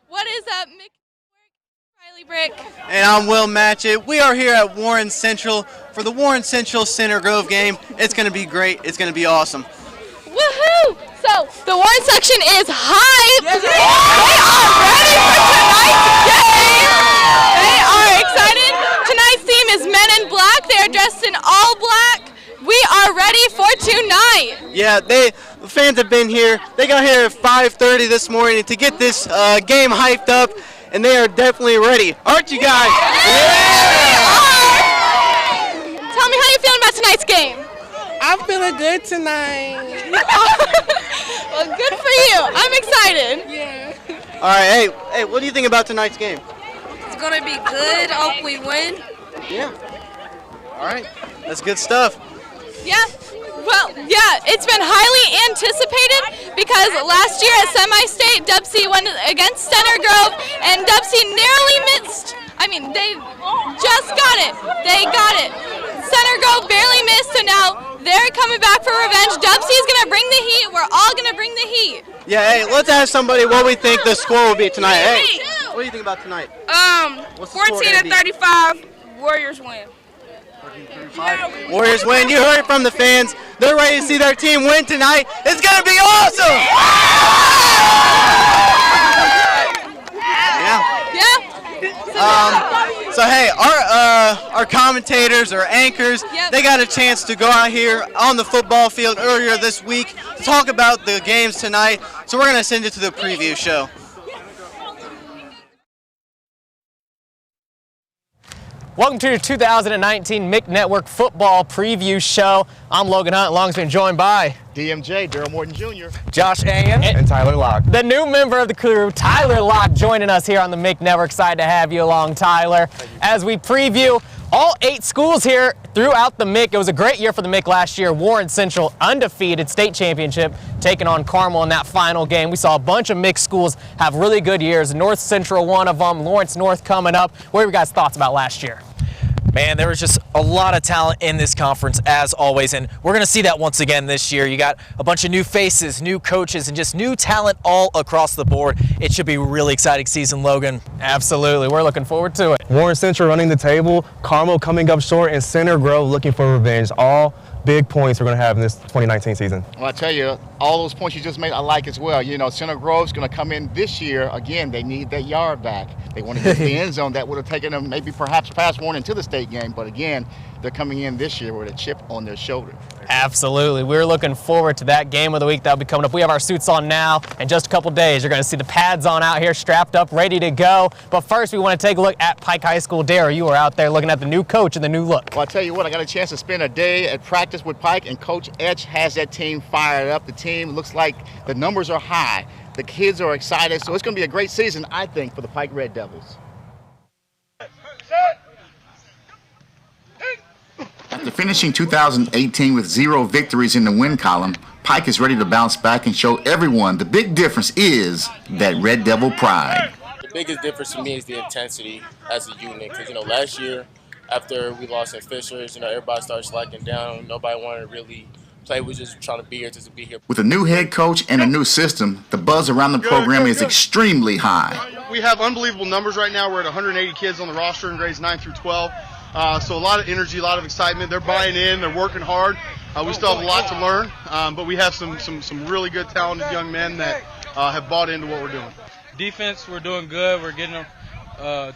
What is up, Mick? Riley Brick. And I'm Will Matchett. We are here at Warren Central for the Warren Central Center Grove game. It's going to be great. It's going to be awesome. Woohoo! So, the Warren section is hyped. Yes, they are ready for tonight's game. They are excited. Tonight's team is Men in Black. They are dressed in all black. We are ready for tonight. Yeah, the fans have been here. They got here at 5:30 this morning to get this game hyped up, and they are definitely ready. Aren't you guys? Yeah. Tell me how you're feeling about tonight's game. I'm feeling good tonight. Well, good for you. I'm excited. Yeah. All right, hey, what do you think about tonight's game? It's going to be good. Hope we win. Yeah. All right, that's good stuff. Yeah. Well, yeah, it's been highly anticipated because last year at Semi-State, Dub C went against Center Grove, and Dub C narrowly missed. I mean, they just got it. They got it. Center Grove barely missed, so now they're coming back for revenge. Dub C is going to bring the heat. We're all going to bring the heat. Yeah, hey, let's ask somebody what we think the score will be tonight. Hey, what do you think about tonight? What's the score 14-35. Warriors win. Warriors win. You heard it from the fans. They're ready to see their team win tonight. It's going to be awesome. Yeah. So hey, our commentators, our anchors, they got a chance to go out here on the football field earlier this week to talk about the games tonight. So we're going to send it to the preview show. Welcome to your 2019 MIC Network Football Preview Show. I'm Logan Hunt, alongside joined by DMJ, Daryl Morton Jr., Josh Ayan, and Tyler Locke. The new member of the crew, Tyler Locke, joining us here on the MIC Network. Excited to have you along, Tyler. As we preview all 8 schools here throughout the MIC. It was a great year for the MIC last year. Warren Central, undefeated state championship, taking on Carmel in that final game. We saw a bunch of MIC schools have really good years. North Central, one of them. Lawrence North coming up. What are your guys' thoughts about last year? Man, there was just a lot of talent in this conference, as always, and we're going to see that once again this year. You got a bunch of new faces, new coaches, and just new talent all across the board. It should be a really exciting season, Logan. Absolutely. We're looking forward to it. Warren Central running the table, Carmel coming up short, and Center Grove looking for revenge. All big points we're going to have in this 2019 season. Well, I tell you, all those points you just made, I like as well. You know, Center Grove's going to come in this year. Again, they need that yard back. They want to get to the end zone. That would have taken them maybe perhaps past Warren into the state game. But again, they're coming in this year with a chip on their shoulder. Absolutely. We're looking forward to that game of the week that'll be coming up. We have our suits on now. In just a couple days, you're going to see the pads on out here, strapped up, ready to go. But first, we want to take a look at Pike High School. Dare, you were out there looking at the new coach and the new look. Well, I tell you what, I got a chance to spend a day at practice with Pike, and Coach Etch has that team fired up. The team looks like the numbers are high. The kids are excited, so it's going to be a great season, I think, for the Pike Red Devils. After finishing 2018 with 0 victories in the win column, Pike is ready to bounce back and show everyone the big difference is that Red Devil pride. The biggest difference to me is the intensity as a unit, because, last year after we lost in Fishers, everybody started slacking down. Nobody wanted to really play. We just trying to be here just to be here. With a new head coach and a new system, the buzz around the program is extremely high. We have unbelievable numbers right now. We're at 180 kids on the roster in grades 9 through 12. So a lot of energy, a lot of excitement. They're buying in. They're working hard. We still have a lot to learn, but we have some really good, talented young men that have bought into what we're doing. Defense, we're doing good. We're getting them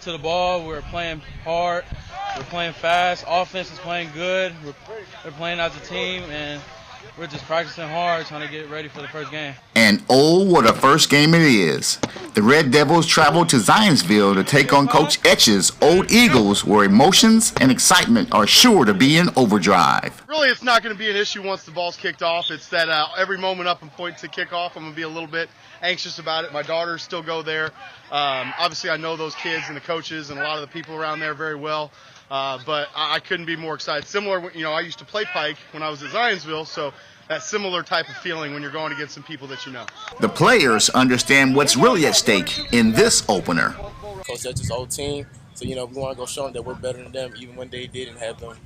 to the ball. We're playing hard. We're playing fast. Offense is playing good. We're playing as a team, and we're just practicing hard, trying to get ready for the first game. And oh, what a first game it is. The Red Devils travel to Zionsville to take on Coach Etch's Old Eagles, where emotions and excitement are sure to be in overdrive. Really, it's not going to be an issue once the ball's kicked off. It's that every moment up and point to kickoff, I'm going to be a little bit anxious about it. My daughters still go there. Obviously, I know those kids and the coaches and a lot of the people around there very well. But I couldn't be more excited. Similar, I used to play Pike when I was at Zionsville, so that similar type of feeling when you're going against some people that you know. The players understand what's really at stake in this opener. Coach Etch's old team, so we want to go show them that we're better than them, even when they didn't have them.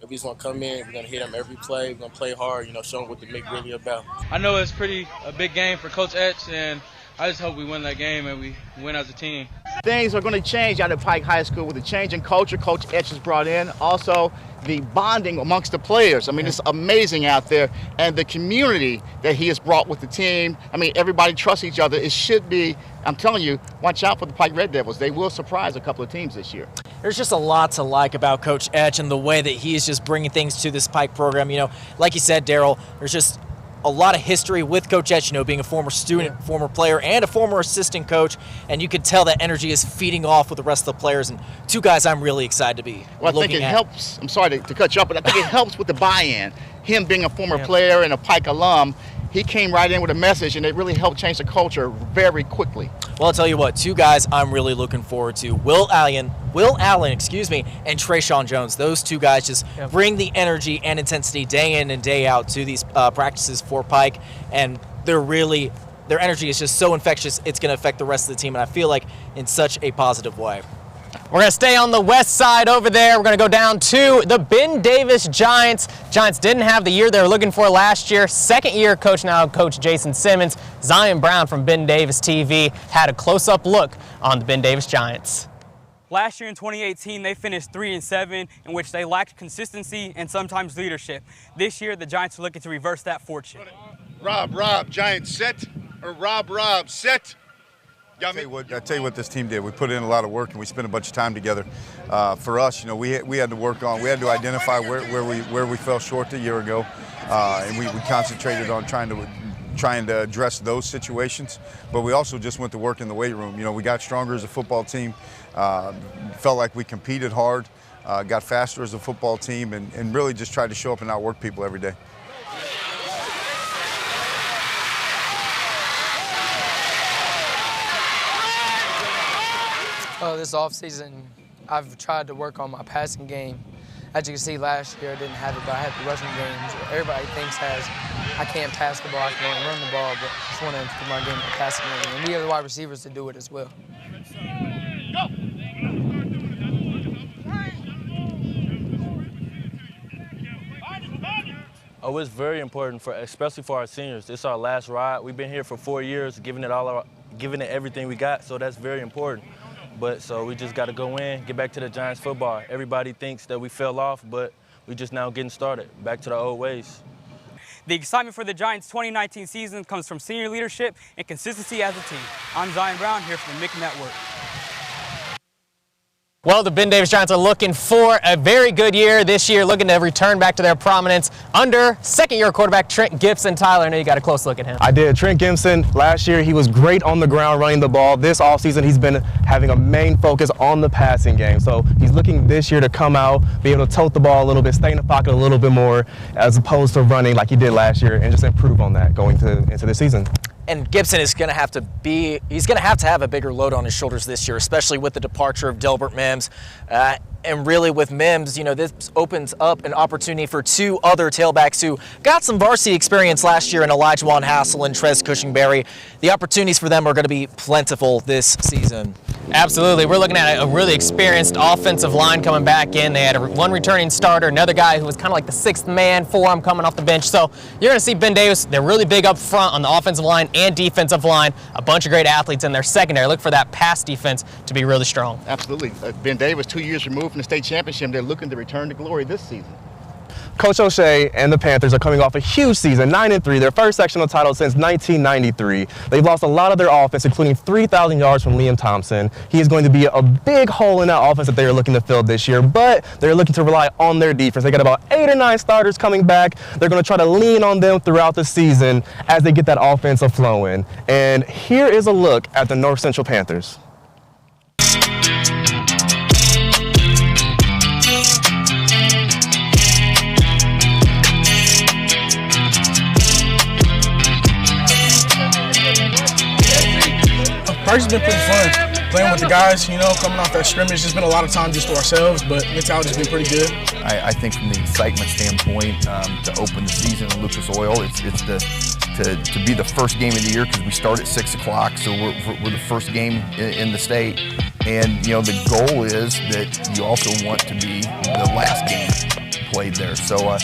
We just want to come in, we're going to hit them every play, we're going to play hard, show them what the MIC really about. I know it's a big game for Coach Etch, and I just hope we win that game and we win as a team. Things are going to change out at Pike High School with the change in culture Coach Etch has brought in. Also, the bonding amongst the players. I mean, it's amazing out there. And the community that he has brought with the team. I mean, everybody trusts each other. It should be, I'm telling you, watch out for the Pike Red Devils. They will surprise a couple of teams this year. There's just a lot to like about Coach Etch and the way that he is just bringing things to this Pike program. You know, like you said, Daryl, there's just a lot of history with Coach Etch, you know, being a former student, former player, and a former assistant coach, and you can tell that energy is feeding off with the rest of the players, and two guys I'm really excited to be Well, I think it helps, I'm sorry to cut you off, but I think it helps with the buy-in. Him being a former player and a Pike alum, he came right in with a message, and it really helped change the culture very quickly. Well, I'll tell you what, two guys I'm really looking forward to. Will Allen, and Trayshawn Jones. Those two guys just bring the energy and intensity day in and day out to these practices for Pike, and their energy is just so infectious, it's going to affect the rest of the team, and I feel like in such a positive way. We're going to stay on the west side over there. We're going to go down to the Ben Davis Giants. Giants didn't have the year they were looking for last year. Second year coach now, Coach Jason Simmons. Zion Brown from Ben Davis TV had a close-up look on the Ben Davis Giants. Last year in 2018, they finished 3-7, in which they lacked consistency and sometimes leadership. This year, the Giants are looking to reverse that fortune. Rob, Giants set, or Rob, set. I tell you what this team did. We put in a lot of work and we spent a bunch of time together. For us, you know, we had to work on. We had to identify where we fell short a year ago, and we concentrated on trying to address those situations. But we also just went to work in the weight room. You know, we got stronger as a football team. Felt like we competed hard, got faster as a football team, and really just tried to show up and outwork people every day. This offseason, I've tried to work on my passing game. As you can see, last year I didn't have it, but I had the rushing game. Everybody thinks I can't pass the ball, I can't run the ball, but I just want to improve my game, my passing game. And we have the wide receivers to do it as well. Oh, it's very important, especially for our seniors. It's our last ride. We've been here for 4 years, giving it everything we got, so that's very important. But so we just got to go in, get back to the Giants football. Everybody thinks that we fell off, but we just now getting started, back to the old ways. The excitement for the Giants' 2019 season comes from senior leadership and consistency as a team. I'm Zion Brown here from the MIC Network. Well, the Ben Davis Giants are looking for a very good year this year, looking to return back to their prominence under second-year quarterback Trent Gibson. Tyler, I know you got a close look at him. I did. Trent Gibson, last year, he was great on the ground running the ball. This offseason, he's been having a main focus on the passing game. So he's looking this year to come out, be able to tote the ball a little bit, stay in the pocket a little bit more, as opposed to running like he did last year, and just improve on that going into the season. And Gibson is going to have to have a bigger load on his shoulders this year, especially with the departure of Delbert Mims. And really with Mims, you know, this opens up an opportunity for two other tailbacks who got some varsity experience last year in Elijah Juan Hassel and Trez Cushingberry. The opportunities for them are going to be plentiful this season. Absolutely. We're looking at a really experienced offensive line coming back in. They had one returning starter, another guy who was kind of like the sixth man for them coming off the bench. So you're going to see Ben Davis. They're really big up front on the offensive line and defensive line. A bunch of great athletes in their secondary. Look for that pass defense to be really strong. Absolutely. Ben Davis, 2 years removed from the state championship. They're looking to return to glory this season. Coach O'Shea and the Panthers are coming off a huge season, 9-3, their first sectional title since 1993. They've lost a lot of their offense, including 3,000 yards from Liam Thompson. He is going to be a big hole in that offense that they are looking to fill this year, but they're looking to rely on their defense. They got about 8 or 9 starters coming back. They're going to try to lean on them throughout the season as they get that offensive flowing. And here is a look at the North Central Panthers. It's been pretty fun. Playing with the guys, you know, coming off that scrimmage, there's been a lot of time just to ourselves, but mentality's been pretty good. I think from the excitement standpoint, to open the season in Lucas Oil, it's to be the first game of the year because we start at 6 o'clock, so we're the first game in the state. And, you know, the goal is that you also want to be the last game played there. So,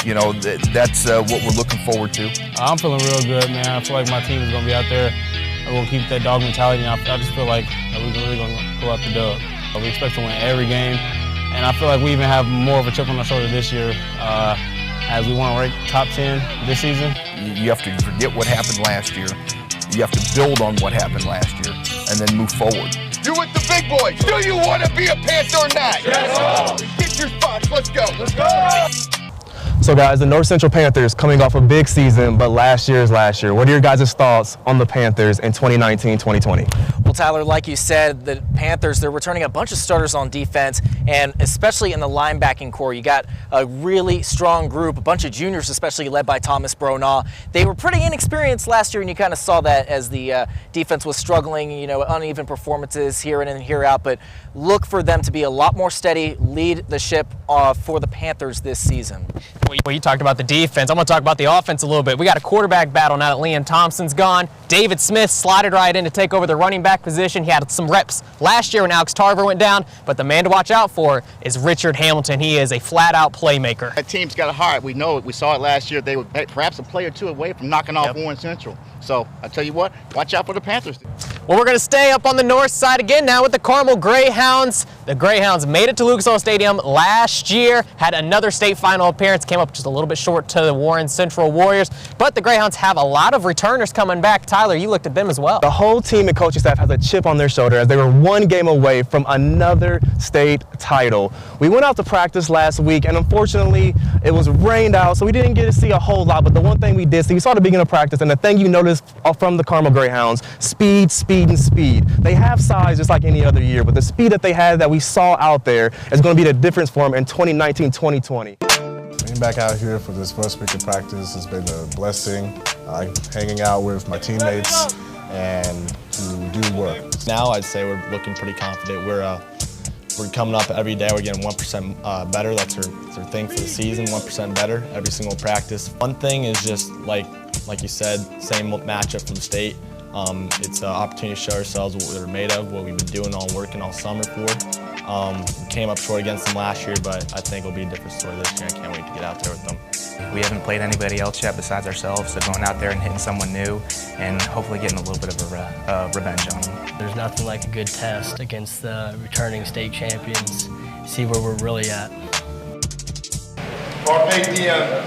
you know, that's what we're looking forward to. I'm feeling real good, man. I feel like my team is going to be out there we'll keep that dog mentality, and I just feel like we're really going to go out the dub. We expect to win every game, and I feel like we even have more of a chip on our shoulder this year as we want to rank top 10 this season. You have to forget what happened last year. You have to build on what happened last year and then move forward. You with the big boys. Do you want to be a Panther or not? Yes, sir. Get your spots. Let's go. Let's go. So guys, the North Central Panthers coming off a big season, but last year is last year. What are your guys' thoughts on the Panthers in 2019-2020? Well, Tyler, like you said, the Panthers, they're returning a bunch of starters on defense, and especially in the linebacking core. You got a really strong group, a bunch of juniors, especially led by Thomas Bronaugh. They were pretty inexperienced last year, and you kind of saw that as the defense was struggling, you know, uneven performances here in and here out, but look for them to be a lot more steady, lead the ship for the Panthers this season. Well, you talked about the defense. I'm going to talk about the offense a little bit. We got a quarterback battle now that Liam Thompson's gone. David Smith slotted right in to take over the running back position. He had some reps last year when Alex Tarver went down, but the man to watch out for is Richard Hamilton. He is a flat-out playmaker. That team's got a heart. We know it. We saw it last year. They were perhaps a play or two away from knocking off Warren Central. So I tell you what, watch out for the Panthers. Well, we're going to stay up on the north side again now with the Carmel Greyhounds. The Greyhounds made it to Lucas Oil Stadium last year, had another state final appearance, came up just a little bit short to the Warren Central Warriors, but the Greyhounds have a lot of returners coming back. Tyler, you looked at them as well. The whole team and coaching staff has a chip on their shoulder as they were one game away from another state title. We went out to practice last week, and unfortunately, it was rained out, so we didn't get to see a whole lot, but the one thing we did see, we saw the beginning of practice, and the thing you noticed from the Carmel Greyhounds, speed, speed, and speed. They have size just like any other year, but the speed that they had that we saw out there is going to be the difference for them in 2019-2020. Being back out here for this first week of practice has been a blessing. Hanging out with my teammates and to do work. Now I'd say we're looking pretty confident. We're coming up every day. We're getting 1% better. That's our thing for the season, 1% better every single practice. One thing is just like you said, same matchup from state. It's an opportunity to show ourselves what we're made of, what we've been doing all working all summer for. We came up short against them last year, but I think it'll be a different story this year. I can't wait to get out there with them. We haven't played anybody else yet besides ourselves, so going out there and hitting someone new and hopefully getting a little bit of a revenge on them. There's nothing like a good test against the returning state champions, see where we're really at. Carpe diem,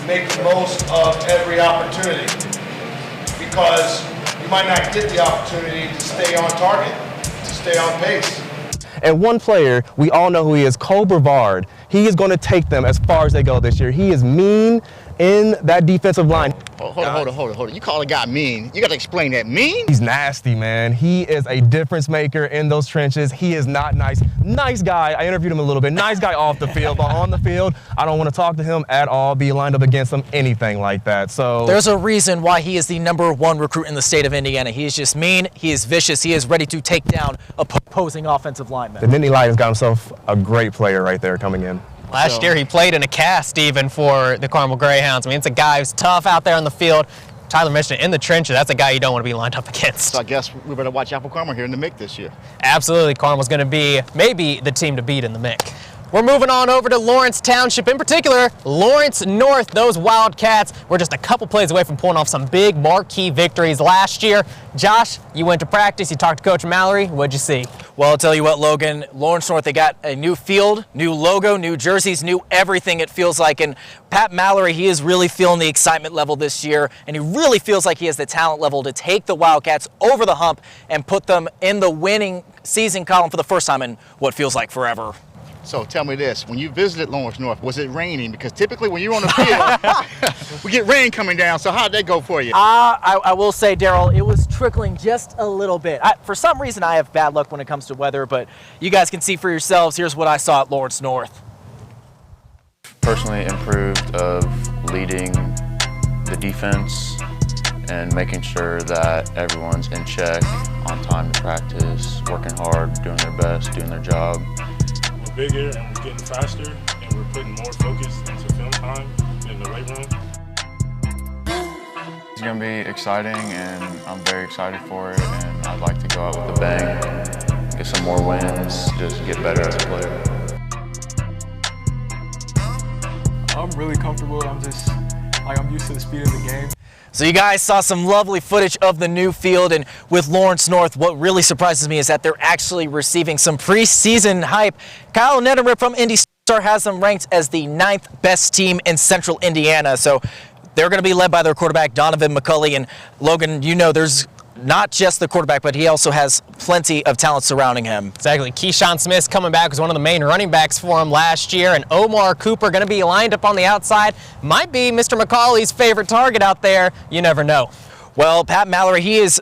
make the most of every opportunity, because you might not get the opportunity to stay on target, to stay on pace. And one player, we all know who he is, Cole Brevard. He is going to take them as far as they go this year. He is mean in that defensive line. Hold on. You call a guy mean. You got to explain that. Mean? He's nasty, man. He is a difference maker in those trenches. He is not nice. Nice guy. I interviewed him a little bit. Nice guy off the field, but on the field, I don't want to talk to him at all, be lined up against him, anything like that. So there's a reason why he is the #1 recruit in the state of Indiana. He is just mean. He is vicious. He is ready to take down opposing offensive linemen. The Nittany Lions got himself a great player right there coming in. Last year, he played in a cast even for the Carmel Greyhounds. I mean, it's a guy who's tough out there on the field. Tyler mentioned it, in the trenches, that's a guy you don't want to be lined up against. So I guess we better watch out for Carmel here in the MIC this year. Absolutely, Carmel's going to be maybe the team to beat in the MIC. We're moving on over to Lawrence Township, in particular, Lawrence North. Those Wildcats were just a couple plays away from pulling off some big marquee victories last year. Josh, you went to practice, you talked to Coach Mallory. What'd you see? Well, I'll tell you what, Logan, Lawrence North, they got a new field, new logo, new jerseys, new everything it feels like. And Pat Mallory, he is really feeling the excitement level this year, and he really feels like he has the talent level to take the Wildcats over the hump and put them in the winning season column for the first time in what feels like forever. So tell me this, when you visited Lawrence North, was it raining? Because typically when you're on the field, we get rain coming down, so how'd that go for you? I will say, Daryl, it was trickling just a little bit. For some reason, I have bad luck when it comes to weather, but you guys can see for yourselves. Here's what I saw at Lawrence North. Personally improved of leading the defense and making sure that everyone's in check, on time to practice, working hard, doing their best, doing their job. Bigger and we're getting faster and we're putting more focus into film time in the weight room. It's going to be exciting and I'm very excited for it, and I'd like to go out with a bang, get some more wins, just get better as a player. I'm really comfortable. I'm used to the speed of the game. So you guys saw some lovely footage of the new field, and with Lawrence North, what really surprises me is that they're actually receiving some preseason hype. Kyle Netterman from Indy Star has them ranked as the 9th best team in Central Indiana. So they're going to be led by their quarterback, Donovan McCulley. And Logan, you know, there's not just the quarterback, but he also has plenty of talent surrounding him. Exactly. Keyshawn Smith coming back was one of the main running backs for him last year, and Omar Cooper going to be lined up on the outside. Might be Mr. McCauley's favorite target out there. You never know. Well, Pat Mallory, he is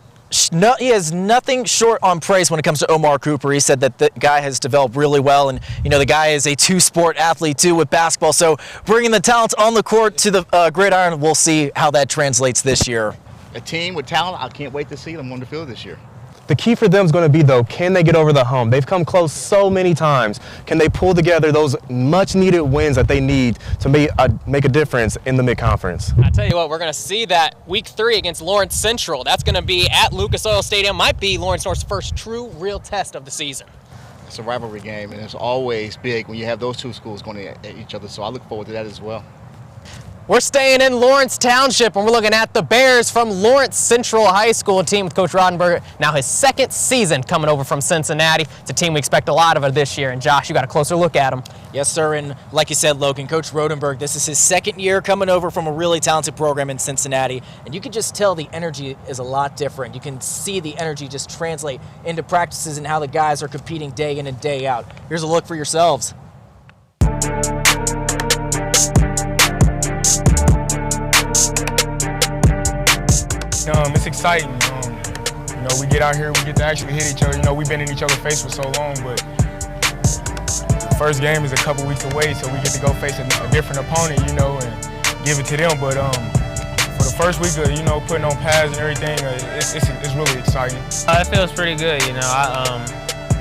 nothing short on praise when it comes to Omar Cooper. He said that the guy has developed really well, and you know the guy is a two-sport athlete too with basketball. So bringing the talent on the court to the gridiron, we'll see how that translates this year. A team with talent, I can't wait to see them on the field this year. The key for them is going to be, though, can they get over the hump? They've come close so many times. Can they pull together those much-needed wins that they need to make a difference in the mid-conference? I tell you what, we're going to see that week 3 against Lawrence Central. That's going to be at Lucas Oil Stadium. Might be Lawrence North's first true, real test of the season. It's a rivalry game, and it's always big when you have those two schools going at each other, so I look forward to that as well. We're staying in Lawrence Township, and we're looking at the Bears from Lawrence Central High School, a team with Coach Rodenberg, now his 2nd season coming over from Cincinnati. It's a team we expect a lot of this year, and Josh, you got a closer look at them. Yes, sir, and like you said, Logan, Coach Rodenberg, this is his 2nd year coming over from a really talented program in Cincinnati, and you can just tell the energy is a lot different. You can see the energy just translate into practices and how the guys are competing day in and day out. Here's a look for yourselves. It's exciting. You know, we get out here, we get to actually hit each other. You know, we've been in each other's face for so long, but the first game is a couple weeks away, so we get to go face a different opponent, you know, and give it to them. But for the first week of, you know, putting on pads and everything, it's really exciting. It feels pretty good, you know.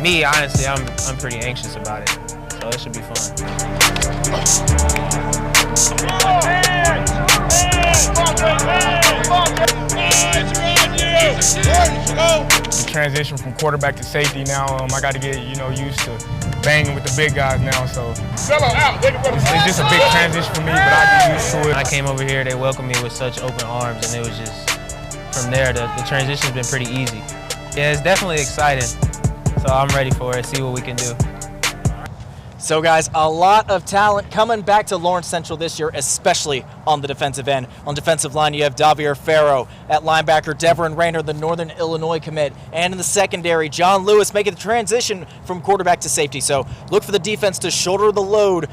Me, honestly, I'm pretty anxious about it, so it should be fun. The transition from quarterback to safety now, I got to get, you know, used to banging with the big guys now, so it's just a big transition for me, but I get used to it. When I came over here, they welcomed me with such open arms, and it was just, from there, the transition's been pretty easy. Yeah, it's definitely exciting, so I'm ready for it, see what we can do. So guys, a lot of talent coming back to Lawrence Central this year, especially on the defensive end. On defensive line, you have Davier Farrow. At linebacker, Devin Rayner, the Northern Illinois commit. And in the secondary, John Lewis making the transition from quarterback to safety. So look for the defense to shoulder the load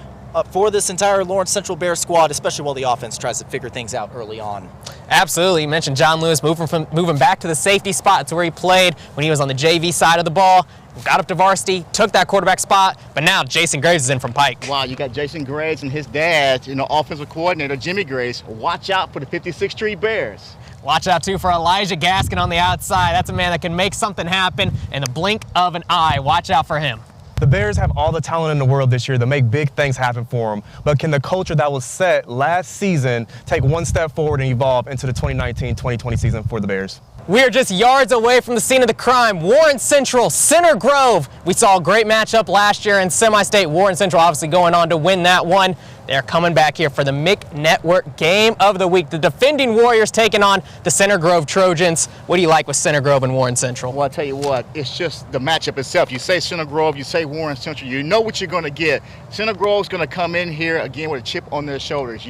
for this entire Lawrence Central Bears squad, especially while the offense tries to figure things out early on. Absolutely. You mentioned John Lewis moving back to the safety spot. It's where he played when he was on the JV side of the ball. Got up to varsity, took that quarterback spot, but now Jason Graves is in from Pike. Wow, you got Jason Graves and his dad, you know, offensive coordinator Jimmy Graves. Watch out for the 56th Street Bears. Watch out, too, for Elijah Gaskin on the outside. That's a man that can make something happen in the blink of an eye. Watch out for him. The Bears have all the talent in the world this year to make big things happen for them, but can the culture that was set last season take one step forward and evolve into the 2019-2020 season for the Bears? We are just yards away from the scene of the crime. Warren Central, Center Grove. We saw a great matchup last year in semi-state. Warren Central obviously going on to win that one. They're coming back here for the MIC Network Game of the Week. The defending Warriors taking on the Center Grove Trojans. What do you like with Center Grove and Warren Central? Well, I'll tell you what, it's just the matchup itself. You say Center Grove, you say Warren Central, you know what you're going to get. Center Grove's going to come in here again with a chip on their shoulders.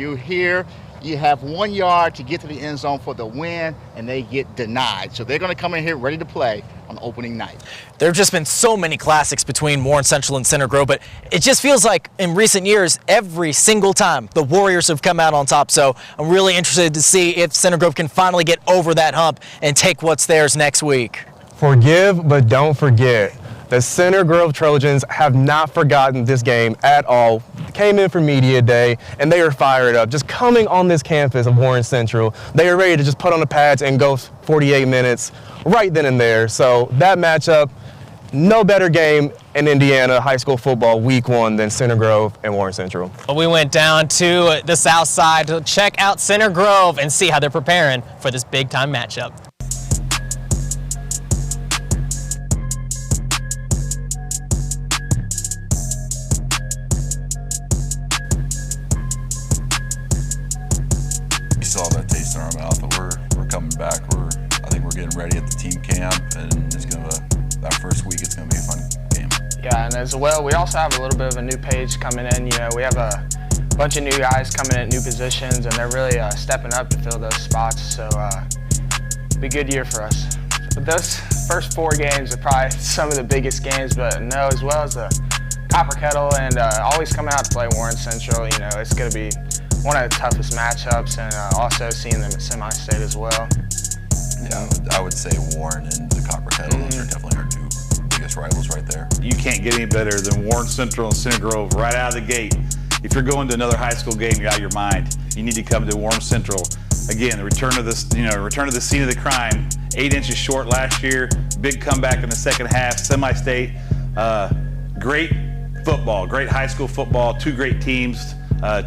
You have 1 yard to get to the end zone for the win, and they get denied. So they're going to come in here ready to play on opening night. There have just been so many classics between Warren Central and Center Grove, but it just feels like in recent years, every single time the Warriors have come out on top. So I'm really interested to see if Center Grove can finally get over that hump and take what's theirs next week. Forgive, but don't forget. The Center Grove Trojans have not forgotten this game at all. Came in for media day, and they are fired up. Just coming on this campus of Warren Central, they are ready to just put on the pads and go 48 minutes right then and there. So that matchup, no better game in Indiana high school football week 1 than Center Grove and Warren Central. We went down to the south side to check out Center Grove and see how they're preparing for this big-time matchup. Saw that taste in our mouth, but we're getting ready at the team camp, and that first week it's going to be a fun game. Yeah, and as well, we also have a little bit of a new page coming in. You know, we have a bunch of new guys coming in at new positions, and they're really stepping up to fill those spots. So it'll be a good year for us. But those first 4 games are probably some of the biggest games, but no, as well as the Copper Kettle and always coming out to play Warren Central, you know, it's going to be one of the toughest matchups, and also seeing them at semi-state as well. Yeah, I would say Warren and the Copper Kettle, those are definitely our 2 biggest rivals right there. You can't get any better than Warren Central and Center Grove right out of the gate. If you're going to another high school game, you're out of your mind. You need to come to Warren Central. Again, the return of the scene of the crime. 8 inches short last year, big comeback in the second half, semi-state. Great football, great high school football, 2 great teams,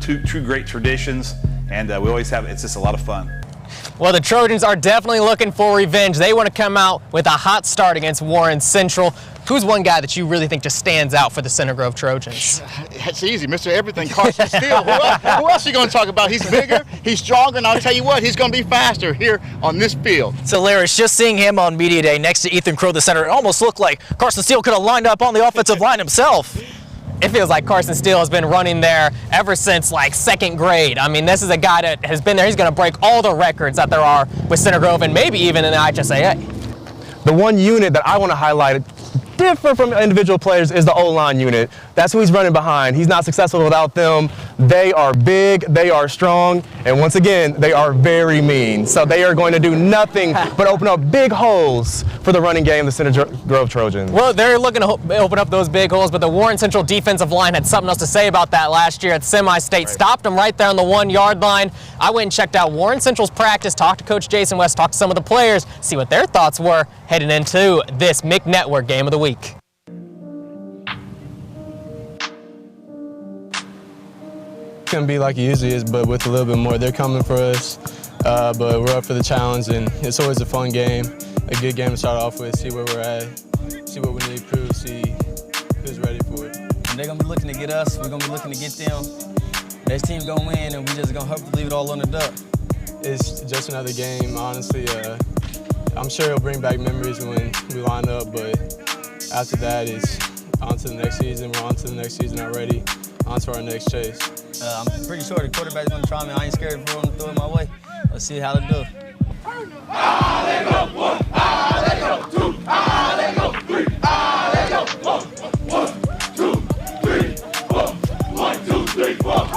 2 great traditions, and we always have, it's just a lot of fun. Well, the Trojans are definitely looking for revenge. They want to come out with a hot start against Warren Central. Who's one guy that you really think just stands out for the Center Grove Trojans? It's easy, Mr. Everything, Carson Steele. Who else are you going to talk about? He's bigger, he's stronger, and I'll tell you what, he's going to be faster here on this field. So, Larry, just seeing him on Media Day next to Ethan Crow, the center, it almost looked like Carson Steele could have lined up on the offensive line himself. It feels like Carson Steele has been running there ever since like 2nd grade. I mean, this is a guy that has been there. He's going to break all the records that there are with Center Grove and maybe even in the IHSAA. The one unit that I want to highlight, different from individual players, is the O-line unit. That's who he's running behind. He's not successful without them. They are big, they are strong, and once again, they are very mean. So they are going to do nothing but open up big holes for the running game of the Center Grove Trojans. Well, they're looking to open up those big holes, but the Warren Central defensive line had something else to say about that last year at semi-state. Right. Stopped them right there on the 1-yard line. I went and checked out Warren Central's practice, talked to Coach Jason West, talked to some of the players, see what their thoughts were heading into this MIC Network Game of the Week. It's going to be like it usually is, but with a little bit more. They're coming for us, but we're up for the challenge, and it's always a fun game, a good game to start off with, see where we're at, see what we need to prove, see who's ready for it. They're going to be looking to get us, we're going to be looking to get them. This team going to win, and we just going to hopefully leave it all on the duck. It's just another game, honestly. I'm sure it'll bring back memories when we line up, but after that, it's on to the next season. We're on to the next season already, on to our next chase. I'm pretty sure the quarterback's going to try me. I ain't scared for him to throw it my way. Let's see how to do. They go 1, they go 2, they go 3, they go 4. 1, 2, 3, 4. 1, 2, 3, 4.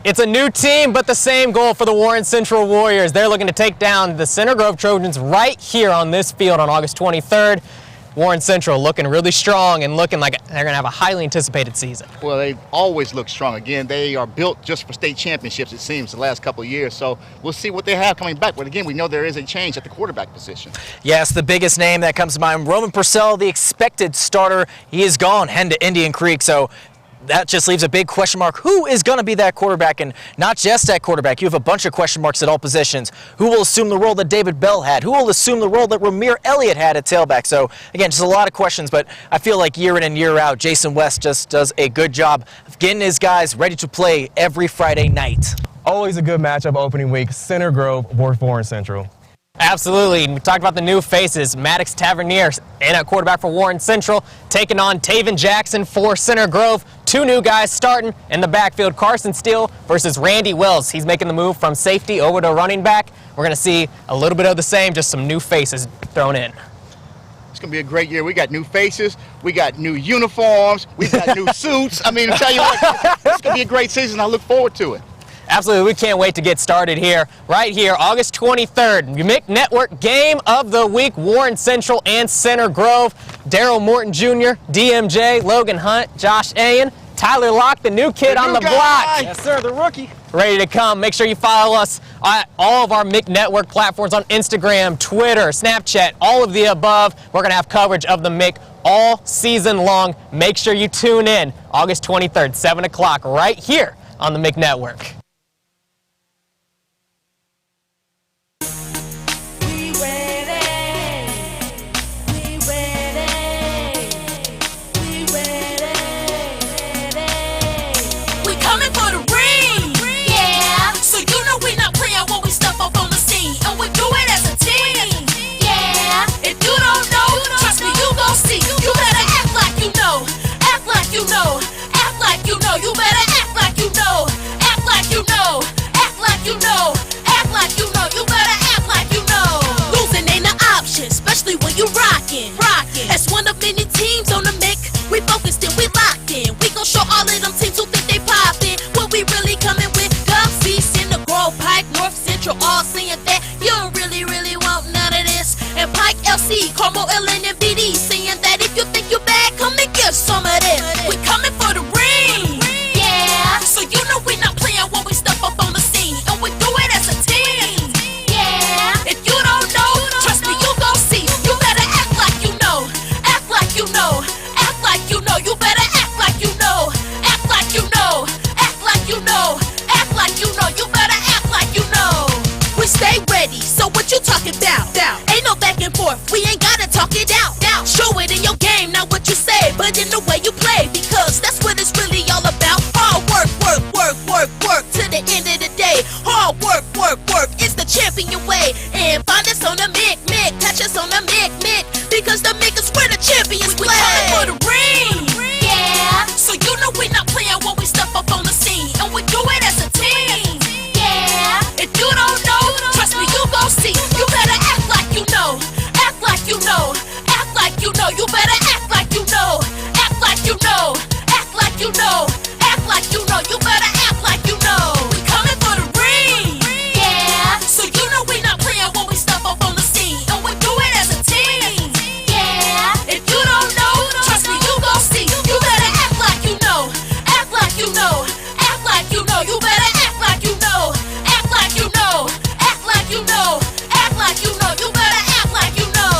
It's a new team, but the same goal for the Warren Central Warriors. They're looking to take down the Center Grove Trojans right here on this field on August 23rd. Warren Central looking really strong and looking like they're going to have a highly anticipated season. Well, they always look strong. Again, they are built just for state championships, it seems, the last couple of years. So we'll see what they have coming back. But again, we know there is a change at the quarterback position. Yes, the biggest name that comes to mind, Roman Purcell, the expected starter. He is gone, heading to Indian Creek. So that just leaves a big question mark. Who is going to be that quarterback? And not just that quarterback. You have a bunch of question marks at all positions. Who will assume the role that David Bell had? Who will assume the role that Ramir Elliott had at tailback? So, again, just a lot of questions, but I feel like year in and year out, Jason West just does a good job of getting his guys ready to play every Friday night. Always a good matchup opening week. Center Grove versus Warren Central. Absolutely. We talked about the new faces. Maddox Tavernier in at quarterback for Warren Central, taking on Taven Jackson for Center Grove. 2 new guys starting in the backfield. Carson Steele versus Randy Wells. He's making the move from safety over to running back. We're going to see a little bit of the same, just some new faces thrown in. It's going to be a great year. We got new faces. We got new uniforms. We got new suits. I mean, I'll tell you what, it's going to be a great season. I look forward to it. Absolutely, we can't wait to get started here, right here, August 23rd. MIC Network Game of the Week, Warren Central and Center Grove. Daryl Morton Jr., DMJ, Logan Hunt, Josh Ayen, Tyler Locke, the new kid on the block. Yes, sir, the rookie. Ready to come. Make sure you follow us on all of our MIC Network platforms on Instagram, Twitter, Snapchat, all of the above. We're going to have coverage of the MIC all season long. Make sure you tune in August 23rd, 7 o'clock, right here on the MIC Network. We ready. see Carmel, Ellen, and BD saying that if you think you're bad, come and get some of this. We coming for the ring. Yeah. So you know we not playing when we step up on the scene, and we do it as a team. Yeah. If you don't know, trust me, you gon' see. You better act like you know. Act like you know. Act like you know. You better act like you know. Act like you know. Act like you know. Act like you know. You better act like you know. We stay ready. So what you talking about? Ain't no back and forth. We ain't gotta talk it out. Show it in your game, not what you say, but in the way you play, because that's what it's really all about. Hard work, work, work, work, work to the end of the day. Hard work, work, work is the champion way. And find us on the Mick, catch us on the Mick, because the Mick is where the champions play. We coming for the ring. Yeah. So you know we not playing when we step up on the scene, and we do it as a team. Yeah. If you don't know, trust me, you gon' see. You better act like you know. Act like you know. Act like you know. You better act like you know. Act like you know. Act like you know. Act like you know. You better act like you know. We coming for the ring. Yeah. So you know we not playing when we step up on the scene, and we do it as a team. Yeah. If you don't know, trust me, you gon' see. You better act like you know. Act like you know. Act like you know. You better act like you know. Act like you know. Act like you know. Act like you know. You better act like you know.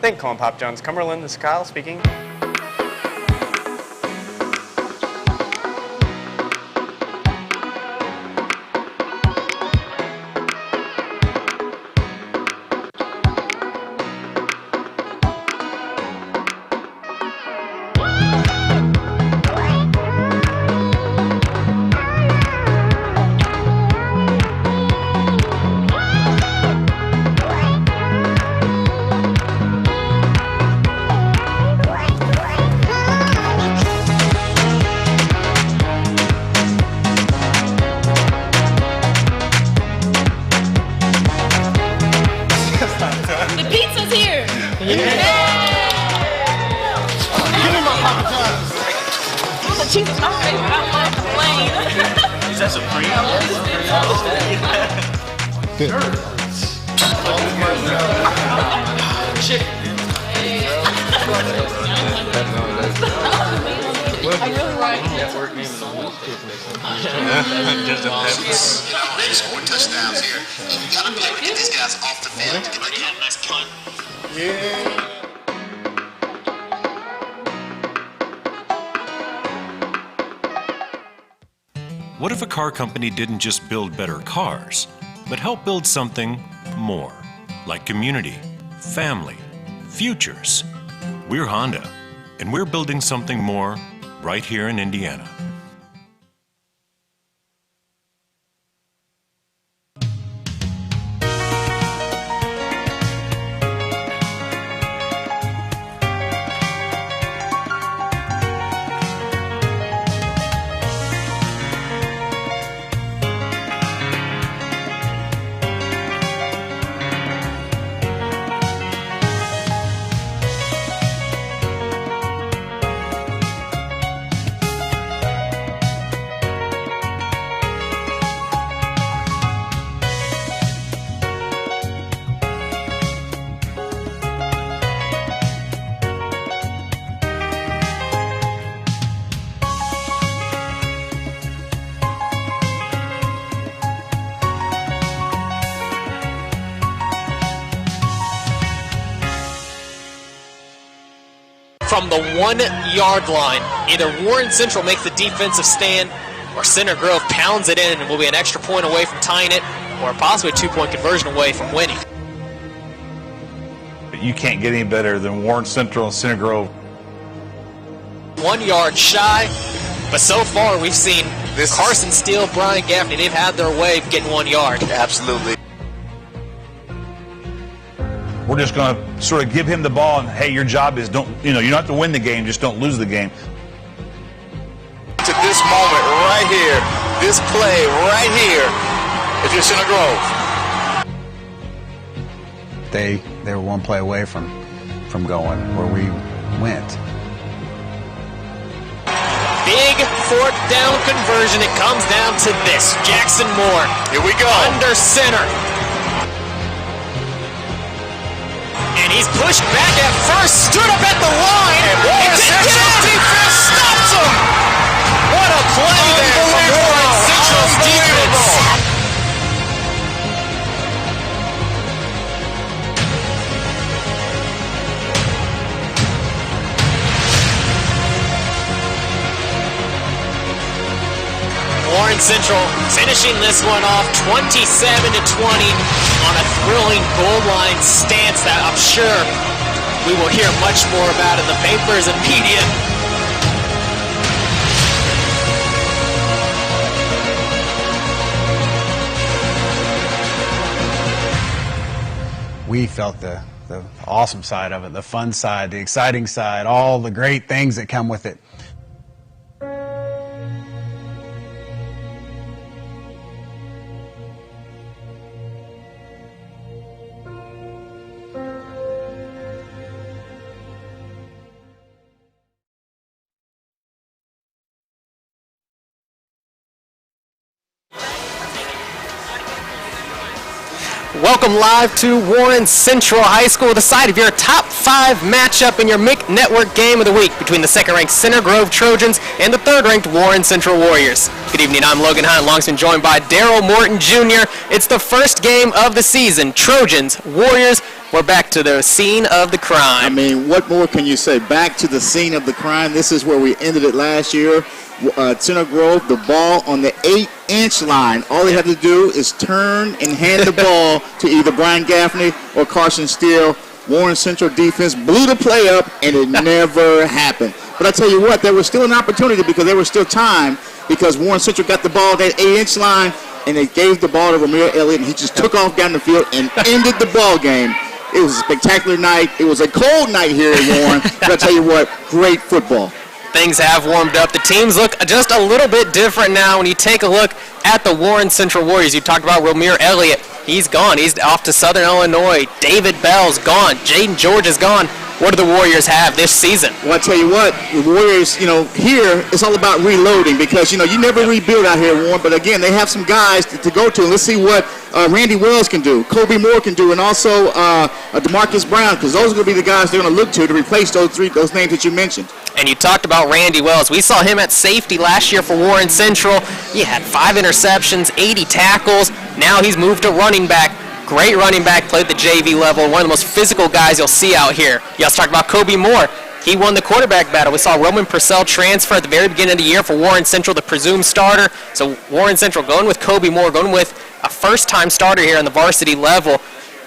Thank you, Colin Pop Jones. Cumberland, this is Kyle speaking. The pizza's here. Give me my Papa John's. The cheese is my favorite. I love the plain. Is that Supreme? Chicken. I really like it. They scored touchdowns here. You gotta be able to get these guys off the field to get the nice punt. Yeah. What if a car company didn't just build better cars, but help build something more, like community, family, futures? We're Honda, and we're building something more right here in Indiana. From the 1 yard line, either Warren Central makes the defensive stand or Center Grove pounds it in and will be an extra point away from tying it, or possibly a 2-point conversion away from winning. You can't get any better than Warren Central and Center Grove. 1 yard shy, but so far we've seen Carson Steele, Brian Gaffney, they've had their way of getting 1 yard. Absolutely. We're just going to sort of give him the ball and, hey, your job is you don't have to win the game, just don't lose the game. To this moment right here, this play right here, if you're Center Grove. They were one play away from going where we went. Big fourth down conversion. It comes down to this. Jackson Moore. Here we go. Under center. And he's pushed back at first. Stood up at the line. And Warren Central defense stops him. What a play there from Warren Central's defense. Warren Central finishing this one off 27-20 on a thrilling goal line stance that I'm sure we will hear much more about in the papers and media. We felt the awesome side of it, the fun side, the exciting side, all the great things that come with it. Welcome live to Warren Central High School, the site of your top 5 matchup in your MIC Network game of the week between the second-ranked Center Grove Trojans and the third-ranked Warren Central Warriors. Good evening, I'm Logan Hunt, alongside joined by Daryl Morton Jr. It's the first game of the season. Trojans, Warriors, we're back to the scene of the crime. I mean, what more can you say? Back to the scene of the crime. This is where we ended it last year. Center Grove, the ball on the 8-inch line. All they have to do is turn and hand the ball to either Brian Gaffney or Carson Steele. Warren Central defense blew the play up, and it never happened. But I tell you what, there was still an opportunity because there was still time because Warren Central got the ball that 8-inch line, and they gave the ball to Ramir Elliott, and he just took off down the field and ended the ball game. It was a spectacular night. It was a cold night here at Warren, but I tell you what, great football. Things have warmed up. The teams look just a little bit different now when you take a look at the Warren Central Warriors. You talked about Ramir Elliott. He's gone. He's off to Southern Illinois. David Bell's gone. Jaden George is gone. What do the Warriors have this season? Well, I tell you what, the Warriors, here it's all about reloading because, you never rebuild out here, Warren. But, again, they have some guys to go to. And let's see what Randy Wells can do, Kobe Moore can do, and also DeMarcus Brown, because those are going to be the guys they're going to look to replace those names that you mentioned. And you talked about Randy Wells. We saw him at safety last year for Warren Central. He had 5 interceptions, 80 tackles. Now he's moved to running back. Great running back, played at the JV level, one of the most physical guys you'll see out here. You also talked about Kobe Moore. He won the quarterback battle. We saw Roman Purcell transfer at the very beginning of the year for Warren Central, the presumed starter. So Warren Central going with Kobe Moore, going with a first-time starter here on the varsity level.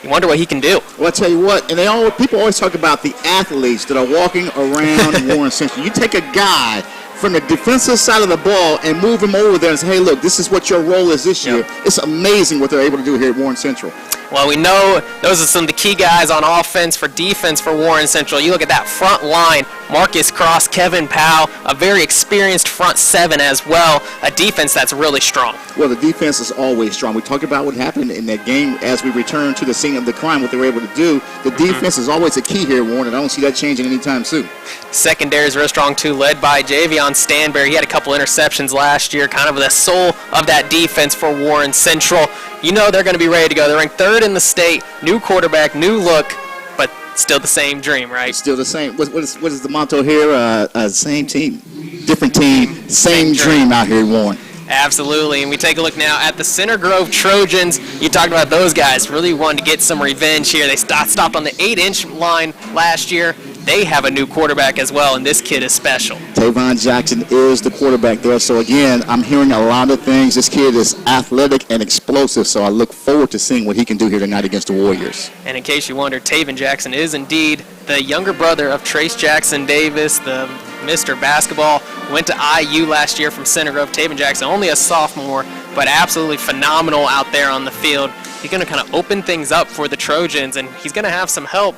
You wonder what he can do. Well, I tell you what, and people always talk about the athletes that are walking around Warren Central. You take a guy from the defensive side of the ball and move him over there and say, hey, look, this is what your role is this year. It's amazing what they're able to do here at Warren Central. Well, we know those are some of the key guys on offense for defense for Warren Central. You look at that front line, Marcus Cross, Kevin Powell, a very experienced front 7 as well, a defense that's really strong. Well, the defense is always strong. We talked about what happened in that game as we return to the scene of the crime, what they were able to do. The defense is always a key here, Warren, and I don't see that changing anytime soon. Secondary is real strong, too, led by Javion Stanberry. He had a couple interceptions last year, kind of the soul of that defense for Warren Central. You know they're going to be ready to go. They're ranked 3rd in the state, new quarterback, new look, but still the same dream, right? Still the same. What is the motto here? Same team, different team, same dream out here, Warren. Absolutely, and we take a look now at the Center Grove Trojans. You talked about those guys really wanted to get some revenge here. They stopped on the 8-inch line last year. They have a new quarterback as well, and this kid is special. Tavon Jackson is the quarterback there. So, again, I'm hearing a lot of things. This kid is athletic and explosive, so I look forward to seeing what he can do here tonight against the Warriors. And in case you wonder, Tavon Jackson is indeed the younger brother of Trace Jackson Davis, the Mr. Basketball. Went to IU last year from Center Grove. Tavon Jackson, only a sophomore, but absolutely phenomenal out there on the field. He's going to kind of open things up for the Trojans, and he's going to have some help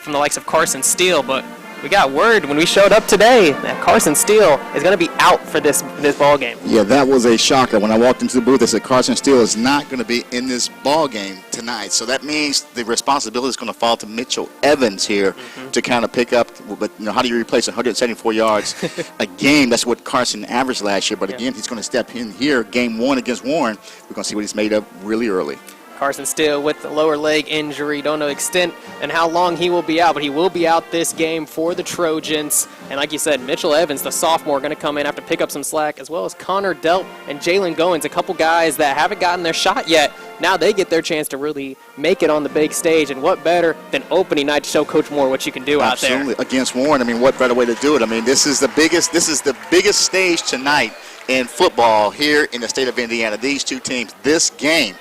from the likes of Carson Steele, but we got word when we showed up today that Carson Steele is going to be out for this ball game. Yeah, that was a shocker. When I walked into the booth, they said Carson Steele is not going to be in this ball game tonight. So that means the responsibility is going to fall to Mitchell Evans here to kind of pick up. But how do you replace 174 yards a game? That's what Carson averaged last year. But again, he's going to step in here, game 1 against Warren. We're going to see what he's made of really early. Carson Steele with the lower leg injury. Don't know the extent and how long he will be out, but he will be out this game for the Trojans. And like you said, Mitchell Evans, the sophomore, going to come in, have to pick up some slack, as well as Connor Delp and Jalen Goins, a couple guys that haven't gotten their shot yet. Now they get their chance to really make it on the big stage, and what better than opening night to show Coach Moore what you can do out there. Absolutely. Against Warren, I mean, what better way to do it? I mean, this is the biggest stage tonight in football here in the state of Indiana. These two teams, this game.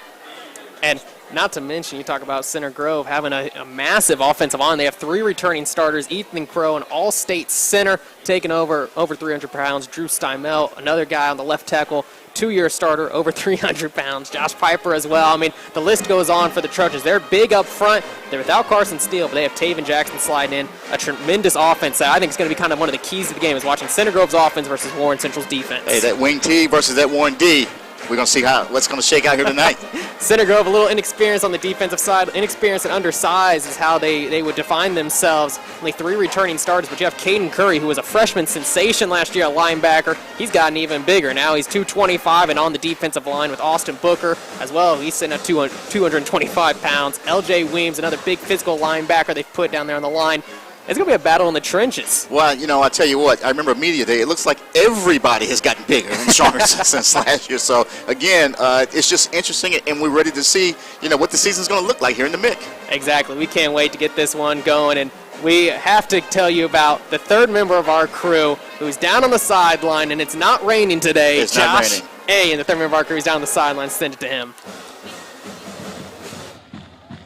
And not to mention, you talk about Center Grove having a massive offensive line. They have 3 returning starters, Ethan Crow, an all-state center, taking over 300 pounds. Drew Stymel, another guy on the left tackle, 2-year starter, over 300 pounds. Josh Piper as well. I mean, the list goes on for the Trojans. They're big up front. They're without Carson Steele, but they have Taven Jackson sliding in. A tremendous offense that I think is going to be kind of one of the keys to the game is watching Center Grove's offense versus Warren Central's defense. Hey, that wing T versus that Warren D. We're going to see what's going to shake out here tonight. Center Grove, a little inexperienced on the defensive side. Inexperienced and undersized is how they would define themselves. Only 3 returning starters, but you have Caden Curry, who was a freshman sensation last year, a linebacker. He's gotten even bigger. Now he's 225 and on the defensive line with Austin Booker as well. He's sitting at 225 pounds. LJ Weems, another big physical linebacker they've put down there on the line. It's going to be a battle in the trenches. Well, I tell you what, I remember media day. It looks like everybody has gotten bigger and stronger since last year. So, again, it's just interesting, and we're ready to see, what the season's going to look like here in the MIC. Exactly. We can't wait to get this one going, and we have to tell you about the third member of our crew who's down on the sideline, and it's not raining today. It's not raining. Josh A., and the third member of our crew is down on the sideline. Send it to him.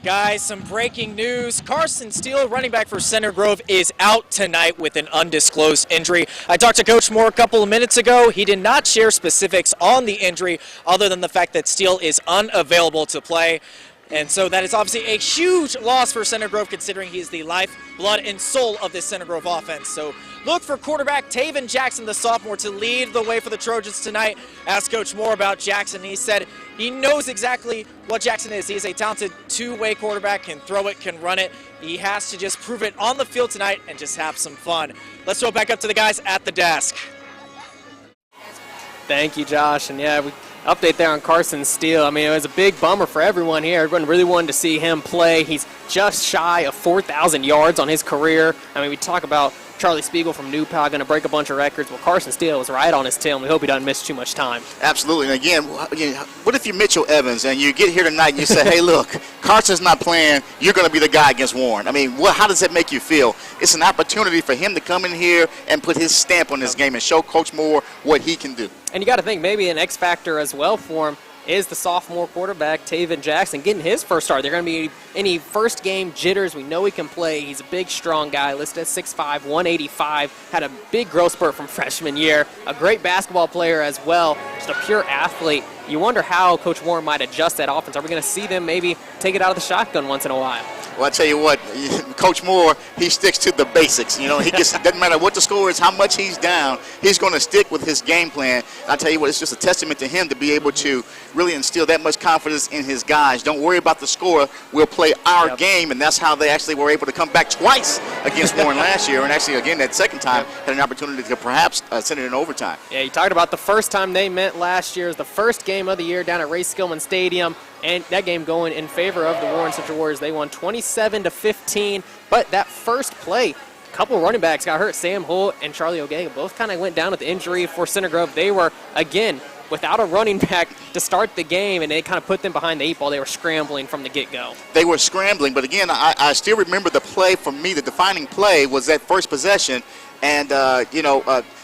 Guys, some breaking news. Carson Steele, running back for Center Grove, is out tonight with an undisclosed injury. I talked to Coach Moore a couple of minutes ago. He did not share specifics on the injury other than the fact that Steele is unavailable to play. And so that is obviously a huge loss for Center Grove, considering he is the life, blood, and soul of this Center Grove offense. So look for quarterback Taven Jackson, the sophomore, to lead the way for the Trojans tonight. Asked Coach Moore about Jackson. He said he knows exactly what Jackson is. He is a talented two-way quarterback, can throw it, can run it. He has to just prove it on the field tonight and just have some fun. Let's throw it back up to the guys at the desk. Thank you, Josh. And yeah, update there on Carson Steele. I mean, it was a big bummer for everyone here. Everyone really wanted to see him play. He's just shy of 4,000 yards on his career. I mean, we talk about Charlie Spiegel from New Pal going to break a bunch of records. Well, Carson Steele was right on his tail, and we hope he doesn't miss too much time. Absolutely. And again, what if you're Mitchell Evans and you get here tonight and you say, hey, look, Carson's not playing. You're going to be the guy against Warren. I mean, how does that make you feel? It's an opportunity for him to come in here and put his stamp on this game and show Coach Moore what he can do. And you got to think maybe an X factor as well for him is the sophomore quarterback, Taven Jackson, getting his first start. There are going to be any first game jitters. We know he can play. He's a big, strong guy, listed at 6'5", 185, had a big growth spurt from freshman year, a great basketball player as well, just a pure athlete. You wonder how Coach Warren might adjust that offense. Are we going to see them maybe take it out of the shotgun once in a while? Well, I tell you what, Coach Moore, he sticks to the basics. He doesn't matter what the score is, how much he's down, he's going to stick with his game plan. I tell you what, it's just a testament to him to be able to really instill that much confidence in his guys. Don't worry about the score. We'll play our game, and that's how they actually were able to come back twice against Warren last year, and actually, again, that second time had an opportunity to perhaps send it in overtime. Yeah, you talked about the first time they met last year. It was the first game of the year down at Ray Skillman Stadium. And that game going in favor of the Warren Central Warriors. They won 27-15. But that first play, a couple running backs got hurt. Sam Holt and Charlie Ogega both kind of went down with the injury for Center Grove. They were, again, without a running back to start the game, and they kind of put them behind the 8 ball. They were scrambling from the get-go. They were scrambling, but again, I still remember the play for me. The defining play was that first possession, and,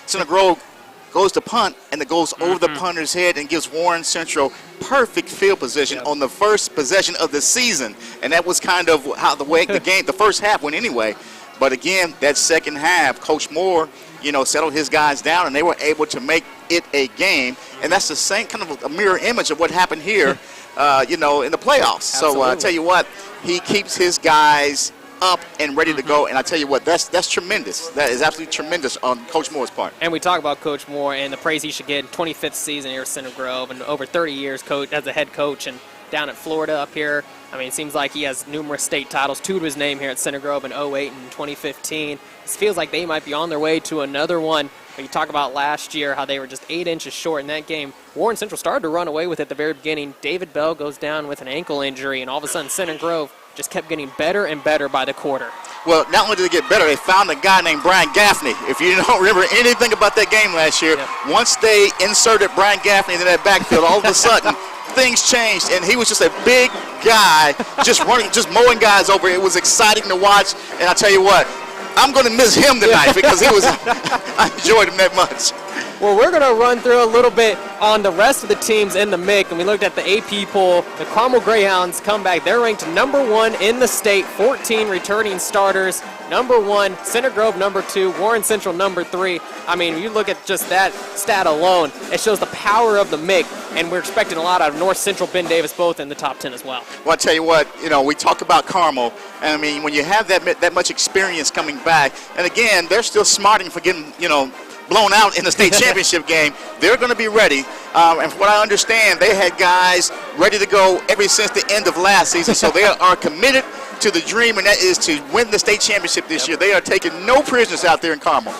Center Grove goes to punt, and it goes over the punter's head and gives Warren Central perfect field position on the first possession of the season. And that was kind of how the game, the first half went anyway. But again, that second half, Coach Moore, settled his guys down, and they were able to make it a game. And that's the same kind of a mirror image of what happened here, in the playoffs. So I tell you what, he keeps his guys up and ready to go. And I tell you what, that's tremendous. That is absolutely tremendous on Coach Moore's part. And we talk about Coach Moore and the praise he should get. 25th season here at Center Grove and over 30 years coach as a head coach and down at Florida up here. I mean, it seems like he has numerous state titles, 2 to his name here at Center Grove in 08 and 2015. It feels like they might be on their way to another one. But you talk about last year, how they were just 8 inches short in that game. Warren Central started to run away with it at the very beginning. David Bell goes down with an ankle injury, and all of a sudden Center Grove just kept getting better and better by the quarter. Well, not only did they get better, they found a guy named Brian Gaffney. If you don't remember anything about that game last year, once they inserted Brian Gaffney into that backfield, all of a sudden things changed, and he was just a big guy, just running, just mowing guys over. It was exciting to watch, and I tell you what, I'm going to miss him tonight because he was. I enjoyed him that much. Well, we're going to run through a little bit on the rest of the teams in the MIC, and we looked at the AP poll. The Carmel Greyhounds come back. They're ranked #1 in the state, 14 returning starters. #1, Center Grove #2, Warren Central #3. I mean, you look at just that stat alone, it shows the power of the MIC, and we're expecting a lot out of North Central, Ben Davis, both in the top 10 as well. Well, I tell you what, you know, we talk about Carmel, and I mean, when you have that much experience coming back, and again, they're still smarting for getting, you know, blown out in the state championship game, they're going to be ready. And from what I understand, they had guys ready to go ever since the end of last season, so they are committed to the dream, and that is to win the state championship this year. They are taking no prisoners out there in Carmel.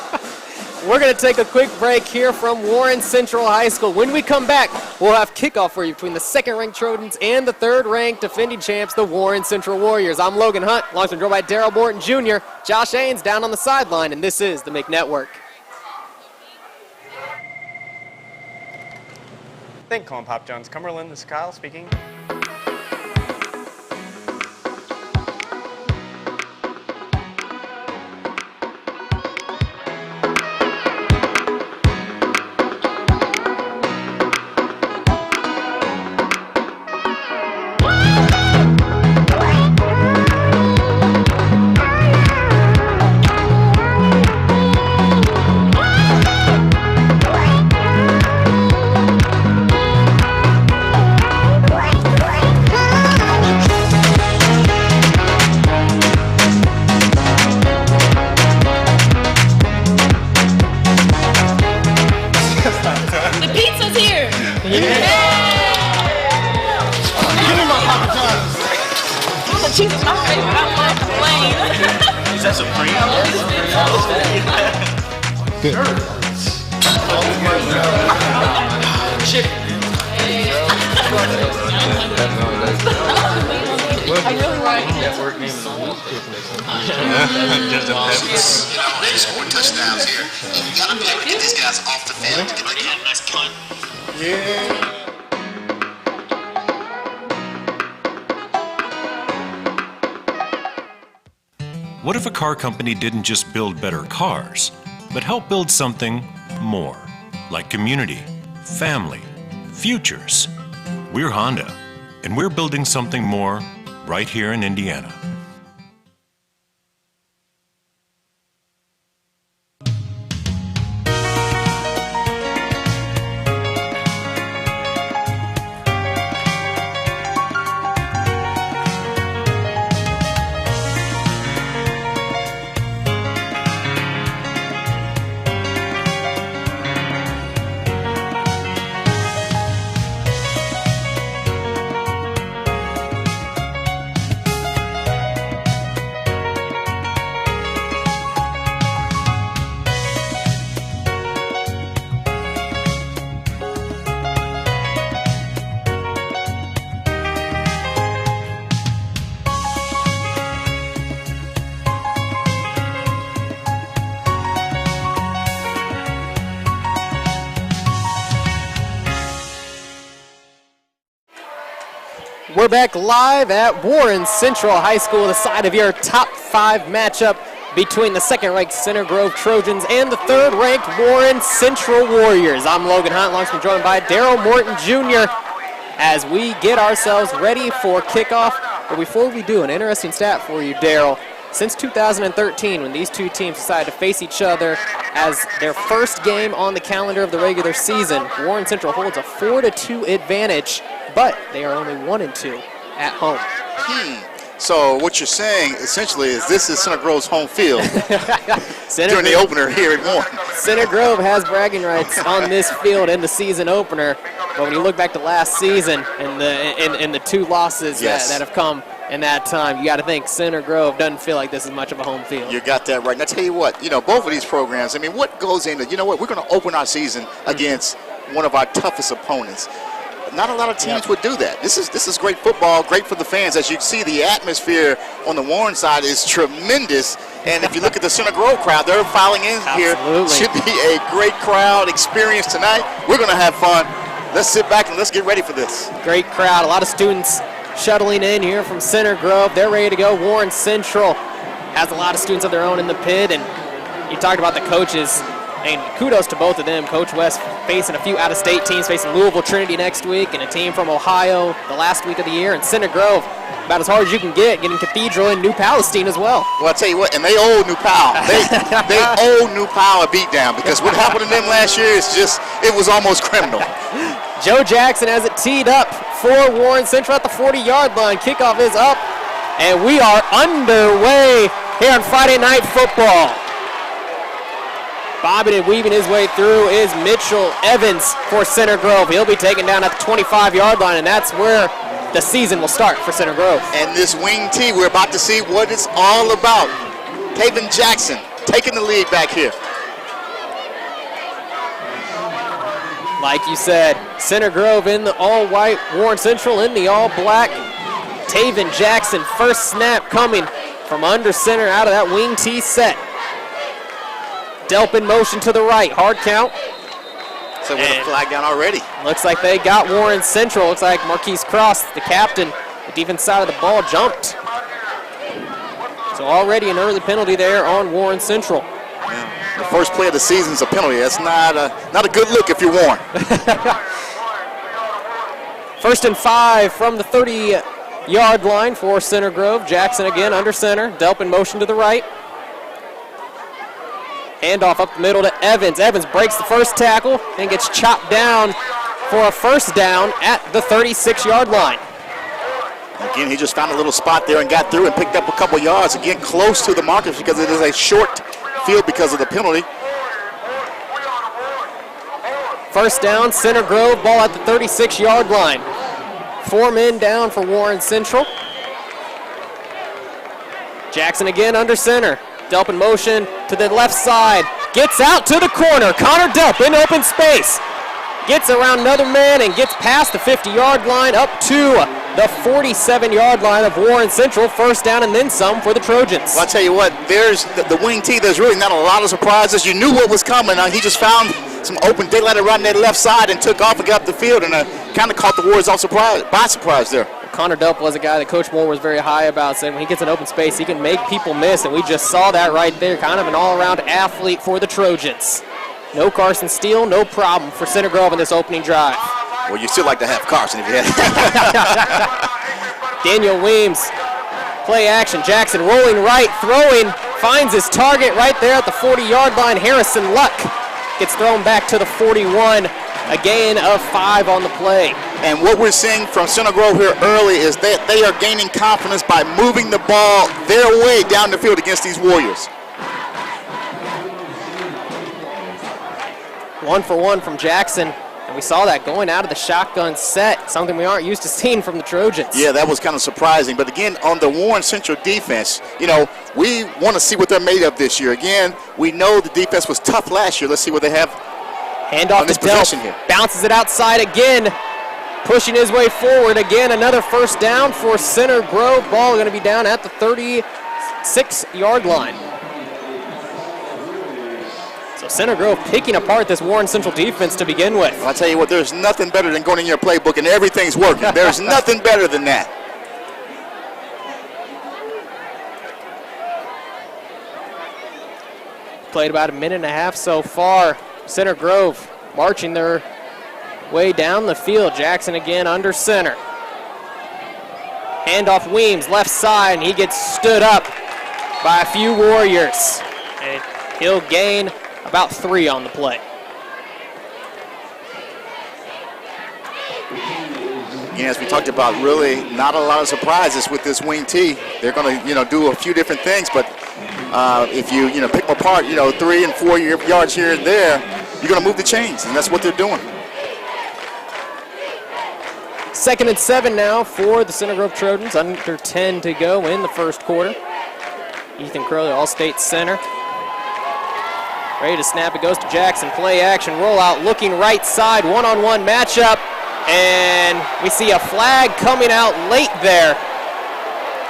We're going to take a quick break here from Warren Central High School. When we come back, we'll have kickoff for you between the second-ranked Trojans and the third-ranked defending champs, the Warren Central Warriors. I'm Logan Hunt, alongside joined by Daryl Morton Jr., Josh Ains down on the sideline, and this is the MIC Network. Thank Colin Pop Jones. Cumberland, this is Kyle speaking. They scored touchdowns here. You gotta be able to get these guys off the field. Nice punt. Yeah. What if a car company didn't just build better cars, but help build something more, like community, family, futures? We're Honda, and we're building something more right here in Indiana. We're back live at Warren Central High School, the side of your top 5 matchup between the second-ranked Center Grove Trojans and the third-ranked Warren Central Warriors. I'm Logan Hunt, alongside joined by Daryl Morton Jr. as we get ourselves ready for kickoff. But before we do, an interesting stat for you, Daryl. Since 2013, when these two teams decided to face each other as their first game on the calendar of the regular season, Warren Central holds a 4-2 advantage, but they are only 1-2 at home. So what you're saying essentially is this is Center Grove's home field during the opener here at Warren. Center Grove has bragging rights on this field in the season opener, but when you look back to last season and the two losses Yes. that have come in that time, you got to think Center Grove doesn't feel like this is much of a home field. You got that right. And I tell you what, both of these programs, I mean, what goes into, we're going to open our season against one of our toughest opponents. Not a lot of teams would do that. This is great football, great for the fans. As you can see, the atmosphere on the Warren side is tremendous. And if you look at the Center Grove crowd, they're filing in here. Should be a great crowd experience tonight. We're going to have fun. Let's sit back and let's get ready for this. Great crowd. A lot of students shuttling in here from Center Grove. They're ready to go. Warren Central has a lot of students of their own in the pit. And you talked about the coaches. And kudos to both of them. Coach West facing a few out-of-state teams, facing Louisville Trinity next week and a team from Ohio the last week of the year. And Center Grove, about as hard as you can get, getting Cathedral and New Palestine as well. Well, I tell you what, and they owe New Pal. They owe New Pal a beatdown because what happened to them last year is it was almost criminal. Joe Jackson has it teed up for Warren Central at the 40-yard line. Kickoff is up, and we are underway here on Friday Night Football. Bobbing and weaving his way through is Mitchell Evans for Center Grove. He'll be taken down at the 25-yard line, and that's where the season will start for Center Grove. And this wing T, we're about to see what it's all about. Taven Jackson taking the lead back here. Like you said, Center Grove in the all-white, Warren Central in the all-black. Taven Jackson, first snap coming from under center out of that wing T set. Delp in motion to the right, hard count. So with a flag down already. Looks like they got Warren Central. Looks like Marquise Cross, the captain, the defense side of the ball, jumped. So already an early penalty there on Warren Central. The first play of the season is a penalty. That's not a good look if you're Warren. 1st and 5 from the 30-yard line for Center Grove. Jackson again under center. Delp in motion to the right. Handoff up the middle to Evans. Evans breaks the first tackle and gets chopped down for a first down at the 36-yard line. Again, he just found a little spot there and got through and picked up a couple yards. Again, close to the markers because it is a short field because of the penalty. First down, Center Grove, ball at the 36-yard line. 4 men down for Warren Central. Jackson again under center. Delp in motion to the left side. Gets out to the corner. Connor Delp in open space. Gets around another man and gets past the 50-yard line up to the 47-yard line of Warren Central. First down and then some for the Trojans. Well, I'll tell you what, there's the wing T. There's really not a lot of surprises. You knew what was coming. He just found some open daylight around that left side and took off and got up the field and kind of caught the Warriors by surprise there. Connor Delp was a guy that Coach Moore was very high about, saying when he gets an open space, he can make people miss, and we just saw that right there. Kind of an all-around athlete for the Trojans. No Carson Steele, no problem for Center Grove in this opening drive. Well, you still like to have Carson if you had Daniel Weems, play action. Jackson rolling right, throwing, finds his target right there at the 40-yard line. Harrison Luck gets thrown back to the 41. A gain of 5 on the play. And what we're seeing from Center Grove here early is that they are gaining confidence by moving the ball their way down the field against these Warriors. 1 for 1 from Jackson. And we saw that going out of the shotgun set, something we aren't used to seeing from the Trojans. Yeah, that was kind of surprising. But again, on the Warren Central defense, we want to see what they're made of this year. Again, we know the defense was tough last year. Let's see what they have. Handoff to Delp, here. Bounces it outside again, pushing his way forward again. Another first down for Center Grove. Ball going to be down at the 36-yard line. So Center Grove picking apart this Warren Central defense to begin with. Well, I'll tell you what, there's nothing better than going in your playbook and everything's working. There's nothing better than that. Played about a minute and a half so far. Center Grove marching their way down the field. Jackson again under center. Handoff Weems, left side, and he gets stood up by a few Warriors. And he'll gain about 3 on the play. Again, as we talked about, really not a lot of surprises with this wing T. They're going to, do a few different things, but if you, pick them apart, 3 and 4 yards here and there, you're going to move the chains, and that's what they're doing. 2nd and 7 now for the Center Grove Trojans. Under 10 to go in the first quarter. Ethan Crowley, All-State center. Ready to snap. It goes to Jackson. Play action, rollout, looking right side, one-on-one matchup. And we see a flag coming out late there,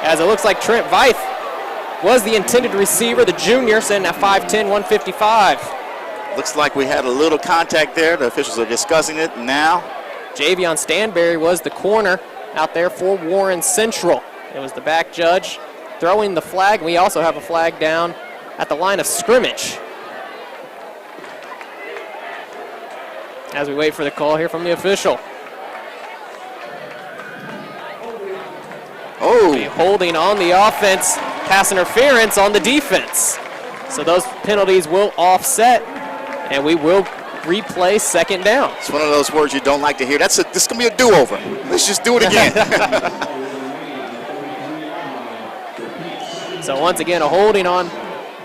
as it looks like Trent Veith was the intended receiver, the junior, sitting at 5'10", 155. Looks like we had a little contact there. The officials are discussing it now. Javion Stanberry was the corner out there for Warren Central. It was the back judge throwing the flag. We also have a flag down at the line of scrimmage. As we wait for the call here from the official. Holding on the offense, pass interference on the defense. So those penalties will offset, and we will replay 2nd down. It's one of those words you don't like to hear. This is going to be a do-over. Let's just do it again. So once again, a holding on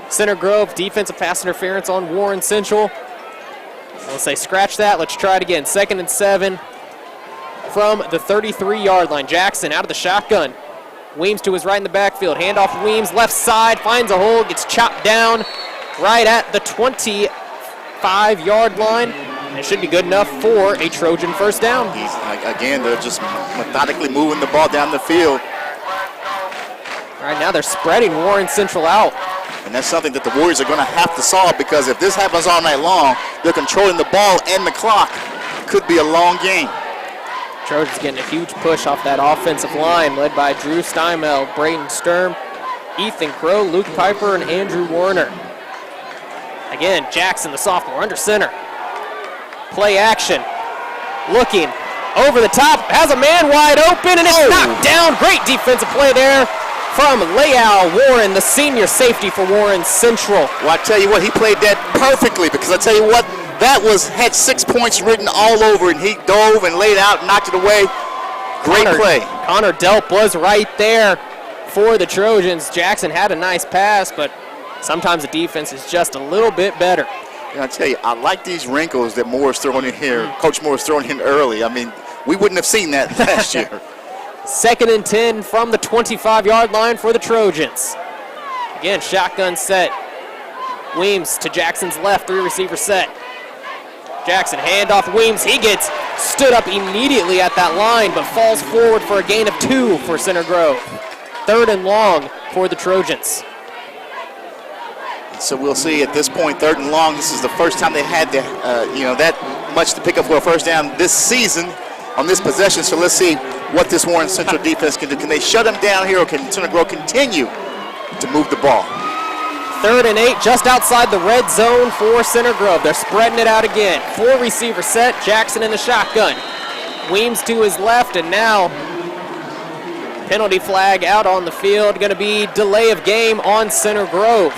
Center Grove, defensive pass interference on Warren Central. We'll say scratch that. Let's try it again. 2nd and 7 from the 33-yard line. Jackson out of the shotgun. Weems to his right in the backfield. Handoff Weems, left side, finds a hole, gets chopped down right at the 25-yard line. And it should be good enough for a Trojan first down. Again, they're just methodically moving the ball down the field. Right now they're spreading Warren Central out. And that's something that the Warriors are going to have to solve, because if this happens all night long, they're controlling the ball and the clock. Could be a long game. Trojans getting a huge push off that offensive line, led by Drew Steinmel, Braden Sturm, Ethan Crow, Luke Piper, and Andrew Warner. Again, Jackson, the sophomore, under center. Play action. Looking over the top, has a man wide open, and it's knocked down. Great defensive play there from Leal Warren, the senior safety for Warren Central. Well, I tell you what, he played that perfectly, because I tell you what, that had 6 points written all over, and he dove and laid out and knocked it away. Great play. Connor Delp was right there for the Trojans. Jackson had a nice pass, but sometimes the defense is just a little bit better. And I tell you, I like these wrinkles that Moore's throwing in here. Coach Moore's throwing in early. I mean, we wouldn't have seen that last year. 2nd and 10 from the 25-yard line for the Trojans. Again, shotgun set. Weems to Jackson's left, 3-receiver set. Jackson, handoff Weems. He gets stood up immediately at that line, but falls forward for a gain of 2 for Center Grove. 3rd and long for the Trojans. So we'll see at this point, 3rd and long. This is the first time they had that much to pick up for a first down this season on this possession. So let's see what this Warren Central defense can do. Can they shut them down here, or can Center Grove continue to move the ball? 3rd and 8, just outside the red zone for Center Grove. They're spreading it out again. 4-receiver set, Jackson in the shotgun. Weems to his left, and now penalty flag out on the field. Going to be delay of game on Center Grove.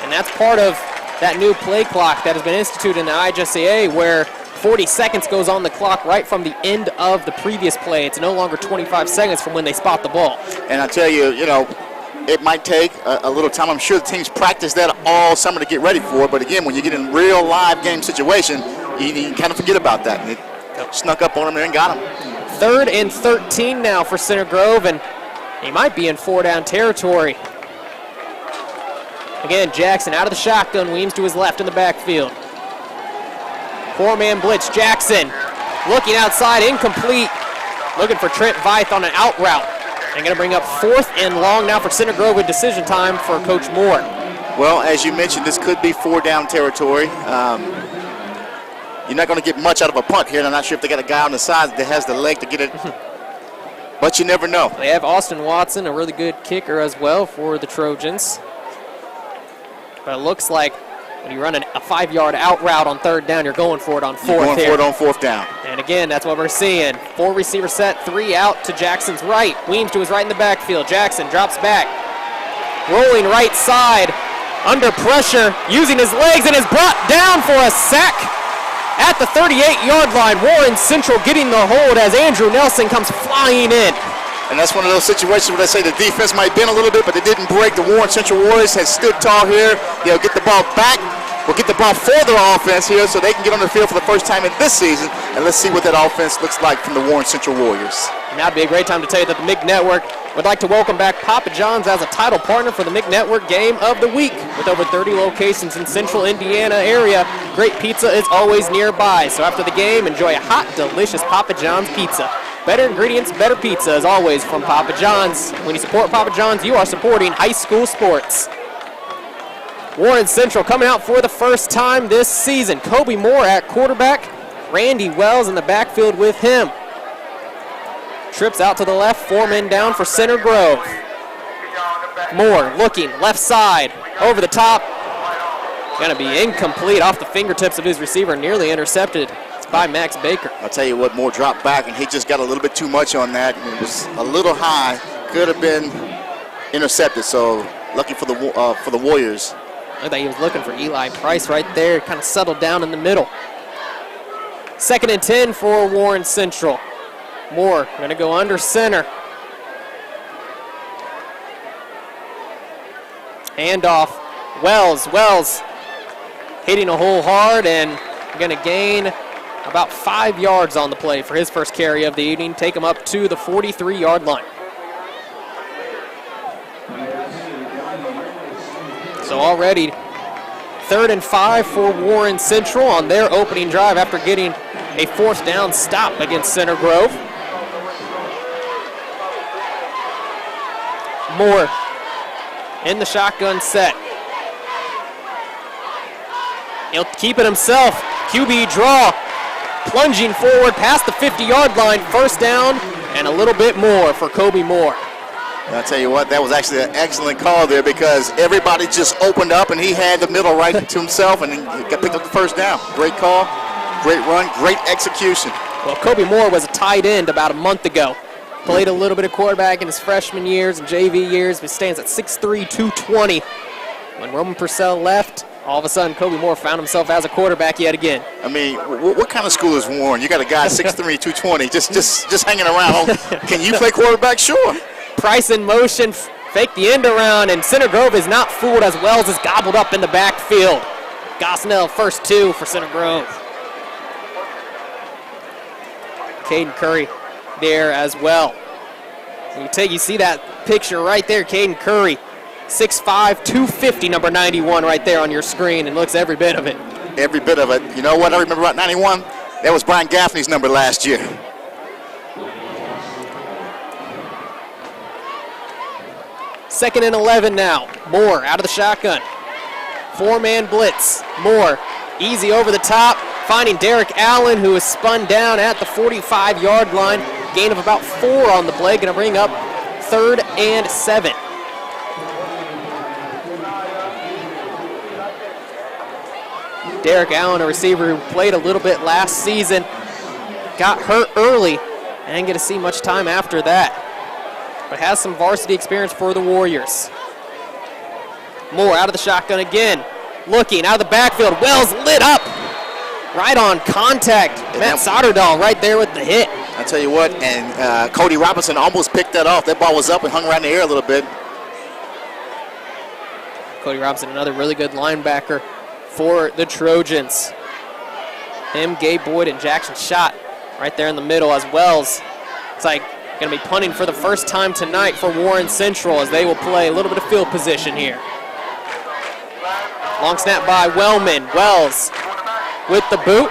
And that's part of that new play clock that has been instituted in the IJCA, where 40 seconds goes on the clock right from the end of the previous play. It's no longer 25 seconds from when they spot the ball. And I tell you, it might take a little time. I'm sure the teams practice that all summer to get ready for it. But again, when you get in real live game situation, you kind of forget about that. And it snuck up on them and got them. 3rd and 13 now for Center Grove, and he might be in 4-down territory. Again, Jackson out of the shotgun. Weems to his left in the backfield. 4-man blitz. Jackson looking outside, incomplete. Looking for Trent Veith on an out route. And going to bring up 4th and long now for Center Grove with decision time for Coach Moore. Well, as you mentioned, this could be 4-down territory. You're not going to get much out of a punt here, and I'm not sure if they got a guy on the side that has the leg to get it. But you never know. They have Austin Watson, a really good kicker as well for the Trojans. But it looks like when you run a 5-yard out route on 3rd down, you're going for it on 4th. You're going for it on 4th down. And again, that's what we're seeing. 4-receiver set, 3 out to Jackson's right. Weems to his right in the backfield. Jackson drops back. Rolling right side, under pressure, using his legs, and is brought down for a sack at the 38-yard line. Warren Central getting the hold as Andrew Nelson comes flying in. And that's one of those situations where they say the defense might bend a little bit, but they didn't break. The Warren Central Warriors has stood tall here. They'll get the ball back. We'll get the ball for their offense here so they can get on the field for the first time in this season. And let's see what that offense looks like from the Warren Central Warriors. Now would be a great time to tell you that the MIG Network would like to welcome back Papa John's as a title partner for the MIG Network Game of the Week. With over 30 locations in central Indiana area, great pizza is always nearby. So after the game, enjoy a hot, delicious Papa John's pizza. Better ingredients, better pizza, as always, from Papa John's. When you support Papa John's, you are supporting high school sports. Warren Central coming out for the first time this season. Kobe Moore at quarterback. Randy Wells in the backfield with him. Trips out to the left, 4 men down for Center Grove. Moore looking left side, over the top. Gonna be incomplete off the fingertips of his receiver, nearly intercepted. It's by Max Baker. I'll tell you what, Moore dropped back and he just got a little bit too much on that. It was a little high, could have been intercepted, so lucky for the Warriors. I thought he was looking for Eli Price right there, kind of settled down in the middle. 2nd and 10 for Warren Central. Moore gonna go under center. Handoff, Wells hitting a hole hard and gonna gain about 5 yards on the play for his first carry of the evening. Take him up to the 43-yard line. So already 3rd and 5 for Warren Central on their opening drive after getting a 4th down stop against Center Grove. Moore in the shotgun set. He'll keep it himself. QB draw, plunging forward past the 50-yard line. 1st down and a little bit more for Kobe Moore. And I'll tell you what, that was actually an excellent call there because everybody just opened up and he had the middle right to himself and he got picked up the 1st down. Great call, great run, great execution. Well, Kobe Moore was a tight end about a month ago. Played a little bit of quarterback in his freshman years and JV years, but stands at 6'3", 220. When Roman Purcell left, all of a sudden Kobe Moore found himself as a quarterback yet again. I mean, what kind of school is Warren? You got a guy 6'3", 220, just hanging around. Can you play quarterback? Sure. Price in motion, fake the end around, and Center Grove is not fooled as Wells is gobbled up in the backfield. Gosnell, 1st 2 for Center Grove. Caden Curry there as well. You see that picture right there, Caden Curry, 6'5", 250, number 91 right there on your screen, and looks every bit of it. Every bit of it. You know what I remember about 91? That was Brian Gaffney's number last year. Second and 11 now. Moore out of the shotgun. 4-man blitz. Moore easy over the top, finding Derek Allen, who is spun down at the 45-yard line. Gain of about 4 on the play, gonna bring up 3rd and 7. Derek Allen, a receiver who played a little bit last season, got hurt early and didn't get to see much time after that, but has some varsity experience for the Warriors. Moore out of the shotgun again, looking out of the backfield. Wells lit up, right on contact. Matt Soderdahl right there with the hit. I tell you what, and Cody Robinson almost picked that off. That ball was up and hung around the air a little bit. Cody Robinson, another really good linebacker for the Trojans. Him, Gabe Boyd, and Jackson Schott right there in the middle as Wells. It's like going to be punting for the first time tonight for Warren Central as they will play a little bit of field position here. Long snap by Wellman. Wells with the boot.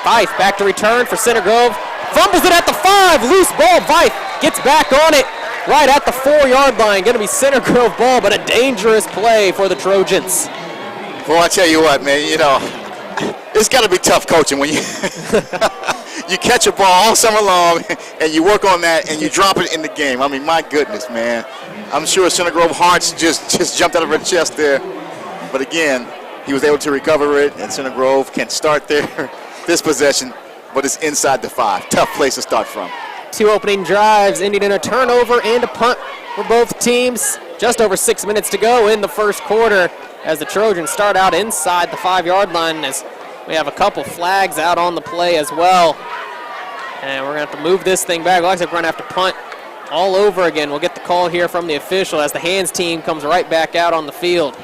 Fife back to return for Center Grove. Fumbles it at the 5. Loose ball. Fife gets back on it right at the 4-yard line. Going to be Center Grove ball, but a dangerous play for the Trojans. Well, I tell you what, man, you know, it's got to be tough coaching when you you catch a ball all summer long and you work on that and you drop it in the game. I mean, my goodness, man. I'm sure Center Grove hearts just jumped out of her chest there. But again, he was able to recover it, and Center Grove can start this possession, but it's inside the 5. Tough place to start from. 2 opening drives ending in a turnover and a punt for both teams. Just over 6 minutes to go in the first quarter as the Trojans start out inside the 5-yard line as We have a couple flags out on the play as well. And we're going to have to move this thing back. Looks like we're going to have to punt all over again. We'll get the call here from the official as the hands team comes right back out on the field.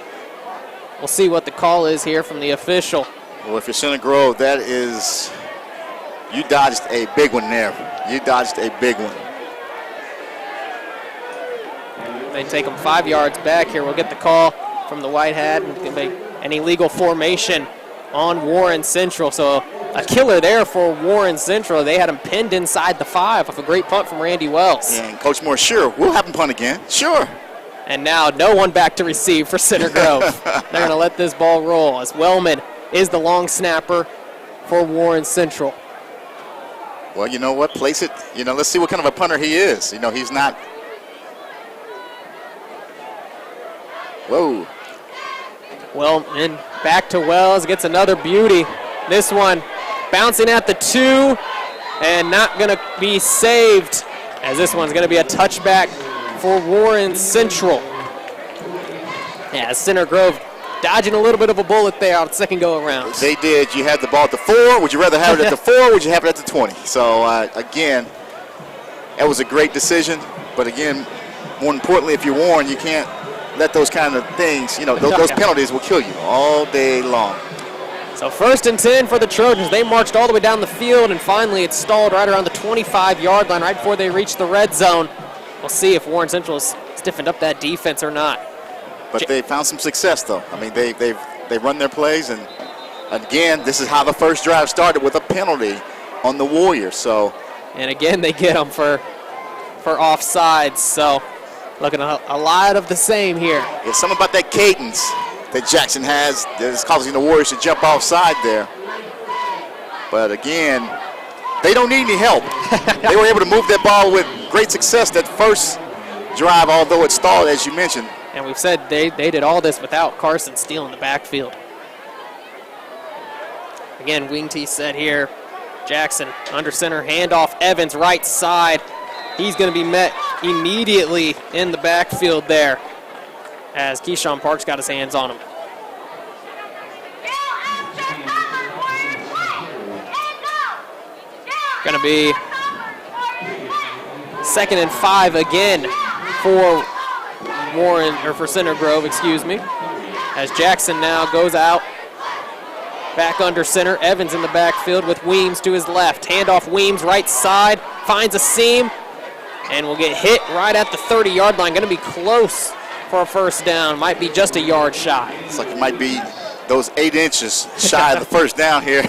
We'll see what the call is here from the official. Well, if you're Center Grove, that is, you dodged a big one there. You dodged a big one. They take them 5 yards back here. We'll get the call from the white hat and an illegal formation on Warren Central. So a killer there for Warren Central. They had him pinned inside the 5 off a great punt from Randy Wells. Yeah, and Coach Moore, sure, we'll have him punt again. Sure. And now no one back to receive for Center Grove. They're going to let this ball roll as Wellman is the long snapper for Warren Central. Well, you know what? Place it. You know, let's see what kind of a punter he is. You know, he's not. Whoa. Well, and back to Wells, gets another beauty. This one bouncing at the 2 and not going to be saved, as this one's going to be a touchback for Warren Central. Yeah, Center Grove dodging a little bit of a bullet there on second go around. They did. You had the ball at the 4. Would you rather have it at the 4 or would you have it at the 20? So, again, that was a great decision. But, again, more importantly, if you're Warren, you can't let those kind of things, you know, those penalties will kill you all day long. So 1st and 10 for the Trojans. They marched all the way down the field, and finally it stalled right around the 25-yard line right before they reached the red zone. We'll see if Warren Central has stiffened up that defense or not. But they found some success, though. I mean, they run their plays, and again, this is how the first drive started, with a penalty on the Warriors. So, and again, they get them for offsides. So, looking at a lot of the same here. There's something about that cadence that Jackson has that is causing the Warriors to jump offside there. But again, they don't need any help. They were able to move that ball with great success that first drive, although it stalled, as you mentioned. And we've said they did all this without Carson Steele in the backfield. Again, wing T set here. Jackson under center, handoff, Evans right side. He's going to be met immediately in the backfield there as Keyshawn Parks got his hands on him. Going to be 2nd and 5 again for Warren, or for Center Grove, excuse me, as Jackson now goes out back under center. Evans in the backfield with Weems to his left. Handoff Weems right side, finds a seam, and will get hit right at the 30-yard line. Going to be close for a first down. Might be just a yard shy. It's like it might be those 8 inches shy of the first down here.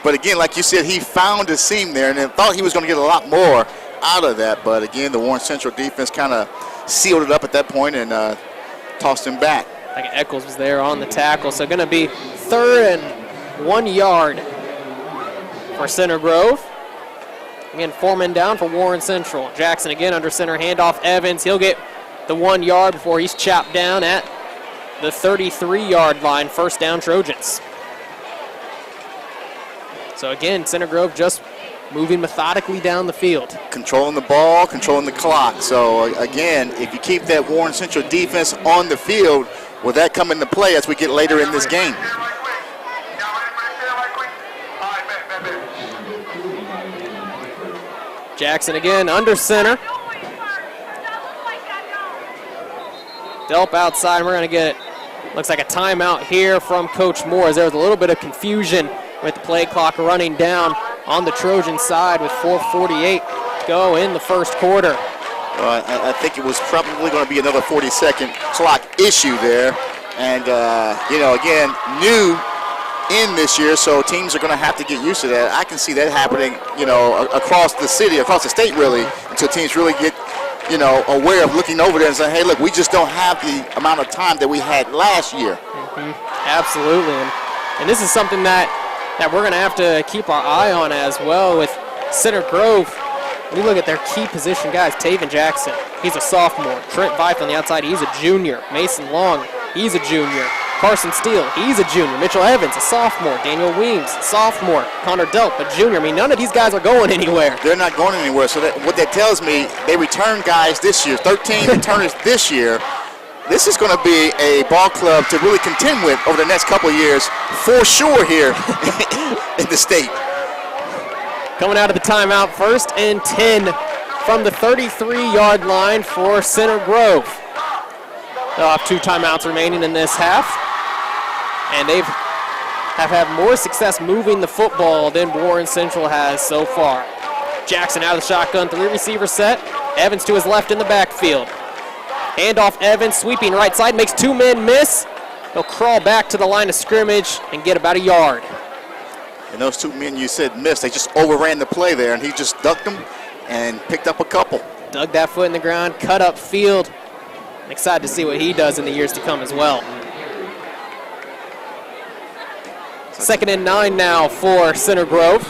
But again, like you said, he found a seam there and then thought he was going to get a lot more out of that. But again, the Warren Central defense kind of sealed it up at that point and tossed him back. Like Eccles was there on the tackle. So going to be 3rd and 1 yard for Center Grove. Again, Foreman down for Warren Central. Jackson again under center, handoff Evans. He'll get the 1 yard before he's chopped down at the 33-yard line. First down, Trojans. So again, Center Grove just moving methodically down the field. Controlling the ball, controlling the clock. So again, if you keep that Warren Central defense on the field, will that come into play as we get later in this game? Jackson again under center. Delp outside. We're going to get, looks like a timeout here from Coach Moore, as there was a little bit of confusion with the play clock running down on the Trojan side with 4:48 to go in the first quarter. Well, I think it was probably going to be another 40-second clock issue there. And, you know, again, new in this year, so teams are going to have to get used to that. I can see that happening, you know, across the city, across the state, really, until teams really get, you know, aware of looking over there and saying, hey, look, we just don't have the amount of time that we had last year. Absolutely. And this is something that we're going to have to keep our eye on as well with Center Grove. When you look at their key position guys, Taven Jackson, he's a sophomore. Trent Vife on the outside, he's a junior. Mason Long, he's a junior. Carson Steele, he's a junior. Mitchell Evans, a sophomore. Daniel Weems, a sophomore. Connor Delp, a junior. I mean, none of these guys are going anywhere. They're not going anywhere. So what that tells me, they return guys this year, 13 returners this year, this is going to be a ball club to really contend with over the next couple of years, for sure, here in the state. Coming out of the timeout, 1st and 10 from the 33-yard line for Center Grove. They'll have 2 timeouts remaining in this half, and they've have had more success moving the football than Warren Central has so far. Jackson out of the shotgun, 3-receiver set. Evans to his left in the backfield. Handoff Evans, sweeping right side, makes 2 men miss. He'll crawl back to the line of scrimmage and get about a yard. And those 2 men you said missed, they just overran the play there, and he just ducked them and picked up a couple. Dug that foot in the ground, cut up field. Excited to see what he does in the years to come as well. 2nd and 9 now for Center Grove.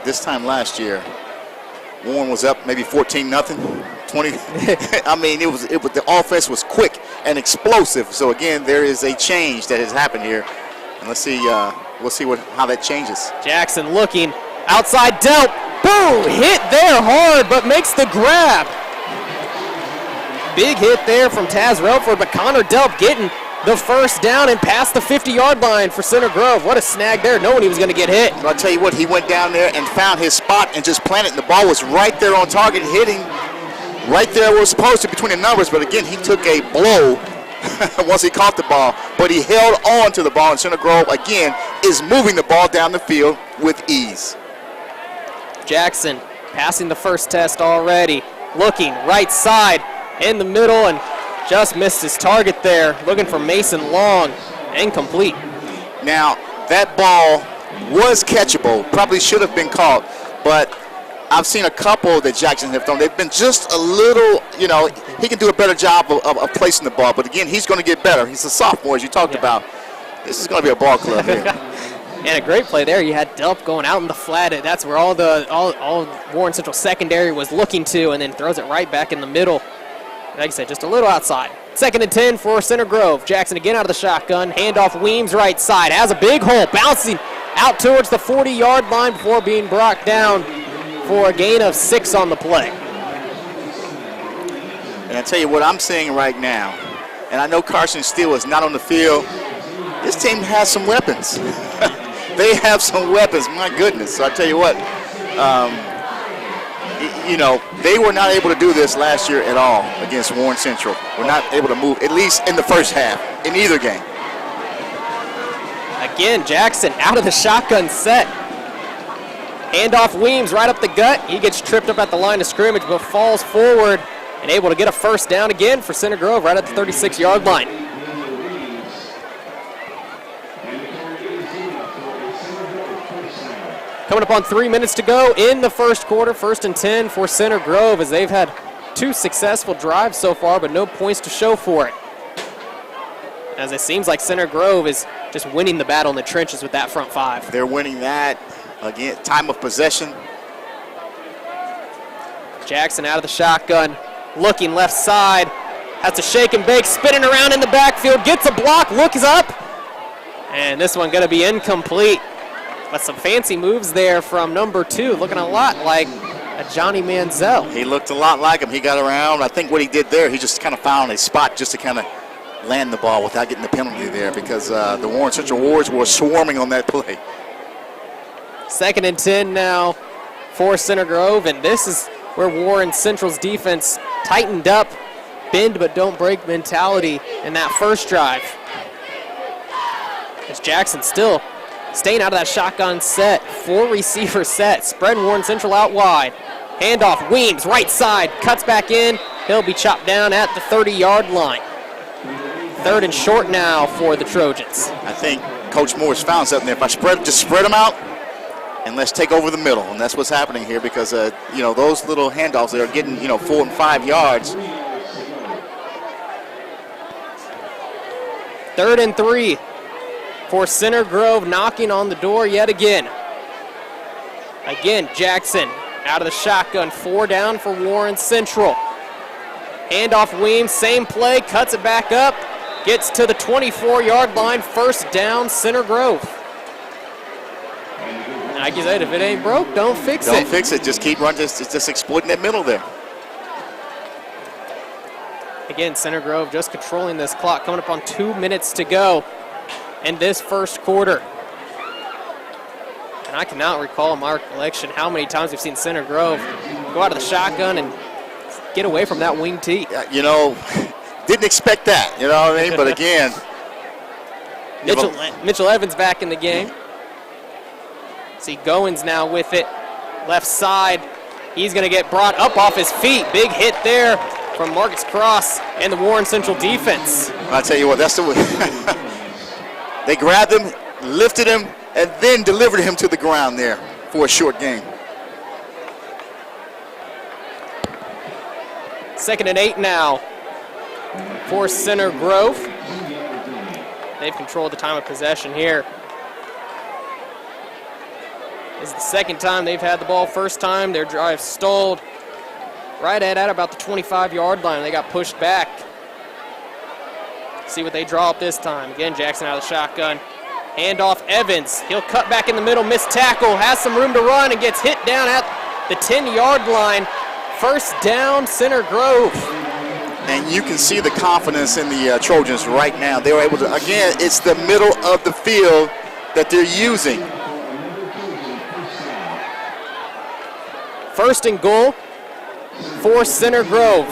This time last year, Warren was up maybe 14-0, 20. I mean, it was the offense was quick and explosive. So again, there is a change that has happened here, and let's see. We'll see how that changes. Jackson looking outside, Delp, boom, hit there hard, but makes the grab. Big hit there from Taz Relford, but Connor Delp getting the first down and past the 50-yard line for Center Grove. What a snag there, knowing he was going to get hit. I'll tell you what, he went down there and found his spot and just planted. The ball was right there on target, hitting right there where it was supposed to between the numbers. But again, he took a blow once he caught the ball, but he held on to the ball, and Center Grove, again, is moving the ball down the field with ease. Jackson passing the first test already, looking right side in the middle, and just missed his target there, looking for Mason Long, incomplete. Now, that ball was catchable, probably should have been caught, but I've seen a couple that Jackson have thrown. They've been just a little, he can do a better job of placing the ball, but again, he's going to get better. He's a sophomore, as you talked about. This is going to be a ball club here. And a great play there. You had Delp going out in the flat. That's where all Warren Central secondary was looking to, and then throws it right back in the middle. Like I said, just a little outside. 2nd and 10 for Center Grove. Jackson again out of the shotgun. Handoff Weems right side. Has a big hole. Bouncing out towards the 40-yard line before being brought down for a gain of 6 on the play. And I tell you what I'm seeing right now, and I know Carson Steele is not on the field. This team has some weapons. They have some weapons, my goodness. So I tell you what, they were not able to do this last year at all against Warren Central. We're not able to move, at least in the first half, in either game. Again, Jackson out of the shotgun set. Handoff Weems right up the gut. He gets tripped up at the line of scrimmage, but falls forward and able to get a first down again for Center Grove right at the 36-yard line. Coming up on 3 minutes to go in the first quarter, 1st and 10 for Center Grove, as they've had 2 successful drives so far, but no points to show for it. As it seems like Center Grove is just winning the battle in the trenches with that front 5. They're winning that. Again, time of possession. Jackson out of the shotgun, looking left side. Has a shake and bake, spinning around in the backfield, gets a block, looks up. And this one going to be incomplete. But some fancy moves there from number 2, looking a lot like a Johnny Manziel. He looked a lot like him. He got around. I think what he did there, he just kind of found a spot just to kind of land the ball without getting the penalty there, because the Warren Central Warriors were swarming on that play. 2nd and 10 now for Center Grove, and this is where Warren Central's defense tightened up, bend but don't break mentality in that first drive. As Jackson still staying out of that shotgun set, 4-receiver set, spread Warren Central out wide. Handoff, Weems, right side, cuts back in. He'll be chopped down at the 30-yard line. 3rd and short now for the Trojans. I think Coach Moore's found something there. If I just spread them out, and let's take over the middle. And that's what's happening here, because, those little handoffs, they're getting, 4 and 5 yards. 3rd and 3 for Center Grove, knocking on the door yet again. Again, Jackson out of the shotgun, 4 down for Warren Central. Handoff Weems, same play, cuts it back up, gets to the 24-yard line, 1st down, Center Grove. Like you said, if it ain't broke, don't fix it. Don't fix it. Just keep running. Just exploiting that middle there. Again, Center Grove just controlling this clock, coming up on 2 minutes to go in this first quarter. And I cannot recall in my recollection how many times we've seen Center Grove go out of the shotgun and get away from that wing tee. You know, didn't expect that, you know what I mean? But again, Mitchell Evans back in the game. See Goins now with it, left side. He's going to get brought up off his feet. Big hit there from Marcus Cross and the Warren Central defense. I'll tell you what, that's the way. They grabbed him, lifted him, and then delivered him to the ground there for a short game. 2nd and 8 now for Center Grove. They've controlled the time of possession here. This is the second time they've had the ball. First time their drive stalled right at about the 25-yard line. They got pushed back. See what they draw up this time. Again, Jackson out of the shotgun. Handoff Evans. He'll cut back in the middle, missed tackle, has some room to run, and gets hit down at the 10-yard line. First down, Center Grove. And you can see the confidence in the Trojans right now. They were able to, again, it's the middle of the field that they're using. First and goal for Center Grove.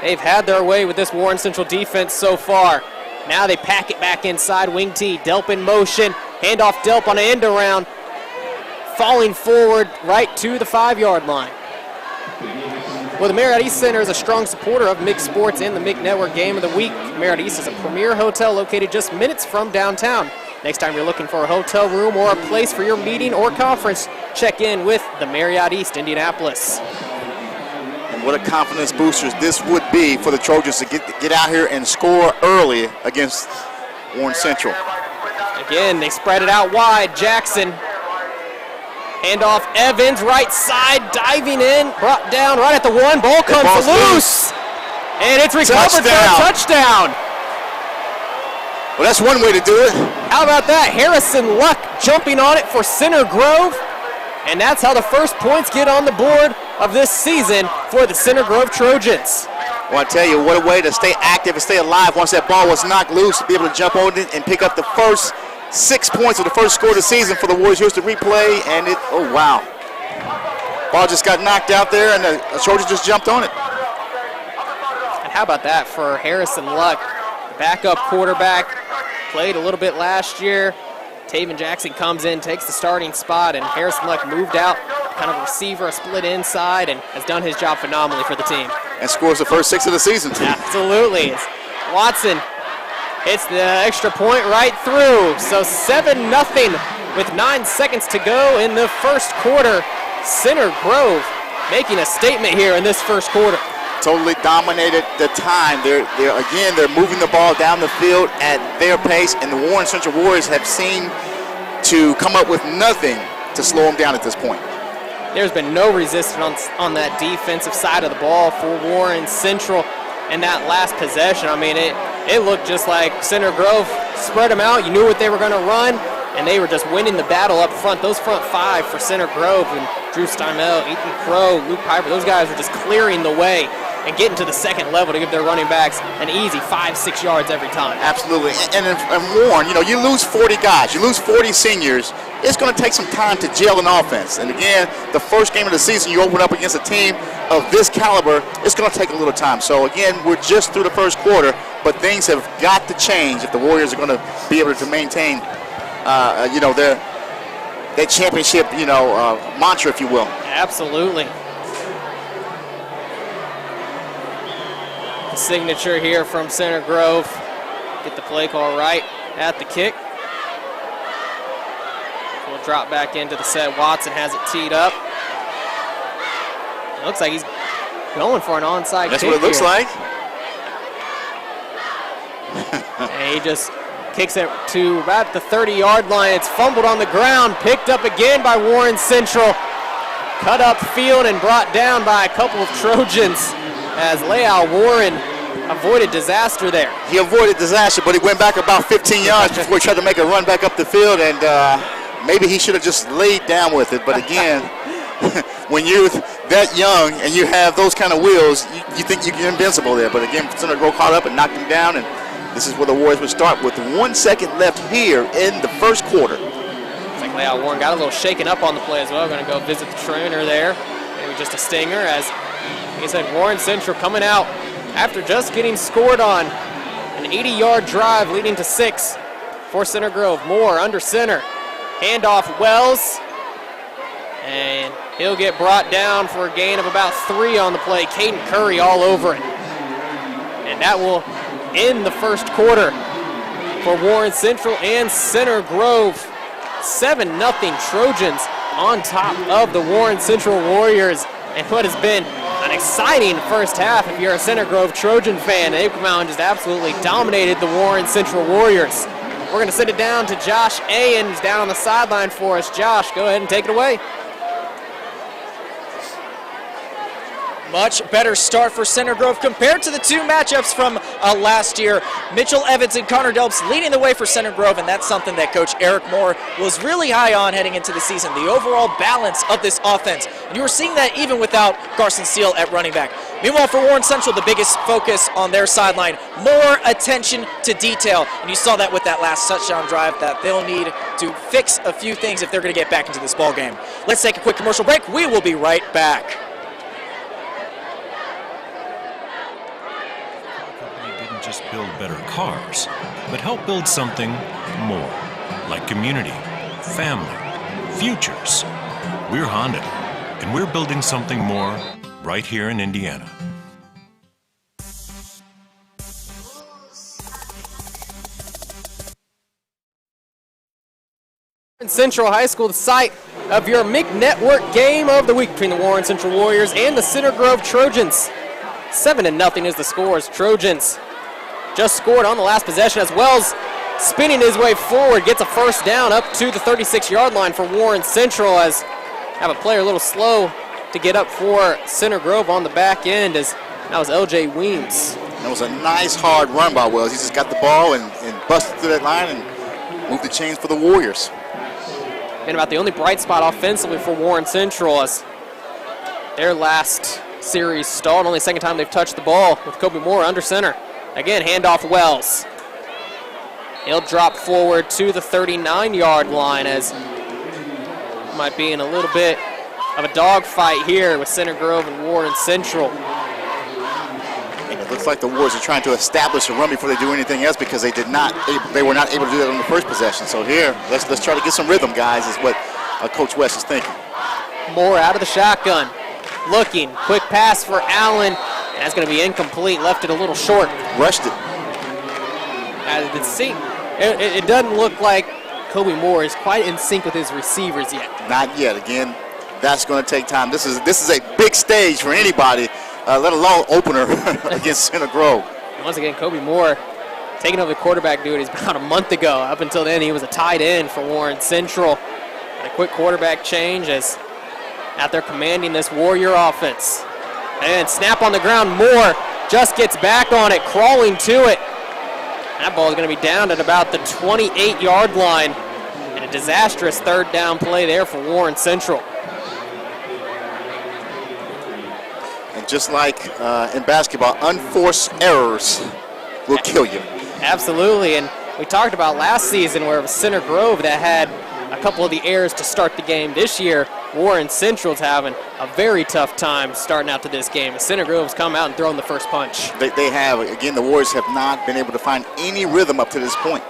They've had their way with this Warren Central defense so far. Now they pack it back inside, wing tee, Delp in motion, handoff Delp on an end around, falling forward right to the 5-yard line. Well, the Marriott East Center is a strong supporter of MIG Sports and the MIG Network Game of the Week. Marriott East is a premier hotel located just minutes from downtown. Next time you're looking for a hotel room or a place for your meeting or conference, check in with the Marriott East Indianapolis. And what a confidence booster this would be for the Trojans to get out here and score early against Warren Central. Again, they spread it out wide. Jackson, handoff Evans, right side, diving in, brought down right at the 1. Ball comes loose, and it's recovered for a touchdown. Well, that's one way to do it. How about that? Harrison Luck jumping on it for Center Grove, and that's how the first points get on the board of this season for the Center Grove Trojans. Well, I tell you, what a way to stay active and stay alive once that ball was knocked loose, to be able to jump on it and pick up the first 6 points of the first score of the season for the Warriors. Here's the replay, and it, oh wow. Ball just got knocked out there, and the Trojans just jumped on it. And how about that for Harrison Luck, backup quarterback, played a little bit last year. Taven Jackson comes in, takes the starting spot, and Harrison Luck moved out, kind of a receiver, a split inside, and has done his job phenomenally for the team. And scores the first 6 of the season, too. Absolutely. Watson hits the extra point right through. So 7-0 with 9 seconds to go in the first quarter. Center Grove making a statement here in this first quarter. Totally dominated the time. They're moving the ball down the field at their pace, and the Warren Central Warriors have seemed to come up with nothing to slow them down at this point. There's been no resistance on that defensive side of the ball for Warren Central in that last possession. I mean, it looked just like Center Grove spread them out. You knew what they were going to run, and they were just winning the battle up front. Those front 5 for Center Grove, and Drew Steimel, Ethan Crow, Luke Piper, those guys were just clearing the way and getting to the second level to give their running backs an easy 5-6 yards every time. Absolutely. And Warren, you know, you lose 40 guys, you lose 40 seniors, it's going to take some time to gel an offense. And again, the first game of the season, you open up against a team of this caliber, it's going to take a little time. So again, we're just through the first quarter, but things have got to change if the Warriors are going to be able to maintain, you know, their championship, you know, mantra, if you will. Absolutely. Signature here from Center Grove. Get the play call right at the kick. We'll drop back into the set. Watson has it teed up. It looks like he's going for an onside kick. That's what it looks like. And he just kicks it to about the 30-yard line. It's fumbled on the ground, picked up again by Warren Central. Cut up field and brought down by a couple of Trojans, as Leal Warren avoided disaster there. He avoided disaster, but he went back about 15 yards before he tried to make a run back up the field, and maybe he should have just laid down with it. But again, when you're that young and you have those kind of wheels, you think you're invincible there. But again, Center Grove caught up and knocked him down, and this is where the Warriors would start with 1 second left here in the first quarter. It's like Leal Warren got a little shaken up on the play as well. Going to go visit the trainer there. Maybe just a stinger, as he said, Warren Central coming out after just getting scored on. An 80-yard drive leading to 6 for Center Grove. Moore under center. Handoff Wells. And he'll get brought down for a gain of about 3 on the play. Caden Curry all over it. And that will end the first quarter for Warren Central and Center Grove. 7-0 Trojans on top of the Warren Central Warriors. And what has been an exciting first half if you're a Center Grove Trojan fan. They've come out and just absolutely dominated the Warren Central Warriors. We're going to send it down to Josh Ayen, who's down on the sideline for us. Josh, go ahead and take it away. Much better start for Center Grove compared to the 2 matchups from last year. Mitchell Evans and Connor Delps leading the way for Center Grove, and that's something that Coach Eric Moore was really high on heading into the season, the overall balance of this offense. And you were seeing that even without Carson Steele at running back. Meanwhile, for Warren Central, the biggest focus on their sideline, more attention to detail. And you saw that with that last touchdown drive, that they'll need to fix a few things if they're going to get back into this ball game. Let's take a quick commercial break. We will be right back. Just build better cars, but help build something more, like community, family, futures. We're Honda, and we're building something more right here in Indiana. Central High School, the site of your MIG Network game of the week between the Warren Central Warriors and the Center Grove Trojans. 7-0 is the score as Trojans just scored on the last possession, as Wells spinning his way forward, gets a first down up to the 36-yard line for Warren Central, as have a player a little slow to get up for Center Grove on the back end, as that was LJ Weems. That was a nice hard run by Wells. He just got the ball and busted through that line and moved the chains for the Warriors. Been about the only bright spot offensively for Warren Central, as their last series stalled. Only second time they've touched the ball with Kobe Moore under center. Again, handoff Wells. He'll drop forward to the 39-yard line, as might be in a little bit of a dogfight here with Center Grove and Warren Central. And it looks like the Warriors are trying to establish a run before they do anything else, because they were not able to do that on the first possession. So here, let's try to get some rhythm, guys, is what Coach West is thinking. Moore out of the shotgun, looking, quick pass for Allen. That's going to be incomplete, left it a little short. Rushed it. It doesn't look like Kobe Moore is quite in sync with his receivers yet. Not yet. Again, that's going to take time. This is a big stage for anybody, let alone opener against Center Grove. Once again, Kobe Moore taking over the quarterback duties about a month ago. Up until then, he was a tight end for Warren Central. A quick quarterback change as out there commanding this Warrior offense. And snap on the ground, Moore just gets back on it, crawling to it. That ball is going to be down at about the 28-yard line. And a disastrous third down play there for Warren Central. And just like in basketball, unforced errors will kill you. Absolutely, and we talked about last season where it was Center Grove that had a couple of the errors to start the game. This year, Warren Central's having a very tough time starting out to this game. As Center Grove's come out and thrown the first punch. They have. Again, the Warriors have not been able to find any rhythm up to this point.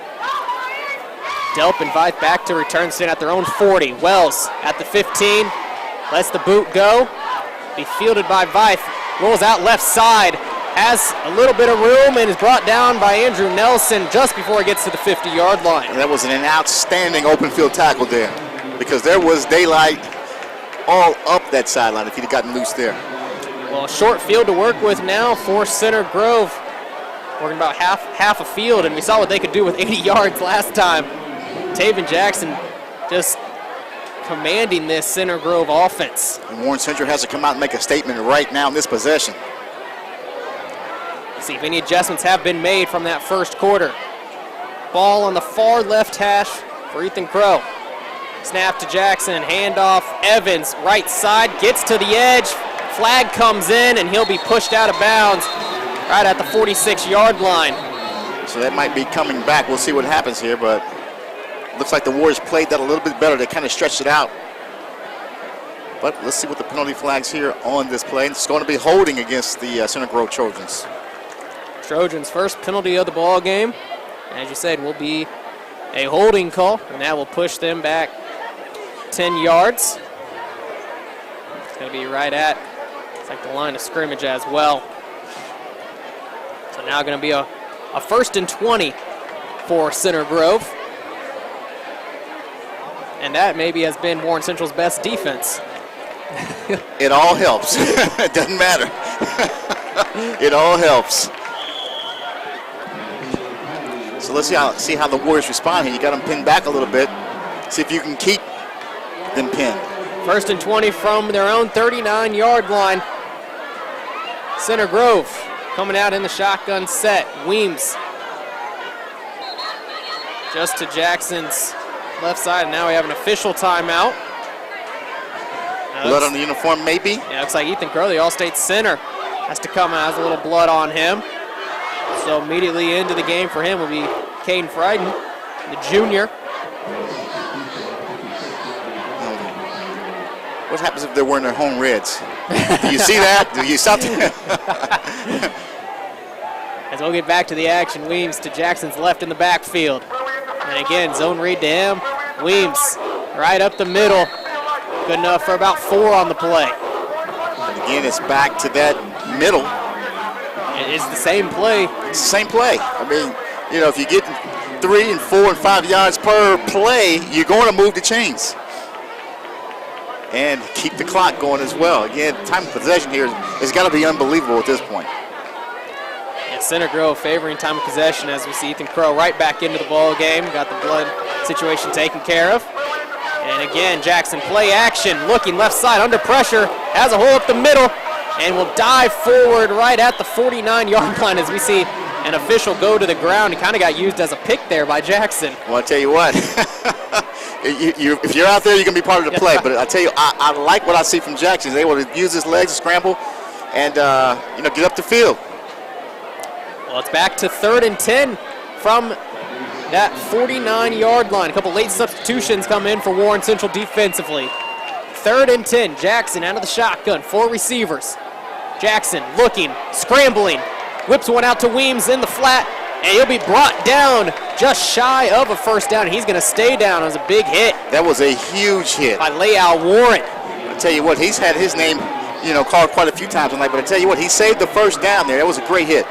Delp and Veith back to return, sitting at their own 40. Wells at the 15, lets the boot go. Be fielded by Veith, rolls out left side, has a little bit of room and is brought down by Andrew Nelson just before he gets to the 50-yard line. And that was an outstanding open field tackle there, because there was daylight all up that sideline if he'd have gotten loose there. Well, a short field to work with now for Center Grove. Working about half a field, and we saw what they could do with 80 yards last time. Taven Jackson just commanding this Center Grove offense. And Warren Central has to come out and make a statement right now in this possession. Let's see if any adjustments have been made from that first quarter. Ball on the far left hash for Ethan Crow. Snap to Jackson, handoff, Evans, right side, gets to the edge, flag comes in, and he'll be pushed out of bounds right at the 46-yard line. So that might be coming back. We'll see what happens here, but looks like the Warriors played that a little bit better. They kind of stretched it out. But let's see what the penalty flags here on this play. It's going to be holding against the Center Grove Trojans. Trojans' first penalty of the ball game, as you said, will be a holding call, and that will push them back 10 yards. It's going to be right at, it's like the line of scrimmage as well. So now going to be a 1st and 20 for Center Grove. And that maybe has been Warren Central's best defense. It all helps. It doesn't matter. It all helps. So let's see how the Warriors respond here. You got them pinned back a little bit. See if you can keep them pinned. 1st and 20 from their own 39-yard line. Center Grove coming out in the shotgun set. Weems just to Jackson's left side, and now we have an official timeout. Blood on the uniform, maybe? Yeah, looks like Ethan Crow, the All-State center, has to come out, has a little blood on him. So immediately into the game for him will be Caden Frieden, the junior. What happens if they're wearing their home reds? Do you see that? Do you stop? As we'll get back to the action, Weems to Jackson's left in the backfield. And again, zone read to him. Weems right up the middle. Good enough for about 4 on the play. And again, it's back to that middle. It's the same play. It's the same play. I mean, you know, if you get 3 and 4 and 5 yards per play, you're going to move the chains. And keep the clock going as well. Again, time of possession here has got to be unbelievable at this point. And Center Grove favoring time of possession as we see Ethan Crow right back into the ball game. Got the blood situation taken care of. And again, Jackson play action, looking left side under pressure, has a hole up the middle, and will dive forward right at the 49-yard line as we see an official go to the ground. He kind of got used as a pick there by Jackson. Well, I tell you what, if you're out there, you're going to be part of the play. But I tell you, I like what I see from Jackson. He's able to use his legs to scramble and get up the field. Well, it's back to 3rd and 10 from that 49-yard line. A couple late substitutions come in for Warren Central defensively. 3rd and 10, Jackson out of the shotgun, 4 receivers. Jackson looking, scrambling, whips one out to Weems in the flat, and he'll be brought down just shy of a 1st down, and he's going to stay down. It was a big hit. That was a huge hit. By Leal Warren. I tell you what, he's had his name, called quite a few times tonight, but I tell you what, he saved the 1st down there. That was a great hit.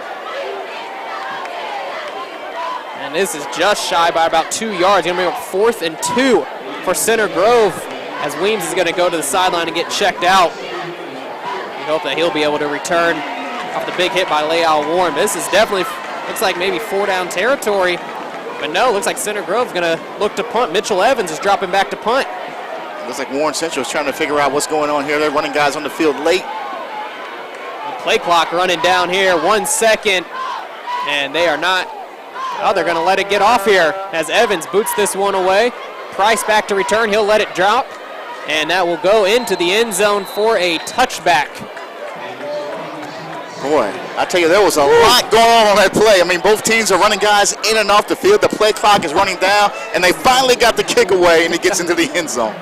And this is just shy by about 2 yards. Going to be 4th and 2 for Center Grove as Weems is going to go to the sideline and get checked out. We hope that he'll be able to return off the big hit by Leal Warren. This is definitely, looks like maybe 4 down territory. But no, looks like Center Grove's going to look to punt. Mitchell Evans is dropping back to punt. Looks like Warren Central is trying to figure out what's going on here. They're running guys on the field late. The play clock running down here, 1 second. And they are not. Oh, they're going to let it get off here as Evans boots this one away. Price back to return. He'll let it drop. And that will go into the end zone for a touchback. Boy, I tell you, there was a lot going on that play. I mean, both teams are running guys in and off the field. The play clock is running down, and they finally got the kick away, and it gets into the end zone.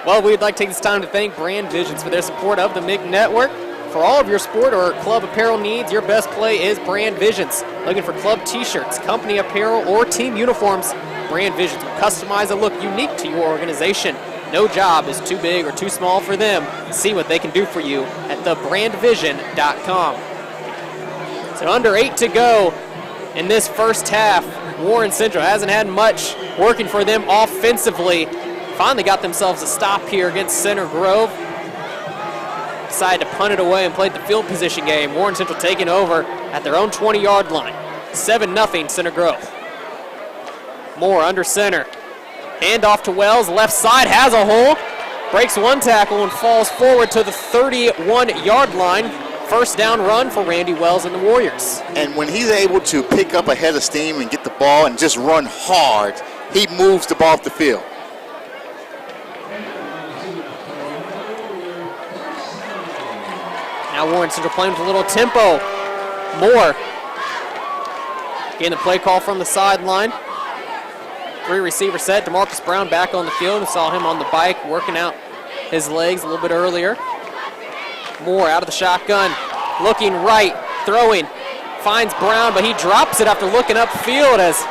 Well, we'd like to take this time to thank Brand Visions for their support of the MIG Network. For all of your sport or club apparel needs, your best play is Brand Visions. Looking for club t-shirts, company apparel, or team uniforms, Brand Visions will customize a look unique to your organization. No job is too big or too small for them. See what they can do for you at thebrandvision.com. So under 8 to go in this first half. Warren Central hasn't had much working for them offensively. Finally got themselves a stop here against Center Grove. Decided to punt it away and played the field position game. Warren Central taking over at their own 20-yard line. 7-0 Center Grove. Moore under center. Hand off to Wells. Left side has a hole. Breaks one tackle and falls forward to the 31-yard line. First down run for Randy Wells and the Warriors. And when he's able to pick up a head of steam and get the ball and just run hard, he moves the ball off the field. Now Warren Central playing with a little tempo. Moore getting the play call from the sideline. 3-receiver set. DeMarcus Brown back on the field. We saw him on the bike working out his legs a little bit earlier. Moore out of the shotgun, looking right, throwing, finds Brown, but he drops it after looking upfield as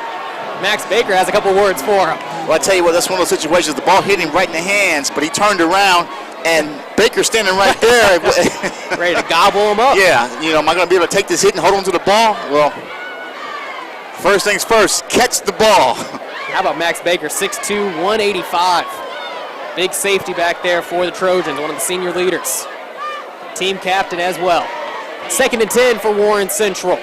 Max Baker has a couple words for him. Well, I tell you what, that's one of those situations. The ball hit him right in the hands, but he turned around, and Baker's standing right there. Ready to gobble him up. Yeah, am I going to be able to take this hit and hold on to the ball? Well, first things first, catch the ball. How about Max Baker, 6'2", 185. Big safety back there for the Trojans, one of the senior leaders. Team captain as well. 2nd and 10 for Warren Central.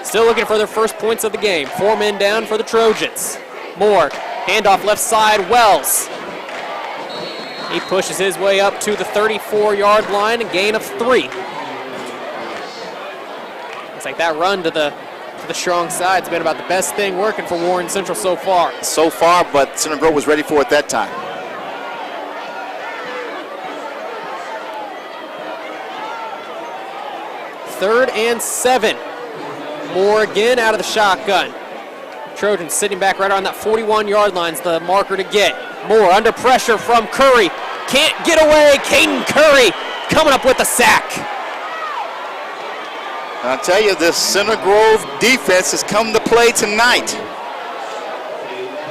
Still looking for their first points of the game. 4 men down for the Trojans. Moore, handoff left side, Wells. He pushes his way up to the 34-yard line, a gain of 3. Looks like that run to the strong side has been about the best thing working for Warren Central so far. So far, but Center Grove was ready for it that time. Third and 7. Moore again out of the shotgun. Trojans sitting back right on that 41-yard line is the marker to get. Moore under pressure from Curry. Can't get away. Caden Curry coming up with a sack. I'll tell you, this Center Grove defense has come to play tonight.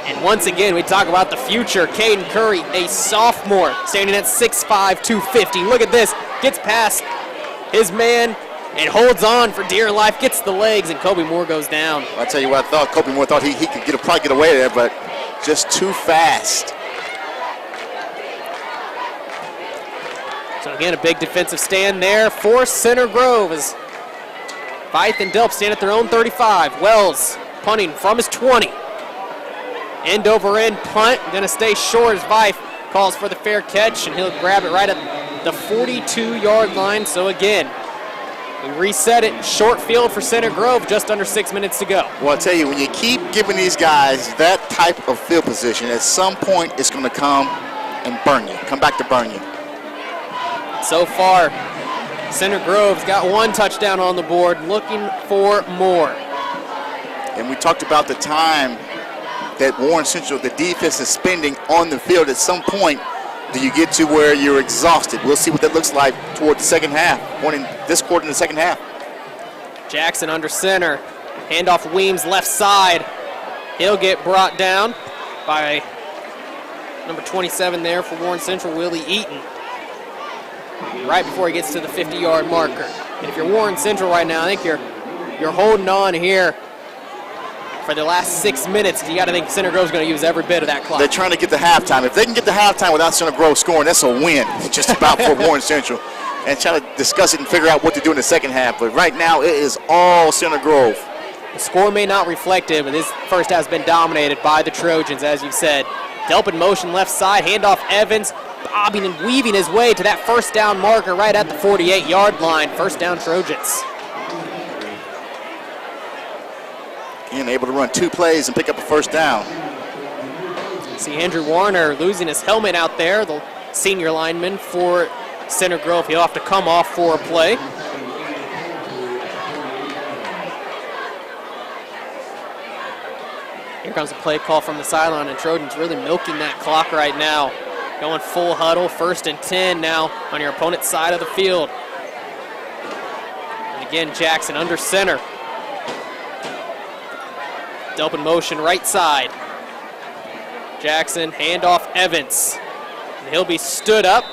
And once again, we talk about the future. Caden Curry, a sophomore, standing at 6'5", 250. Look at this. Gets past his man and holds on for dear life, gets the legs, and Kobe Moore goes down. I'll tell you what I thought. Kobe Moore thought he could probably get away there, but just too fast. So again, a big defensive stand there for Center Grove as Fife and Delp stand at their own 35. Wells punting from his 20. End over end punt, gonna stay short as Fife calls for the fair catch, and he'll grab it right at the 42-yard line. So again, we reset it, short field for Center Grove, just under 6 minutes to go. Well, I'll tell you, when you keep giving these guys that type of field position, at some point it's going to come and come back to burn you. So far, Center Grove's got 1 touchdown on the board, looking for more. And we talked about the time that Warren Central, the defense, is spending on the field. At some point, do you get to where you're exhausted? We'll see what that looks like toward the second half, this quarter in the second half. Jackson under center. Handoff Weems left side. He'll get brought down by number 27 there for Warren Central, Willie Eaton. Right before he gets to the 50-yard marker. And if you're Warren Central right now, I think you're holding on here for the last 6 minutes. You got to think Center Grove's going to use every bit of that clock. They're trying to get to halftime. If they can get to halftime without Center Grove scoring, that's a win just about for Warren Central. And try to discuss it and figure out what to do in the second half. But right now, it is all Center Grove. The score may not reflect it, but this first half has been dominated by the Trojans, as you've said. Delp in motion left side, handoff Evans, bobbing and weaving his way to that first down marker right at the 48-yard line. First down Trojans. And able to run 2 plays and pick up a first down. See Andrew Warner losing his helmet out there, the senior lineman for Center Grove. He'll have to come off for a play. Here comes a play call from the sideline, and Trojans really milking that clock right now. Going full huddle, 1st and 10 now on your opponent's side of the field. And again, Jackson under center. Delp in motion right side. Jackson, handoff Evans. And he'll be stood up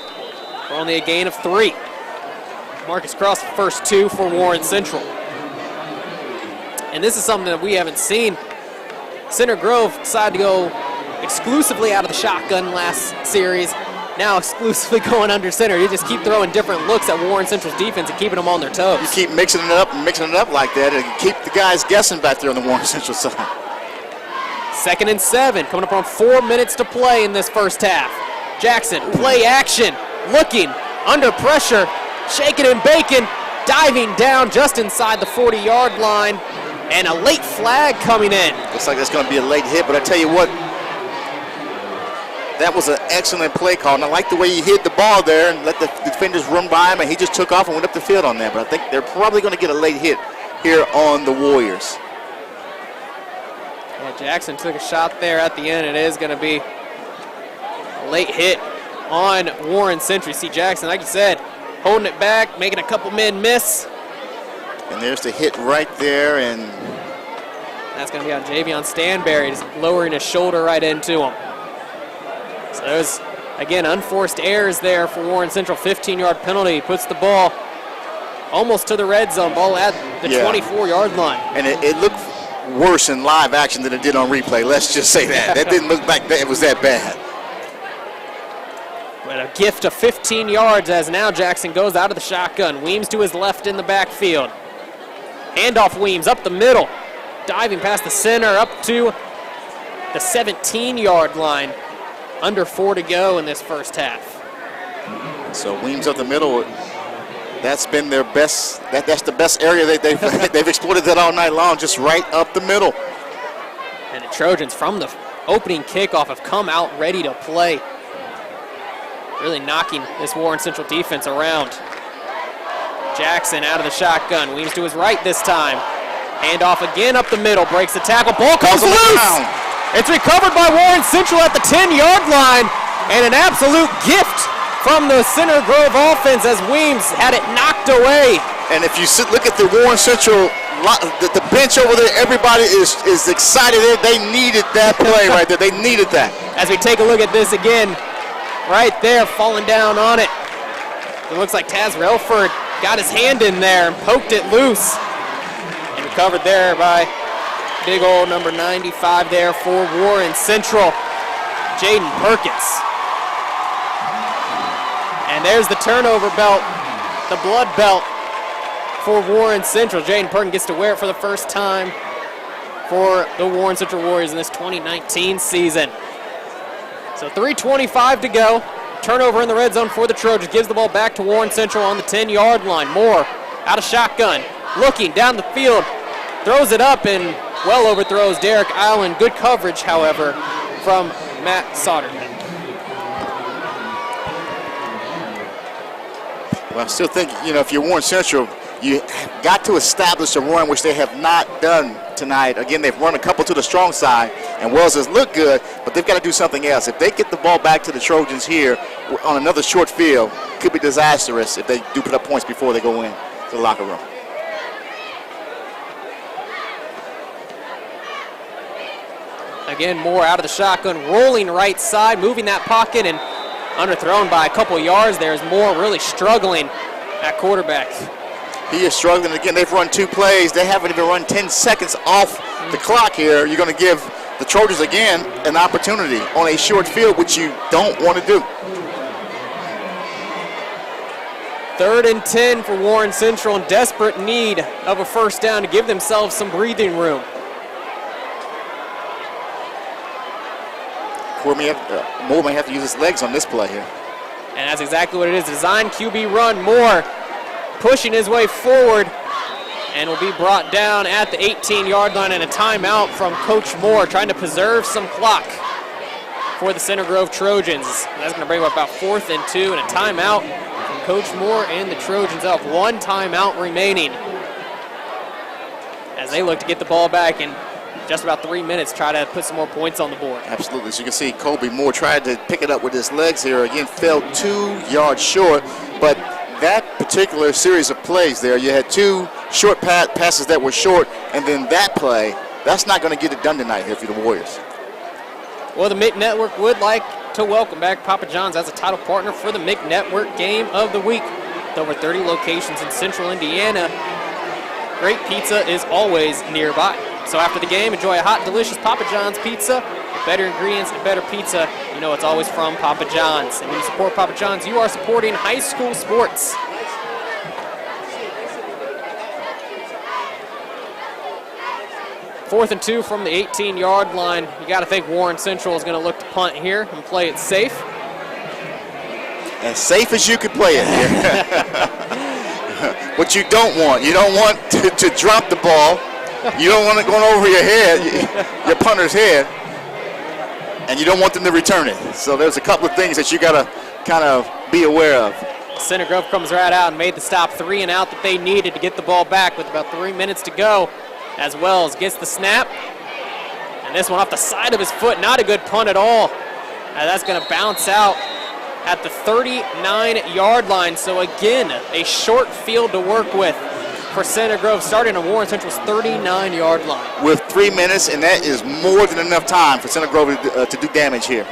for only a gain of 3. Marcus Cross, the first 2 for Warren Central. And this is something that we haven't seen. Center Grove decided to go exclusively out of the shotgun last series. Now exclusively going under center. You just keep throwing different looks at Warren Central's defense and keeping them on their toes. You keep mixing it up and mixing it up like that and keep the guys guessing back there on the Warren Central side. 2nd and 7, coming up on 4 minutes to play in this first half. Jackson, play action, looking, under pressure, shaking and baking, diving down just inside the 40-yard line, and a late flag coming in. Looks like that's going to be a late hit, but I tell you what, That was an excellent play call, and I like the way he hid the ball there and let the defenders run by him, and he just took off and went up the field on that. But I think they're probably going to get a late hit here on the Warriors. Yeah, Jackson took a shot there at the end. It is going to be a late hit on Warren Central. See Jackson, like you said, holding it back, making a couple men miss. And there's the hit right there, and that's going to be on Javion Stanberry, just lowering his shoulder right into him. So there's, again, unforced errors there for Warren Central. 15-yard penalty, puts the ball almost to the red zone, ball at the 24-yard line. And it looked worse in live action than it did on replay. Let's just say that. That didn't look like it was that bad. But a gift of 15 yards as now Jackson goes out of the shotgun. Weems to his left in the backfield. Handoff Weems up the middle. Diving past the center up to the 17-yard line. Under 4 to go in this first half. So Weems up the middle. That's been their best. That's the best area they've exploited that all night long, just right up the middle. And the Trojans from the opening kickoff have come out ready to play. Really knocking this Warren Central defense around. Jackson out of the shotgun. Weems to his right this time. Handoff again up the middle. Breaks the tackle. Ball comes loose. It's recovered by Warren Central at the 10-yard line. And an absolute gift from the Center Grove offense as Weems had it knocked away. And if you look at the Warren Central, the bench over there, everybody is excited. They needed that play right there. They needed that. As we take a look at this again, right there, falling down on it. It looks like Taz Relford got his hand in there and poked it loose. And recovered there by big old number 95 there for Warren Central, Jaden Perkins. And there's the turnover belt, the blood belt for Warren Central. Jaden Perkins gets to wear it for the first time for the Warren Central Warriors in this 2019 season. So 3:25 to go. Turnover in the red zone for the Trojans. Gives the ball back to Warren Central on the 10-yard line. Moore out of shotgun, looking down the field, throws it up and well overthrows Derek Allen. Good coverage, however, from Matt Soderman. Well, I still think, if you're Warren Central, you got to establish a run, which they have not done tonight. Again, they've run a couple to the strong side, and Wells has looked good, but they've got to do something else. If they get the ball back to the Trojans here on another short field, it could be disastrous if they do put up points before they go in to the locker room. Again, Moore out of the shotgun, rolling right side, moving that pocket, and underthrown by a couple yards there as Moore really struggling at quarterback. He is struggling again. They've run 2 plays. They haven't even run 10 seconds off the clock here. You're going to give the Trojans again an opportunity on a short field, which you don't want to do. 3rd and 10 for Warren Central, in desperate need of a first down to give themselves some breathing room. Moore may have to use his legs on this play here. And that's exactly what it is. Design QB run. Moore pushing his way forward and will be brought down at the 18-yard line, and a timeout from Coach Moore trying to preserve some clock for the Center Grove Trojans. That's going to bring up about 4th and 2, and a timeout from Coach Moore and the Trojans have 1 timeout remaining as they look to get the ball back in just about 3 minutes, try to put some more points on the board. Absolutely. So you can see Colby Moore tried to pick it up with his legs here. Again, fell 2 yards short, but that particular series of plays there, you had 2 short passes that were short, and then that play, that's not going to get it done tonight here for the Warriors. Well, the MIC Network would like to welcome back Papa John's as a title partner for the MIC Network Game of the Week. With over 30 locations in central Indiana, great pizza is always nearby. So after the game, enjoy a hot, delicious Papa John's pizza. Better ingredients and better pizza, you know it's always from Papa John's. And when you support Papa John's, you are supporting high school sports. Fourth and 2 from the 18-yard line. You got to think Warren Central is going to look to punt here and play it safe. As safe as you could play it here. What you don't want to drop the ball. You don't want it going over your head, your punter's head. and you don't want them to return it. So there's a couple of things that you got to kind of be aware of. Center Grove comes right out and made the stop, 3 and out that they needed to get the ball back with about 3 minutes to go, as Wells gets the snap. And this one off the side of his foot, not a good punt at all. That's going to bounce out at the 39-yard line. So again, a short field to work with for Center Grove, starting on Warren Central's 39-yard line. With 3 minutes, and that is more than enough time for Center Grove to do damage here.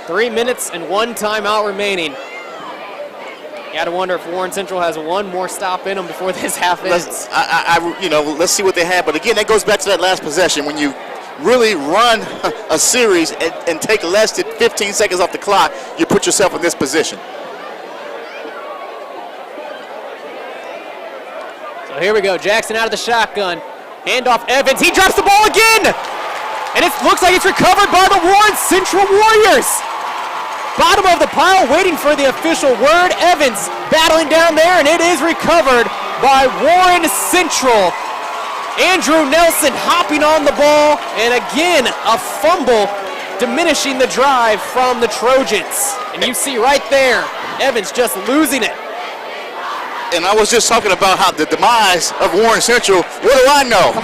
3 minutes and 1 timeout remaining. You got to wonder if Warren Central has one more stop in them before this half ends. Let's see what they have. But again, that goes back to that last possession. When you really run a series and take less than 15 seconds off the clock, you put yourself in this position. So here we go. Jackson out of the shotgun. Handoff Evans. He drops the ball again. And it looks like it's recovered by the Warren Central Warriors. Bottom of the pile, waiting for the official word. Evans battling down there, and it is recovered by Warren Central. Andrew Nelson hopping on the ball, and again, a fumble diminishing the drive from the Trojans. And you see right there, Evans just losing it. And I was just talking about how the demise of Warren Central, what do I know?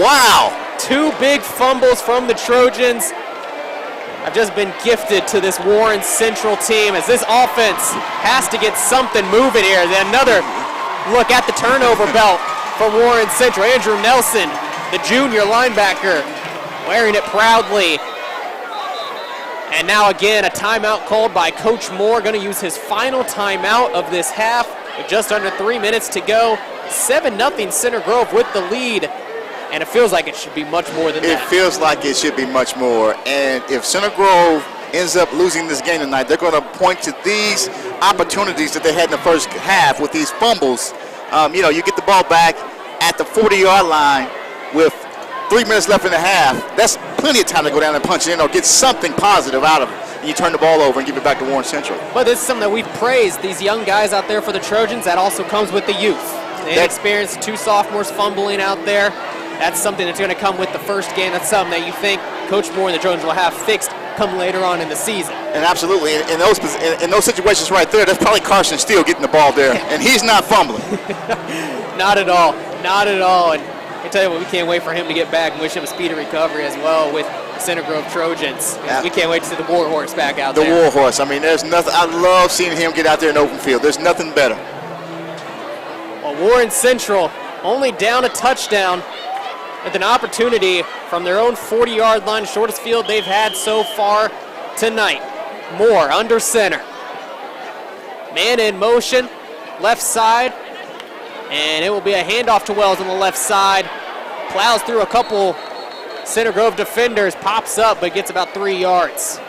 Wow. 2 big fumbles from the Trojans. I've just been gifted to this Warren Central team as this offense has to get something moving here. Then another look at the turnover belt for Warren Central. Andrew Nelson, the junior linebacker, wearing it proudly. And now again, a timeout called by Coach Moore, going to use his final timeout of this half with just under 3 minutes to go. 7-0 Center Grove with the lead. And it feels like it should be much more than that. It feels like it should be much more. And if Center Grove ends up losing this game tonight, they're going to point to these opportunities that they had in the first half with these fumbles. You get the ball back at the 40-yard line with 3 minutes left in the half. That's plenty of time to go down and punch it in or get something positive out of it. And you turn the ball over and give it back to Warren Central. But this is something that we've praised, these young guys out there for the Trojans. That also comes with the youth. The inexperienced 2 sophomores fumbling out there. That's something that's going to come with the first game. That's something that you think Coach Moore and the Trojans will have fixed come later on in the season. And absolutely, in those situations right there, that's probably Carson Steele getting the ball there, and he's not fumbling. Not at all, not at all. And I tell you what, we can't wait for him to get back and wish him a speedy recovery as well with the Center Grove Trojans. We can't wait to see the Warhorse back out there. The Warhorse. I mean, there's nothing. I love seeing him get out there in open field. There's nothing better. Well, Warren Central only down a touchdown with an opportunity from their own 40-yard line, shortest field they've had so far tonight. Moore under center. Man in motion, left side, and it will be a handoff to Wells on the left side. Plows through a couple Center Grove defenders, pops up, but gets about 3 yards.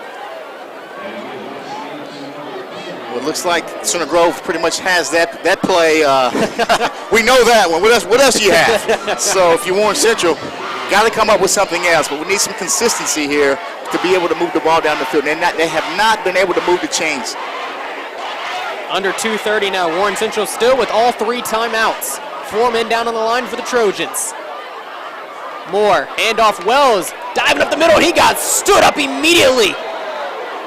Well, it looks like Center Grove pretty much has that play. We know that one. What else do you have? So if you Warren Central, got to come up with something else. But we need some consistency here to be able to move the ball down the field. They have not been able to move the chains. Under 2:30 now. Warren Central still with all 3 timeouts. 4 men down on the line for the Trojans. Moore, handoff Wells, diving up the middle. He got stood up immediately.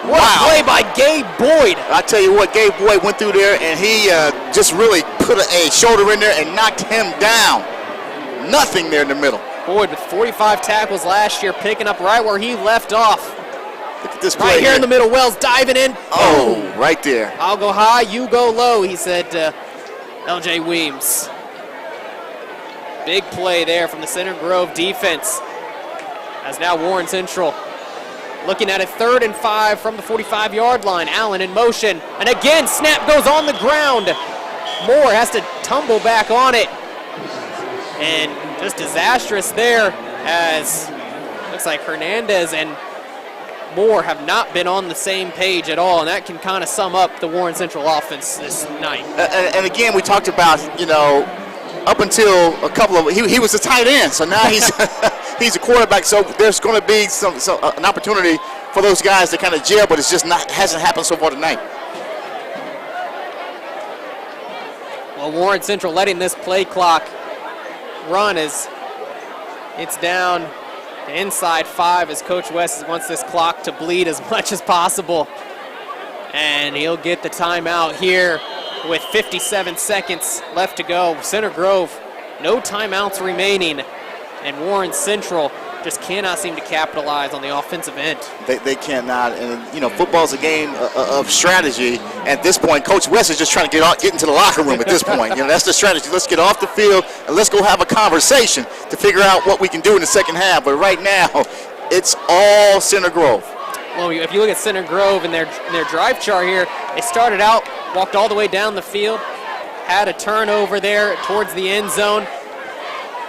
What a play by Gabe Boyd. I tell you what, Gabe Boyd went through there and he just really put a shoulder in there and knocked him down. Nothing there in the middle. Boyd with 45 tackles last year, picking up right where he left off. Look at this play right here in the middle. Wells diving in. Oh, right there. I'll go high, you go low, he said to LJ Weems. Big play there from the Center Grove defense. As now Warren Central looking at a 3rd and 5 from the 45-yard line. Allen in motion. And again, snap goes on the ground. Moore has to tumble back on it. And just disastrous there as looks like Hernandez and Moore have not been on the same page at all. And that can kind of sum up the Warren Central offense this night. And again, we talked about, up until a couple of, he was a tight end. So now he's he's a quarterback, so there's going to be an opportunity for those guys to kind of gel, but it's just hasn't happened so far tonight. Well, Warren Central letting this play clock run as it's down Inside 5 as Coach West wants this clock to bleed as much as possible. And he'll get the timeout here with 57 seconds left to go. Center Grove, no timeouts remaining. And Warren Central just cannot seem to capitalize on the offensive end. They cannot, and you know, football's a game of strategy. At this point, Coach West is just trying to get into the locker room at this point. You know, that's the strategy. Let's get off the field and let's go have a conversation to figure out what we can do in the second half. But right now, it's all Center Grove. Well, if you look at Center Grove and their drive chart here, they started out, walked all the way down the field, had a turnover there towards the end zone,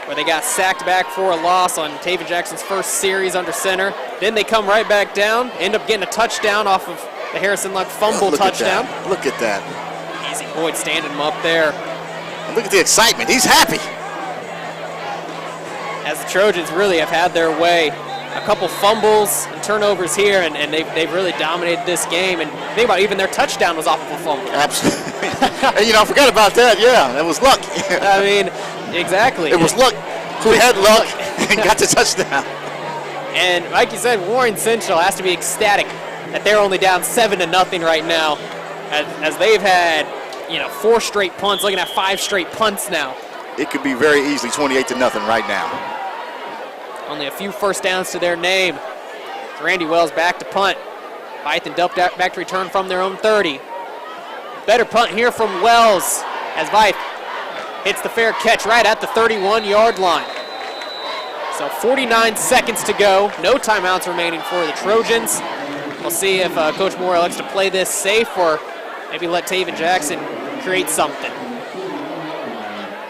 where they got sacked back for a loss on Taven Jackson's first series under center. Then they come right back down, end up getting a touchdown off of the Harrison Luck fumble touchdown. Look at that. Easy Boyd standing him up there. And look at the excitement. He's happy. As the Trojans really have had their way. A couple fumbles and turnovers here, and they've really dominated this game. And think about it, even their touchdown was off of a fumble. Absolutely. And, you know, I forgot about that. Yeah, it was Luck. I mean, exactly. It was Luck who had Luck and got the touchdown. And like you said, Warren Central has to be ecstatic that they're only down 7-0 right now, as they've had, you know, 4 straight punts, looking at 5 straight punts now. It could be very easily 28-0 right now. Only a few first downs to their name. Randy Wells back to punt. Python Delp back to return from their own 30. Better punt here from Wells as Vythe hits the fair catch right at the 31-yard line. So 49 seconds to go. No timeouts remaining for the Trojans. We'll see if Coach Moore likes to play this safe or maybe let Taven Jackson create something.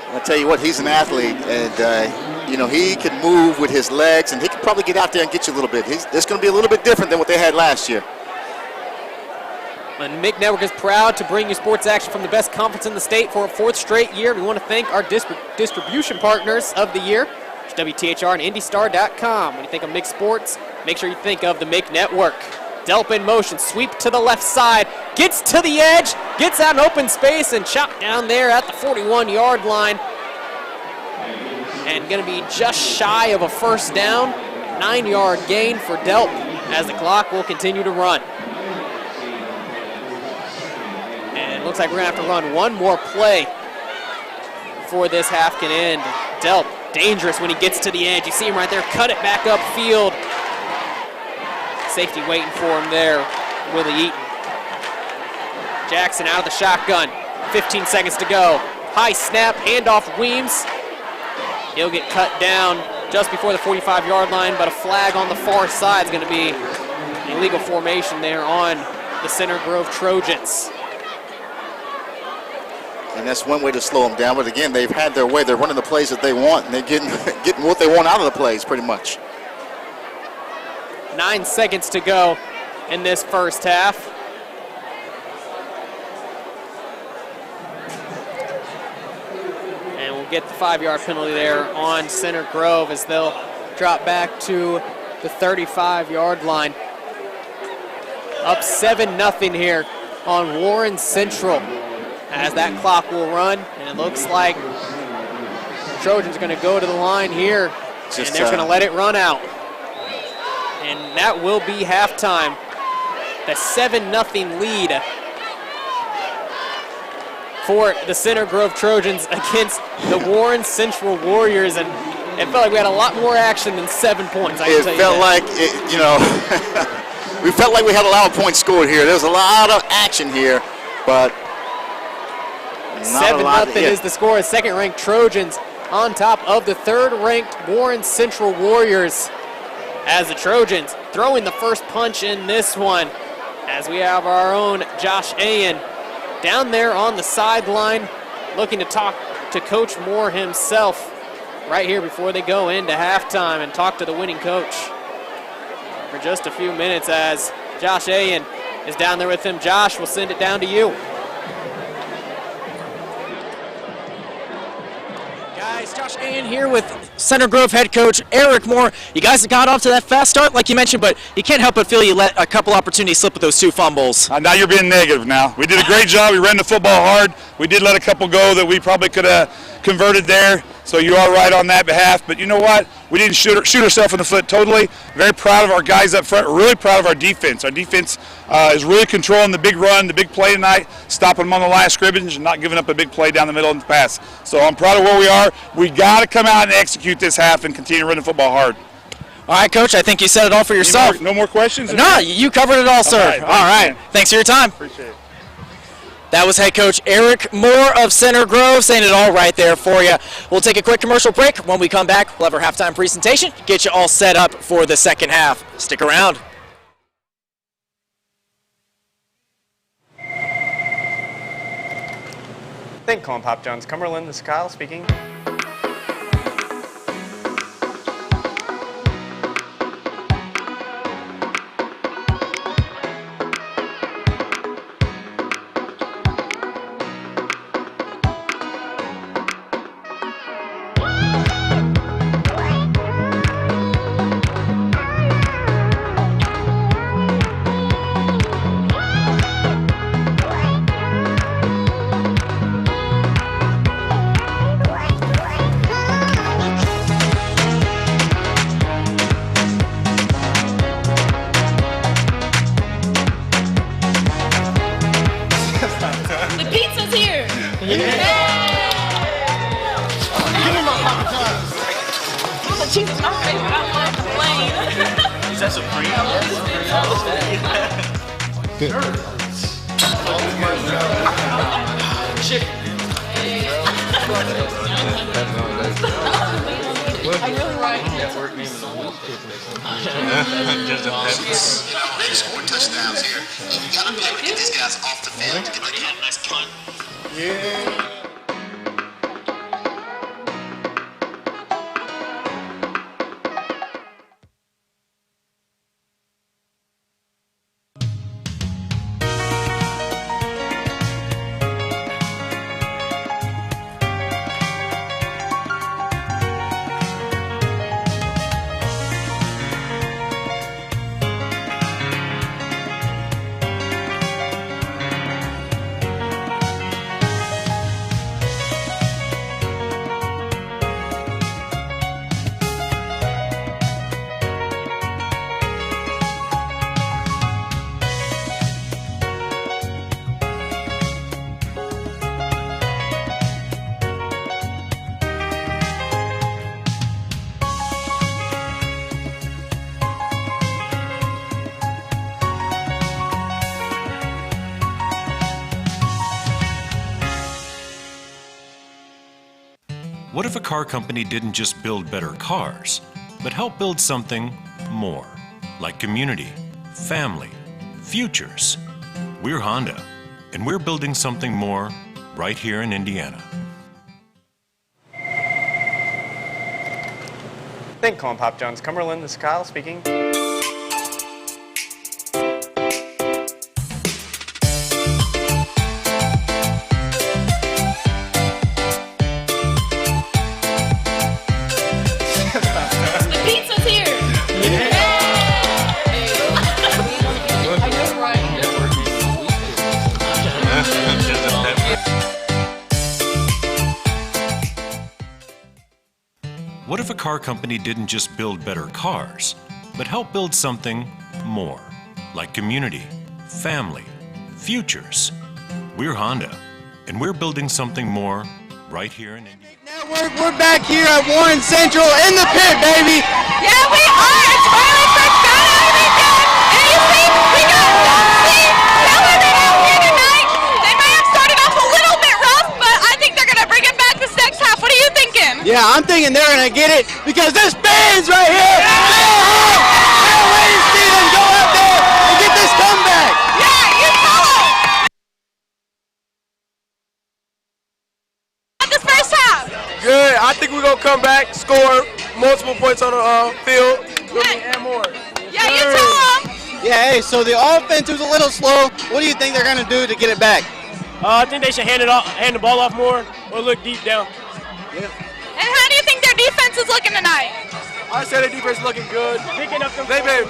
I'll tell you what, he's an athlete, and you know, he can move with his legs, and he can probably get out there and get you a little bit. It's going to be a little bit different than what they had last year. And MIC Network is proud to bring you sports action from the best conference in the state for a 4th straight year. We want to thank our distribution partners of the year, WTHR and IndyStar.com. When you think of MIC Sports, make sure you think of the MIC Network. Delp in motion, sweep to the left side, gets to the edge, gets out in open space, and chopped down there at the 41-yard line. And going to be just shy of a first down. 9-yard gain for Delp as the clock will continue to run. And it looks like we're going to have to run one more play before this half can end. Delp, dangerous when he gets to the edge. You see him right there, cut it back upfield. Safety waiting for him there, Willie Eaton. Jackson out of the shotgun, 15 seconds to go. High snap, handoff Weems. He'll get cut down just before the 45-yard line, but a flag on the far side is going to be an illegal formation there on the Center Grove Trojans. And that's one way to slow them down, but again, they've had their way. They're running the plays that they want, and they're getting what they want out of the plays, pretty much. 9 seconds to go in this first half. And we'll get the 5-yard penalty there on Center Grove as they'll drop back to the 35-yard line. Up 7-0 here on Warren Central as that clock will run. And it looks like the Trojans are going to go to the line here, and they're going to let it run out. And that will be halftime. The 7-0 lead for the Center Grove Trojans against the Warren Central Warriors. And it felt like we had a lot more action than 7 points. It felt like, you know, we felt like we had a lot of points scored here. There was a lot of action here, but 7-0 is the score. Second-ranked Trojans on top of the third-ranked Warren Central Warriors, as the Trojans throwing the first punch in this one, as we have our own Josh Ayen down there on the sideline looking to talk to Coach Moore himself right here before they go into halftime and talk to the winning coach for just a few minutes, as Josh Ayen is down there with him. Josh, we'll send it down to you. Guys, Josh Ayen here with Center Grove head coach Eric Moore. You guys got off to that fast start, like you mentioned, but you can't help but feel you let a couple opportunities slip with those 2 fumbles. Now you're being negative now. We did a great job. We ran the football hard. We did let a couple go that we probably could have converted there. So you are right on that behalf. But you know what? We didn't shoot ourselves in the foot totally. Very proud of our guys up front. Really proud of our defense. Our defense is really controlling the big run, the big play tonight, stopping them on the line of scrimmage and not giving up a big play down the middle of the pass. So I'm proud of where we are. We got to come out and execute this half and continue to run the football hard. All right, Coach, I think you said it all for yourself. No more questions? No, you covered it all, sir. All right. Thanks for your time. Appreciate it. That was head coach Eric Moore of Center Grove saying it all right there for you. We'll take a quick commercial break. When we come back, we'll have our halftime presentation, get you all set up for the second half. Stick around. Thank you, Colin Pop Jones. Cumberland, this is Kyle speaking. The pizza's here. Give me my appetizers. The cheese is my favorite. I want to complain. Is that Supreme? Chicken. I really like network name is They scored touchdowns here. You gotta be able to get these guys off the field to get ready for the next one. Yeah. What if a car company didn't just build better cars, but help build something more, like community, family, futures? We're Honda, and we're building something more right here in Indiana. Thank you, Colin Pop Jones. Cumberland, this is Kyle speaking. The pizza's here. I know, right? What if a car company didn't just build better cars, but help build something more, like community, family, futures? We're Honda, and we're building something more right here in Indiana. We're back here at Warren Central in the pit, baby. Yeah, we are. It's finally first down weekend. And you see, we got Dempsey Kellerman out here tonight. They may have started off a little bit rough, but I think they're going to bring it back this next half. What are you thinking? Yeah, I'm thinking they're gonna get it because this band's right here. Can't wait to see them go out there and get this comeback. Yeah, you tell them. This first half. Good. I think we're gonna come back, score multiple points on the field, and more. Yeah, you tell them. Yeah. Hey, so the offense was a little slow. What do you think they're gonna do to get it back? I think they should hand the ball off more or look deep down. Yeah. And how do you think their defense is looking tonight? I say the defense is looking good. Picking up them. They've been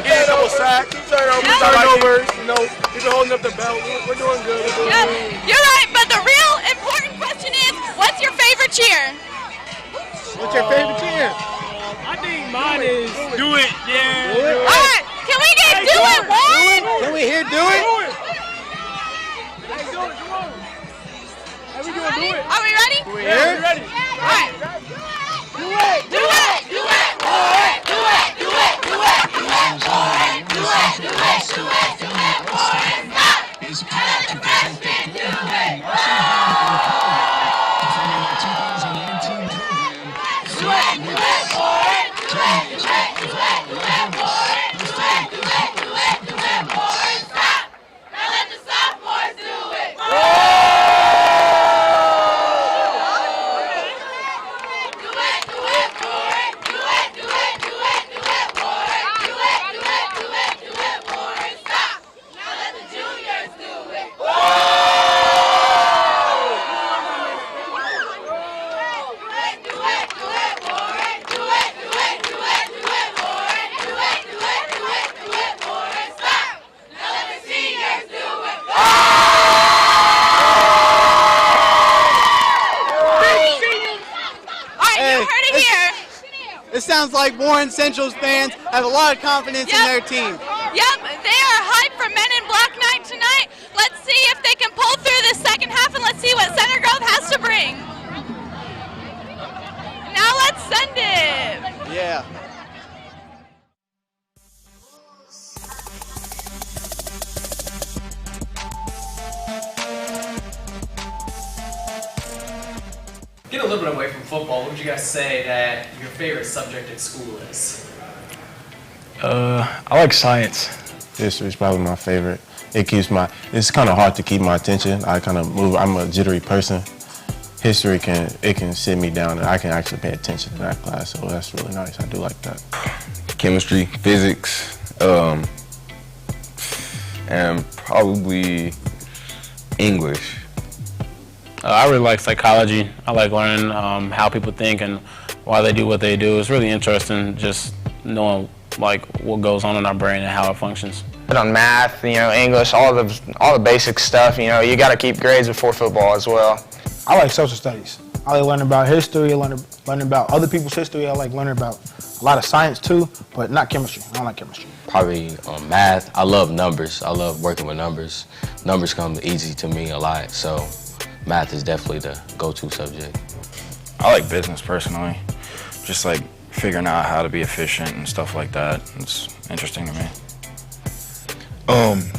getting a couple sacks, turnovers. You know, they've been holding up the belt. We're doing good. Yeah, you're right. But the real important question is, what's your favorite cheer? What's your favorite chant? I think mine is do it, yeah. Do it. All right, can we get do it, Warren? Can we hear do it? Hey, do it, come on. How we doing? Do it. Are we ready? Yeah, we ready. All right. Do it. Do it. Do it. Do it. Do it. Do it. Do it. Do it. Do it. Do it. Do it. Do it. Stop. Is proud to present the Warren It sounds like Warren Central's fans have a lot of confidence in their team. Yep, they are hyped for Men in Black Night tonight. Let's see if they can pull through the second half, and let's see what Center Grove has to bring. Now let's send it. Yeah. Get a little bit away from football. What would you guys say that your favorite subject at school is? I like science. History is probably my favorite. It's kind of hard to keep my attention. I'm a jittery person. History can sit me down and I can actually pay attention to that class, so that's really nice. I do like that. Chemistry, physics, and probably English. I really like psychology. I like learning how people think and why they do what they do. It's really interesting just knowing like what goes on in our brain and how it functions. On math, English, all the basic stuff. You got to keep grades before football as well. I like social studies. I like learning about history, learning about other people's history. I like learning about a lot of science too, but not chemistry. I don't like chemistry. Probably math. I love numbers. I love working with numbers. Numbers come easy to me a lot, so math is definitely the go-to subject. I like business personally. Just like figuring out how to be efficient and stuff like that. It's interesting to me.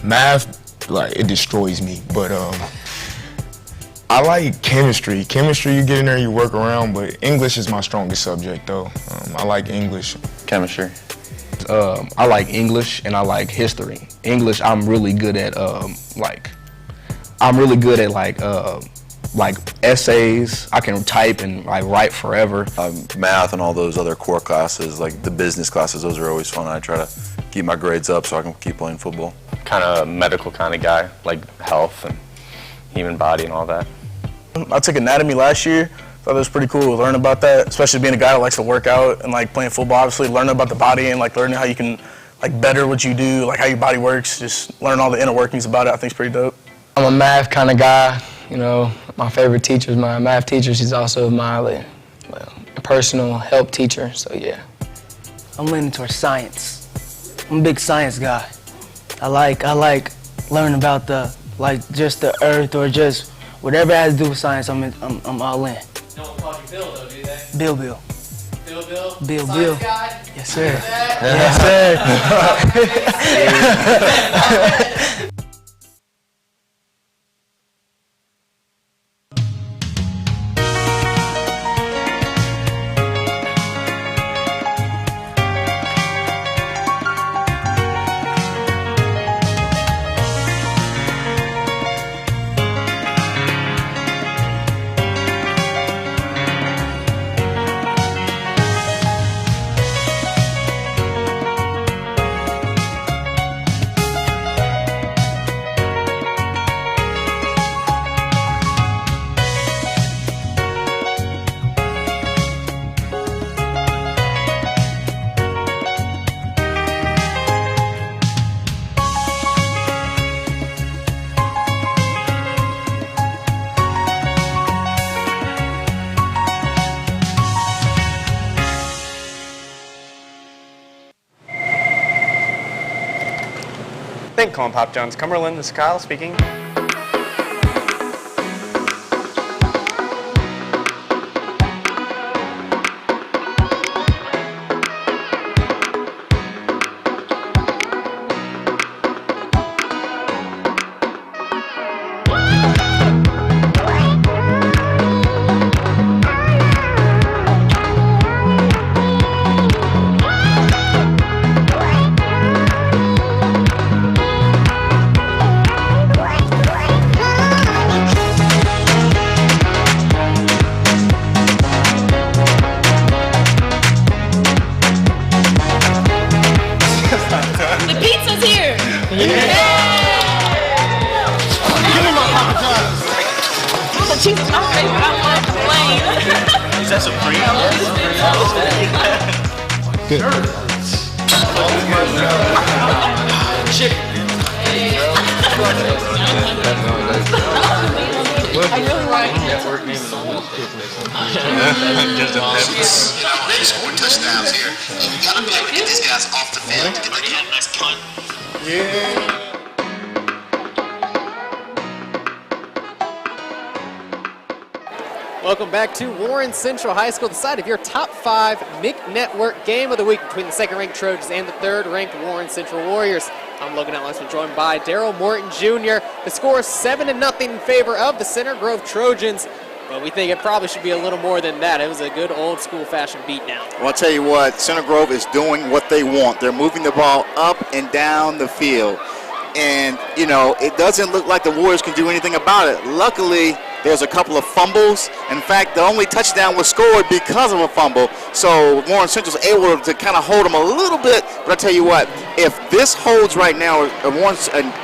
Math, like, it destroys me, but I like chemistry. Chemistry, you get in there, you work around, but English is my strongest subject, though. I like English. Chemistry. I like English and I like history. English, I'm really good at like essays. I can type and like write forever. Math and all those other core classes, like the business classes, those are always fun. I try to keep my grades up so I can keep playing football. Kind of medical kind of guy, like health and human body and all that. I took anatomy last year. Thought it was pretty cool to learn about that, especially being a guy that likes to work out and like playing football. Obviously, learning about the body and like learning how you can like better what you do, like how your body works. Just learn all the inner workings about it. I think is pretty dope. I'm a math kind of guy. My favorite teacher is my math teacher. She's also my personal help teacher. So yeah. I'm leaning towards science. I'm a big science guy. I like learning about just the earth or just whatever has to do with science. I'm all in. No one called you Bill though, do they? Bill. Bill? Bill. Science guy? Yes, sir. Yes, sir. Thank Colin Pop Jones. Cumberland, this is Kyle speaking. The pizza's here! Give me my Papa John's. The cheese is my favorite. I love plain. Is that Supreme? Good. Chicken. I really like network name. They scored touchdowns here. You gotta be able to get these guys off the field to get the next punt. Yeah. Welcome back to Warren Central High School, the site of your top 5 MIC Network game of the week between the second-ranked Trojans and the third-ranked Warren Central Warriors. I'm Logan Ellison, joined by Daryl Morton Jr. The score is 7-0 in favor of the Center Grove Trojans, but we think it probably should be a little more than that. It was a good old-school fashion beatdown. Well, I'll tell you what, Center Grove is doing what they want. They're moving the ball up and down the field. And, you know, it doesn't look like the Warriors can do anything about it. Luckily, there's a couple of fumbles. In fact, the only touchdown was scored because of a fumble. So Warren Central's able to kind of hold them a little bit. But I tell you what, if this holds right now,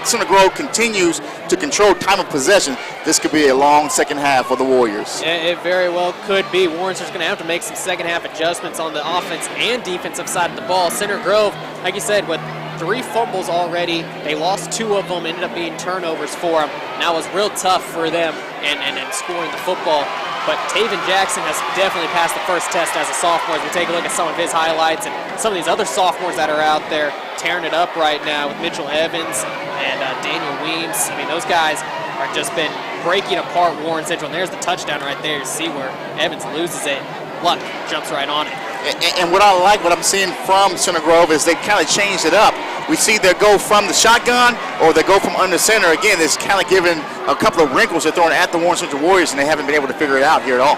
Center Grove continues to control time of possession, this could be a long second half for the Warriors. It very well could be. Warren's just going to have to make some second half adjustments on the offense and defensive side of the ball. Center Grove, like you said, with 3 fumbles already. They lost 2 of them, ended up being turnovers for them. That was real tough for them and scoring the football. But Taven Jackson has definitely passed the first test as a sophomore. As we take a look at some of his highlights and some of these other sophomores that are out there tearing it up right now with Mitchell Evans and Daniel Weems. I mean, those guys are just been breaking apart Warren Central. And there's the touchdown right there. You see where Evans loses it. Luck jumps right on it. And what I like, what I'm seeing from Center Grove is they kind of changed it up. We see they go from the shotgun or they go from under center. Again, it's kind of giving a couple of wrinkles they're throwing at the Warren Central Warriors, and they haven't been able to figure it out here at all.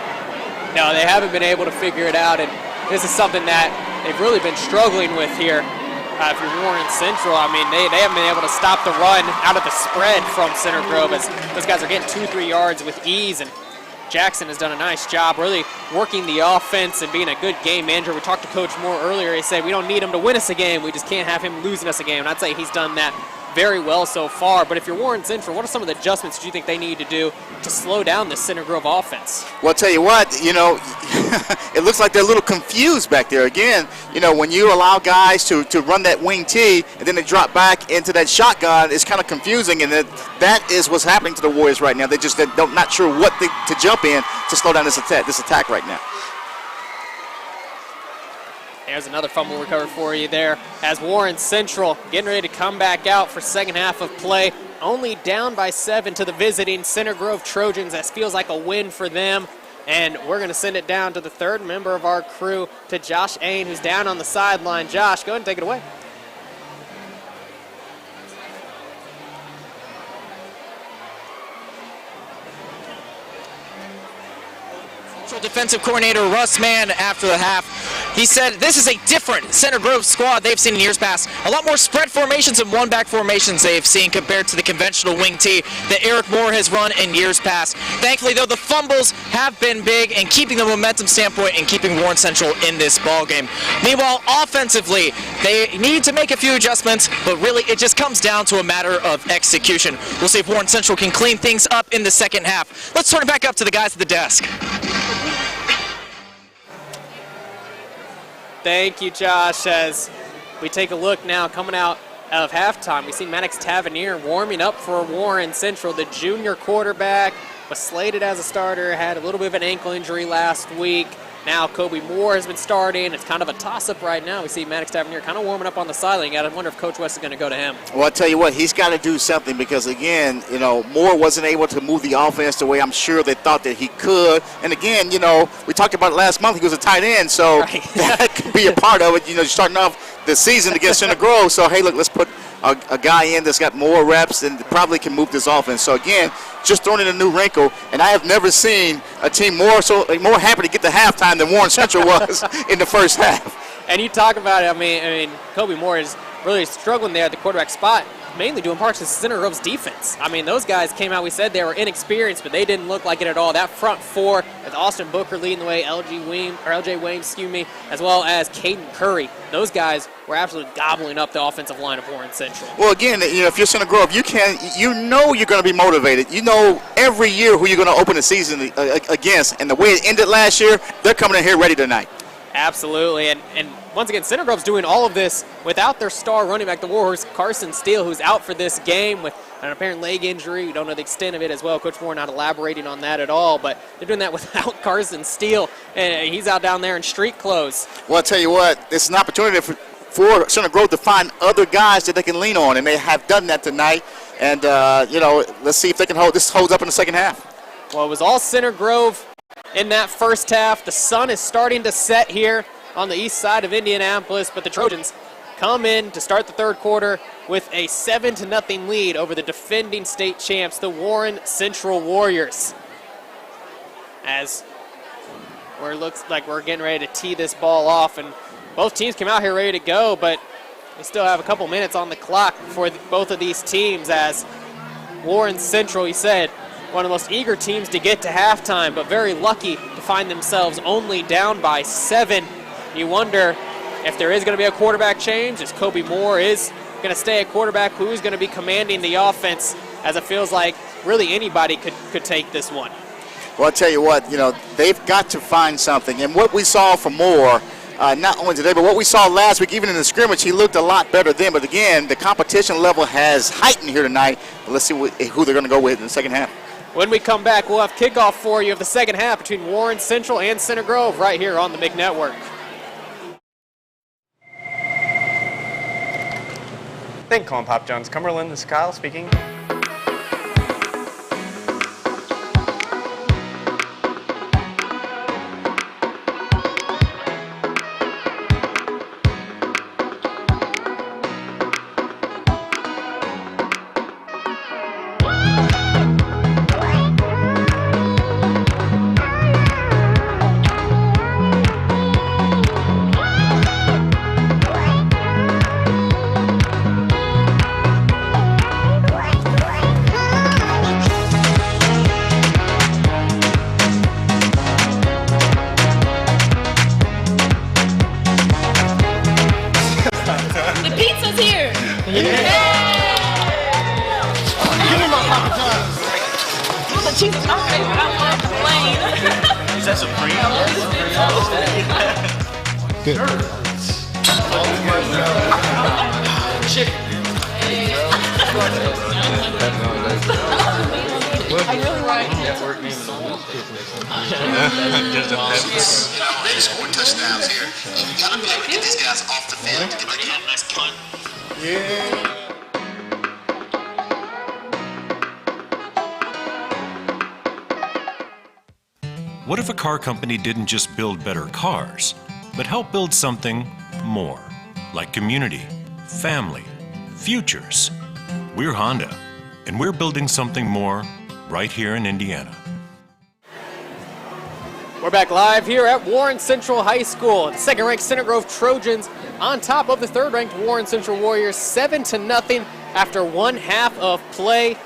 No, they haven't been able to figure it out, and this is something that they've really been struggling with here. If you're Warren Central, I mean, they haven't been able to stop the run out of the spread from Center Grove, as those guys are getting 2-3 yards with ease, and Jackson has done a nice job really working the offense and being a good game manager. We talked to Coach Moore earlier. He said we don't need him to win us a game. We just can't have him losing us a game. And I'd say he's done that very well so far. But if you're Warren Central, what are some of the adjustments do you think they need to do to slow down this Center Grove offense? Well, I'll tell you what, you know, it looks like they're a little confused back there. Again, you know, when you allow guys to run that wing T and then they drop back into that shotgun, it's kind of confusing, and that is what's happening to the Warriors right now. They're not sure what to jump in to slow down this attack right now. There's another fumble recovered for you there as Warren Central getting ready to come back out for second half of play. Only down by 7 to the visiting Center Grove Trojans. That feels like a win for them. And we're going to send it down to the third member of our crew, to Josh Ain, who's down on the sideline. Josh, go ahead and take it away. Defensive coordinator Russ Mann after the half, he said this is a different Center Grove squad they've seen in years past. A lot more spread formations and one-back formations they've seen compared to the conventional wing T that Eric Moore has run in years past. Thankfully, though, the fumbles have been big in keeping the momentum standpoint and keeping Warren Central in this ball game. Meanwhile, offensively, they need to make a few adjustments, but really it just comes down to a matter of execution. We'll see if Warren Central can clean things up in the second half. Let's turn it back up to the guys at the desk. Thank you, Josh. As we take a look now coming out of halftime, we see Maddox Tavernier warming up for Warren Central. The junior quarterback was slated as a starter, had a little bit of an ankle injury last week, Now Kobe Moore has been starting. It's kind of a toss-up right now. We see Maddox Tavernier kind of warming up on the sideline. You got to wonder if Coach West is going to go to him. Well, I tell you what, he's got to do something because, again, you know, Moore wasn't able to move the offense the way I'm sure they thought that he could. And, again, you know, we talked about it last month. He was a tight end, so that could be a part of it. You know, starting off the season against Center Grove. So, hey, look, let's put a guy in that's got more reps and probably can move this offense. So, again, just throwing in a new wrinkle. And I have never seen a team more happy to get to halftime than Warren Central was in the first half. And you talk about it, I mean, Kobe Moore is really struggling there at the quarterback spot, mainly doing parts of Center Grove's defense. I mean, those guys came out, we said they were inexperienced, but they didn't look like it at all. That front four with Austin Booker leading the way, LJ Weems, as well as Caden Curry. Those guys were absolutely gobbling up the offensive line of Warren Central. Well, again, you know, if you're Center Grove, you know you're going to be motivated. You know every year who you're going to open the season against, and the way it ended last year, they're coming in here ready tonight. Absolutely, and once again, Center Grove's doing all of this without their star running back, the Warhorse, Carson Steele, who's out for this game with an apparent leg injury. We don't know the extent of it as well. Coach Moore not elaborating on that at all, but they're doing that without Carson Steele, and he's out down there in street clothes. Well, I'll tell you what, this is an opportunity for Center Grove to find other guys that they can lean on, and they have done that tonight. And, you know, let's see if they can holds up in the second half. Well, it was all Center Grove in that first half. The sun is starting to set here on the east side of Indianapolis, but the Trojans come in to start the third quarter with a 7-0 lead over the defending state champs, the Warren Central Warriors. As it looks like we're getting ready to tee this ball off, and both teams came out here ready to go, but we still have a couple minutes on the clock for both of these teams, as Warren Central, he said, one of the most eager teams to get to halftime, but very lucky to find themselves only down by 7. You wonder if there is going to be a quarterback change, as Kobe Moore is going to stay at quarterback, who's going to be commanding the offense, as it feels like really anybody could take this one. Well, I'll tell you what, you know, they've got to find something. And what we saw from Moore, not only today, but what we saw last week, even in the scrimmage, he looked a lot better then. But again, the competition level has heightened here tonight. Let's see who they're going to go with in the second half. When we come back, we'll have kickoff for you of the second half between Warren Central and Center Grove right here on the MIG Network. Thank you, calling Pop Jones Cumberland. This is Kyle speaking. Good. I really like network name They scored touchdowns here. You gotta be able to get these guys off the field to get a nice punt. Yeah. What if a car company didn't just build better cars, but help build something more, like community, family, futures? We're Honda, and we're building something more right here in Indiana. We're back live here at Warren Central High School. The second-ranked Center Grove Trojans on top of the third-ranked Warren Central Warriors, 7-0 after one half of play.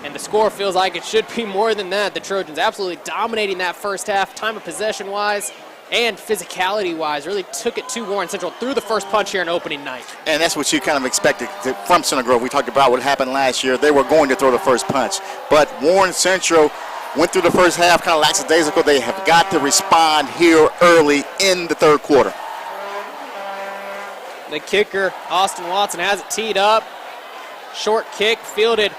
And the score feels like it should be more than that. The Trojans absolutely dominating that first half, time of possession-wise and physicality-wise. Really took it to Warren Central through the first punch here in opening night. And that's what you kind of expected from Center Grove. We talked about what happened last year. They were going to throw the first punch. But Warren Central went through the first half kind of lackadaisical. They have got to respond here early in the third quarter. The kicker, Austin Watson, has it teed up. Short kick fielded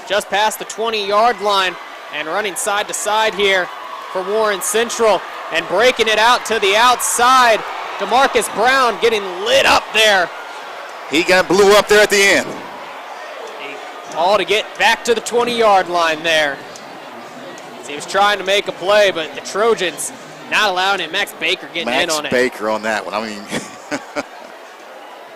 just past the 20-yard line and running side to side here for Warren Central. and breaking it out to the outside. DeMarcus Brown getting lit up there. He got blew up there at the end. All to get back to the 20-yard line there. So he was trying to make a play, but the Trojans not allowing it. Max Baker getting in on it. Max Baker on that one. I mean,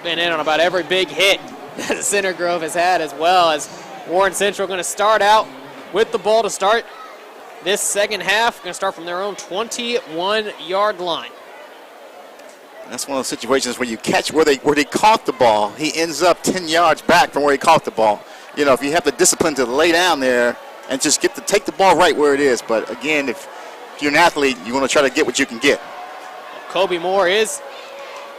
been in on about every big hit that Center Grove has had, as well as Warren Central going to start out with the ball to start this second half. Going to start from their own 21-yard line. That's one of those situations where you catch where they caught the ball. He ends up 10 yards back from where he caught the ball. You know, if you have the discipline to lay down there and just take the ball right where it is. But again, if you're an athlete, you want to try to get what you can get. Kobe Moore is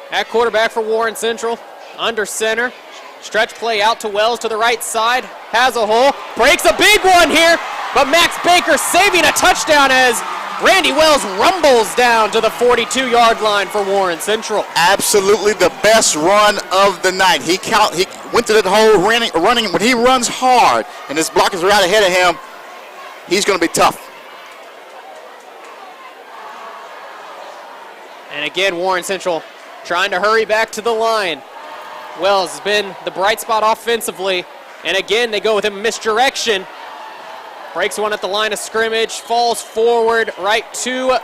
at quarterback for Warren Central, under center. Stretch play out to Wells to the right side. Has a hole. Breaks a big one here. But Max Baker saving a touchdown as Randy Wells rumbles down to the 42-yard line for Warren Central. Absolutely the best run of the night. He went to that hole running. When he runs hard and his blockers are out ahead of him, he's going to be tough. And again, Warren Central trying to hurry back to the line. Wells has been the bright spot offensively. And again, they go with a misdirection. Breaks one at the line of scrimmage, falls forward right to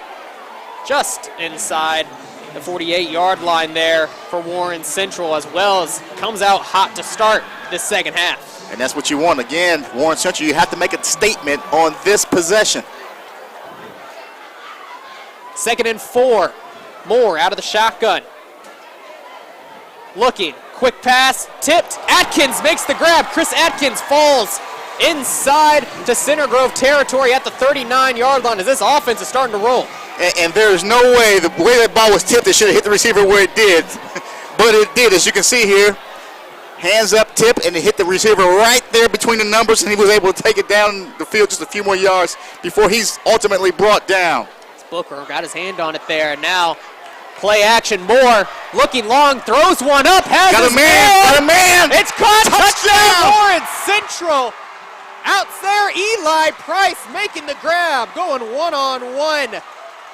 just inside the 48-yard line there for Warren Central, as well as comes out hot to start this second half. And that's what you want. Again, Warren Central, you have to make a statement on this possession. 2nd and 4. Moore out of the shotgun. Looking, quick pass, tipped. Atkins makes the grab. Chris Atkins falls inside to Center Grove territory at the 39-yard line as this offense is starting to roll. And there's no way, the way that ball was tipped, it should have hit the receiver where it did. But it did, as you can see here. Hands up, tip, and it hit the receiver right there between the numbers, and he was able to take it down the field just a few more yards before he's ultimately brought down. Booker got his hand on it there, and now play action. Moore looking long, throws one up, has got a man! It's caught, touchdown Warren Central. Out there, Eli Price making the grab, going one-on-one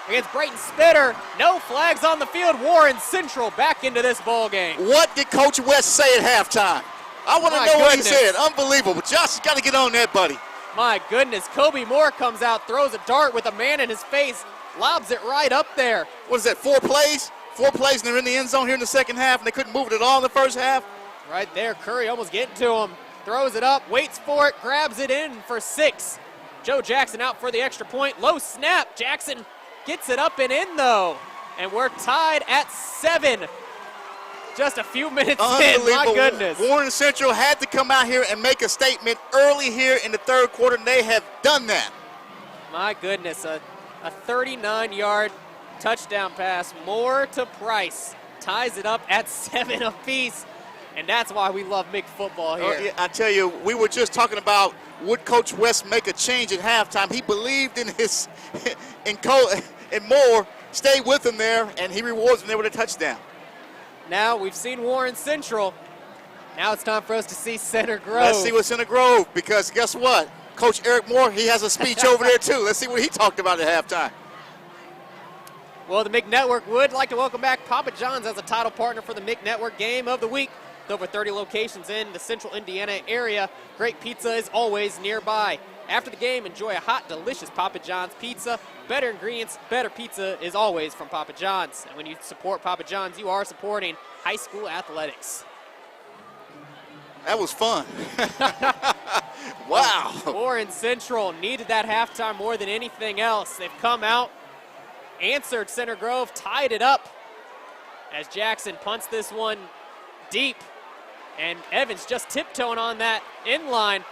against Brayton Spitter. No flags on the field. Warren Central back into this ball game. What did Coach West say at halftime? I want to know what he said. Unbelievable. Josh has got to get on that, buddy. My goodness, Kobe Moore comes out, throws a dart with a man in his face, lobs it right up there. What is that, 4 plays? 4 plays, and they're in the end zone here in the second half, and they couldn't move it at all in the first half? Right there, Curry almost getting to him. Throws it up, waits for it, grabs it in for 6. Joe Jackson out for the extra point. Low snap. Jackson gets it up and in, though. And we're tied at 7. Just a few minutes in. My goodness. Warren Central had to come out here and make a statement early here in the third quarter, and they have done that. My goodness. A 39-yard touchdown pass. Moore to Price. Ties it up at 7 apiece. And that's why we love MIG football here. Yeah, I tell you, we were just talking about would Coach West make a change at halftime. He believed in his in Moore, stayed with him there, and he rewards him there with a touchdown. Now we've seen Warren Central. Now it's time for us to see Center Grove. Let's see what Center Grove, because guess what? Coach Eric Moore, he has a speech over there too. Let's see what he talked about at halftime. Well, the MIG Network would like to welcome back Papa John's as a title partner for the MIG Network Game of the Week. With over 30 locations in the central Indiana area, great pizza is always nearby. After the game, enjoy a hot, delicious Papa John's pizza. Better ingredients, better pizza is always from Papa John's. And when you support Papa John's, you are supporting high school athletics. That was fun. Wow. Warren Central needed that halftime more than anything else. They've come out, answered Center Grove, tied it up as Jackson punts this one deep. And Evans just tiptoeing on that inline.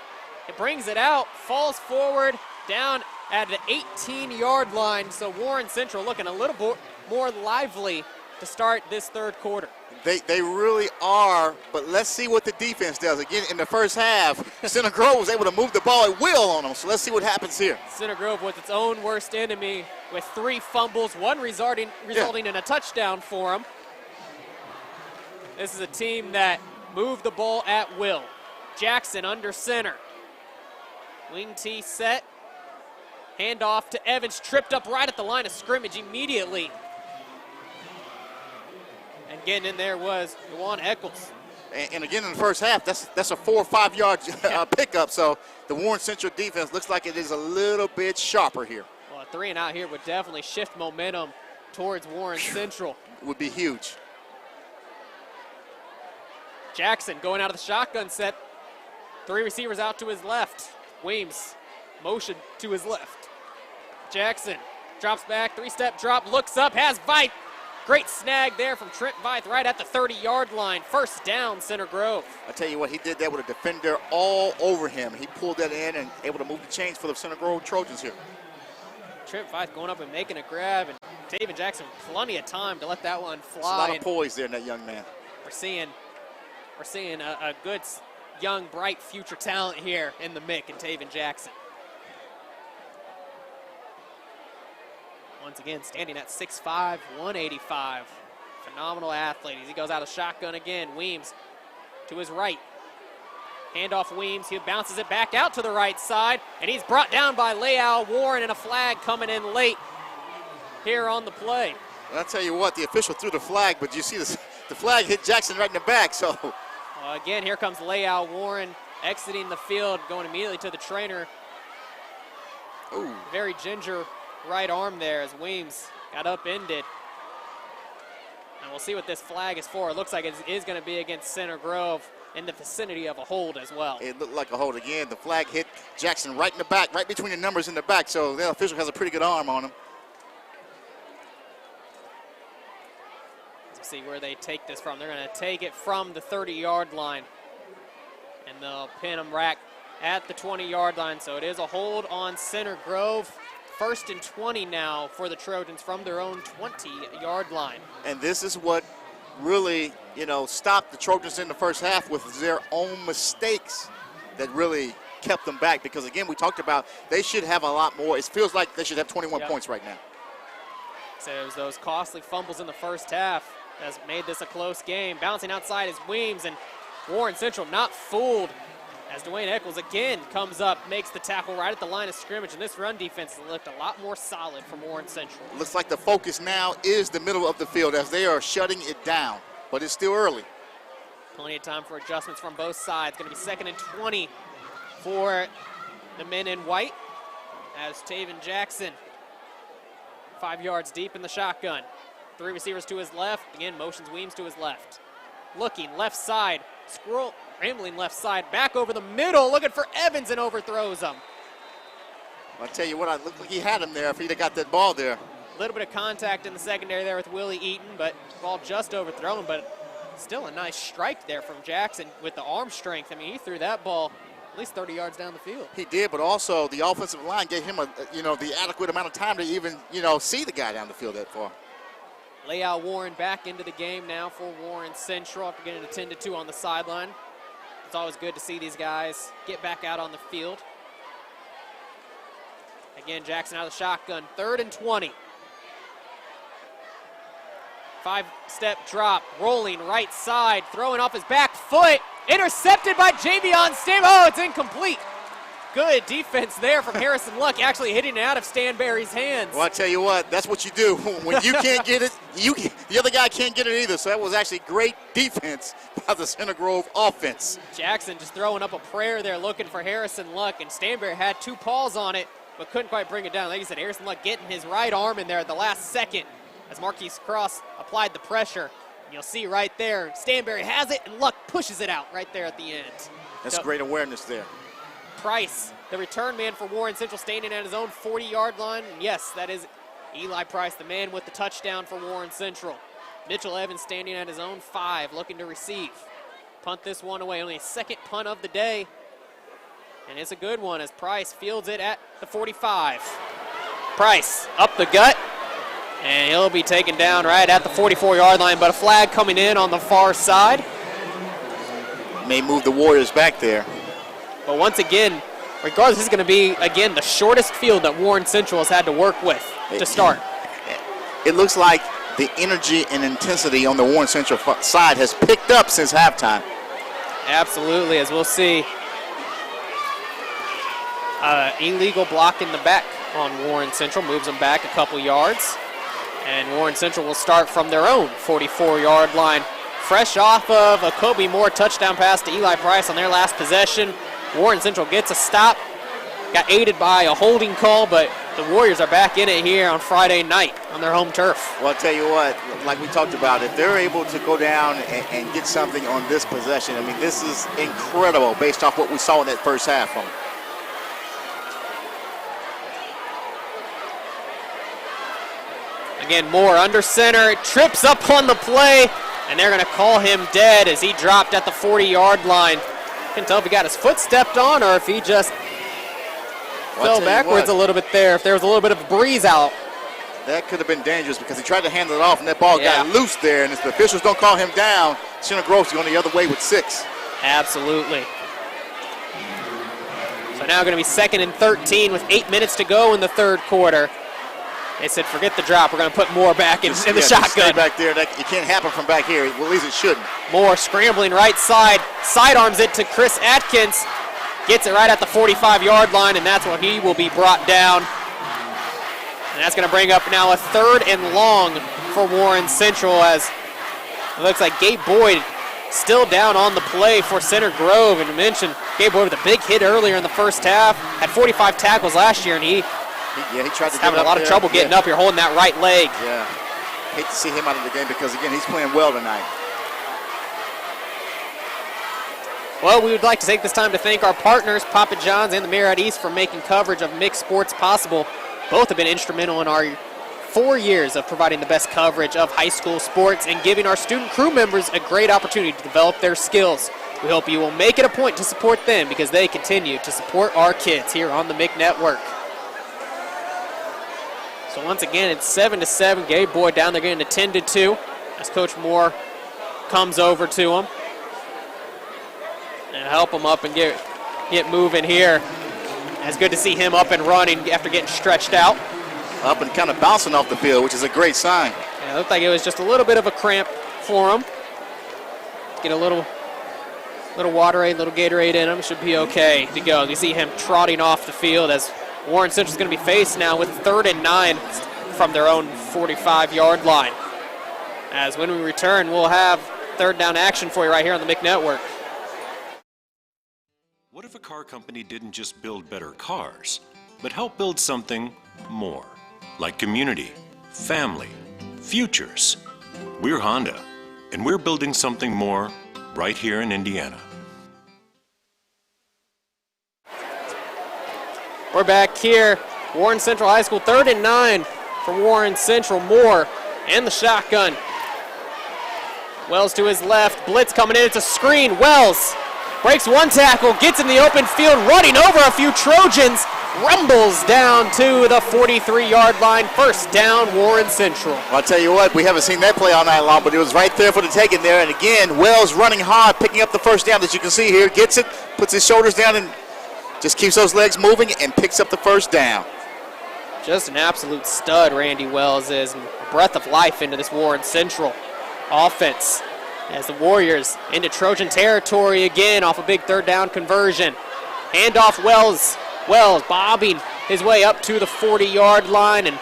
It brings it out, falls forward, down at the 18-yard line. So Warren Central looking a little more lively to start this third quarter. They really are, but let's see what the defense does. Again, in the first half, Center Grove was able to move the ball at will on them, so let's see what happens here. Center Grove was its own worst enemy with 3 fumbles, one resulting in a touchdown for them. This is a team that moved the ball at will. Jackson under center. Wing T set. Handoff to Evans, tripped up right at the line of scrimmage immediately. And getting in there was Juwan Eccles. And again, in the first half, that's a 4 or 5 yard pickup. So the Warren Central defense looks like it is a little bit sharper here. Well, a 3 and out here would definitely shift momentum towards Warren Central. Would be huge. Jackson going out of the shotgun set. 3 receivers out to his left. Weems motion to his left. Jackson drops back, 3-step drop, looks up, has Veit. Great snag there from Trent Veit right at the 30-yard line. First down, Center Grove. I tell you what, he did that with a defender all over him. He pulled that in and able to move the chains for the Center Grove Trojans here. Trent Veit going up and making a grab, and David Jackson plenty of time to let that one fly. There's a lot of poise there in that young man. We're seeing a good, young, bright future talent here in the Mick and Taven Jackson. Once again, standing at 6'5", 185. Phenomenal athlete. As he goes out of shotgun again, Weems to his right. Handoff Weems, he bounces it back out to the right side, and he's brought down by Leal Warren, and a flag coming in late here on the play. Well, I'll tell you what, the official threw the flag, but you see the flag hit Jackson right in the back, so. Well, again, here comes Leal Warren exiting the field, going immediately to the trainer. Ooh. Very ginger right arm there as Weems got upended. And we'll see what this flag is for. It looks like it is going to be against Center Grove in the vicinity of a hold as well. It looked like a hold again. The flag hit Jackson right in the back, right between the numbers in the back, so the official has a pretty good arm on him. Let's see where they take this from. They're going to take it from the 30-yard line, and they'll pin them back at the 20-yard line. So it is a hold on Center Grove. 1st and 20 now for the Trojans from their own 20-yard line. And this is what really, stopped the Trojans in the first half with their own mistakes that really kept them back. Because, again, we talked about they should have a lot more. It feels like they should have 21 points right now. So there's those costly fumbles in the first half that's made this a close game. Bouncing outside is Weems, and Warren Central not fooled as Dwayne Eccles again comes up, makes the tackle right at the line of scrimmage, and this run defense looked a lot more solid from Warren Central. Looks like the focus now is the middle of the field as they are shutting it down, but it's still early. Plenty of time for adjustments from both sides. Going to be 2nd and 20 for the men in white as Taven Jackson 5 yards deep in the shotgun. 3 receivers to his left. Again, motions Weems to his left. Looking left side, rambling left side, back over the middle, looking for Evans and overthrows him. I'll tell you what, it looked like he had him there if he'd have got that ball there. A little bit of contact in the secondary there with Willie Eaton, but ball just overthrown, but still a nice strike there from Jackson with the arm strength. I mean, he threw that ball at least 30 yards down the field. He did, but also the offensive line gave him the adequate amount of time to even, see the guy down the field that far. Leal Warren back into the game now for Warren Central after getting a 10-2 on the sideline. It's always good to see these guys get back out on the field. Again, Jackson out of the shotgun, 3rd and 20. 5-step drop, rolling right side, throwing off his back foot, intercepted by Javion Stanberry. Oh, it's incomplete. Good defense there from Harrison Luck, actually hitting it out of Stanberry's hands. Well, I tell you what, that's what you do. When you can't get it, the other guy can't get it either. So that was actually great defense by the Center Grove offense. Jackson just throwing up a prayer there, looking for Harrison Luck, and Stanberry had 2 paws on it, but couldn't quite bring it down. Like you said, Harrison Luck getting his right arm in there at the last second as Marquise Cross applied the pressure. And you'll see right there, Stanberry has it, and Luck pushes it out right there at the end. That's great awareness there. Price, the return man for Warren Central, standing at his own 40-yard line. And yes, that is Eli Price, the man with the touchdown for Warren Central. Mitchell Evans standing at his own 5, looking to receive. Punt this one away, only a 2nd punt of the day. And it's a good one as Price fields it at the 45. Price up the gut, and he'll be taken down right at the 44-yard line, but a flag coming in on the far side. May move the Warriors back there. But once again, regardless, this is going to be, again, the shortest field that Warren Central has had to work with to start. It looks like the energy and intensity on the Warren Central side has picked up since halftime. Absolutely, as we'll see. Illegal block in the back on Warren Central, moves them back a couple yards. And Warren Central will start from their own 44-yard line. Fresh off of a Kobe Moore touchdown pass to Eli Price on their last possession. Warren Central gets a stop. Got aided by a holding call, but the Warriors are back in it here on Friday night on their home turf. Well, I'll tell you what, like we talked about, if they're able to go down and get something on this possession, I mean, this is incredible based off what we saw in that first half from them. Again, Moore under center, trips up on the play, and they're going to call him dead as he dropped at the 40-yard line. Can't tell if he got his foot stepped on or if he just fell backwards a little bit there, if there was a little bit of a breeze out. That could have been dangerous because he tried to handle it off, and that ball got loose there, and if the officials don't call him down, Center Grove's going the other way with 6. Absolutely. So now going to be 2nd and 13 with 8 minutes to go in the third quarter. They said, forget the drop. We're going to put Moore back in the shotgun. Stay back there. It can't happen from back here. Well, at least it shouldn't. Moore scrambling right side. Sidearms it to Chris Atkins. Gets it right at the 45-yard line, and that's where he will be brought down. And that's going to bring up now a 3rd and long for Warren Central, as it looks like Gabe Boyd still down on the play for Center Grove. And to mention, Gabe Boyd with a big hit earlier in the first half. Had 45 tackles last year, and he tried to having a lot of trouble getting up here, holding that right leg. Yeah. Hate to see him out of the game because, again, he's playing well tonight. Well, we would like to take this time to thank our partners, Papa John's and the Marriott East, for making coverage of mixed sports possible. Both have been instrumental in our 4 years of providing the best coverage of high school sports and giving our student crew members a great opportunity to develop their skills. We hope you will make it a point to support them because they continue to support our kids here on the MIC Network. So once again, it's 7-7. Gabe Boyd down there getting attended to as Coach Moore comes over to him and help him up and get moving here. It's good to see him up and running after getting stretched out. Up and kind of bouncing off the field, which is a great sign. Yeah, it looked like it was just a little bit of a cramp for him. Get a little Waterade, little Gatorade in him. Should be okay to go. You see him trotting off the field as Warren Central is going to be faced now with 3rd and 9 from their own 45-yard line. As when we return, we'll have 3rd down action for you right here on the MIC Network. What if a car company didn't just build better cars, but help build something more, like community, family, futures? We're Honda, and we're building something more right here in Indiana. We're back here. Warren Central High School, 3rd and 9 for Warren Central. Moore and the shotgun. Wells to his left. Blitz coming in. It's a screen. Wells breaks one tackle, gets in the open field, running over a few Trojans. Rumbles down to the 43-yard line. 1st down, Warren Central. Well, I'll tell you what, we haven't seen that play all night long, but it was right there for the taking there. And again, Wells running hard, picking up the 1st down that you can see here. Gets it, puts his shoulders down, and just keeps those legs moving and picks up the 1st down. Just an absolute stud, Randy Wells is. A breath of life into this Warren Central offense as the Warriors into Trojan territory again off a big 3rd down conversion. Handoff Wells. Wells bobbing his way up to the 40-yard line, and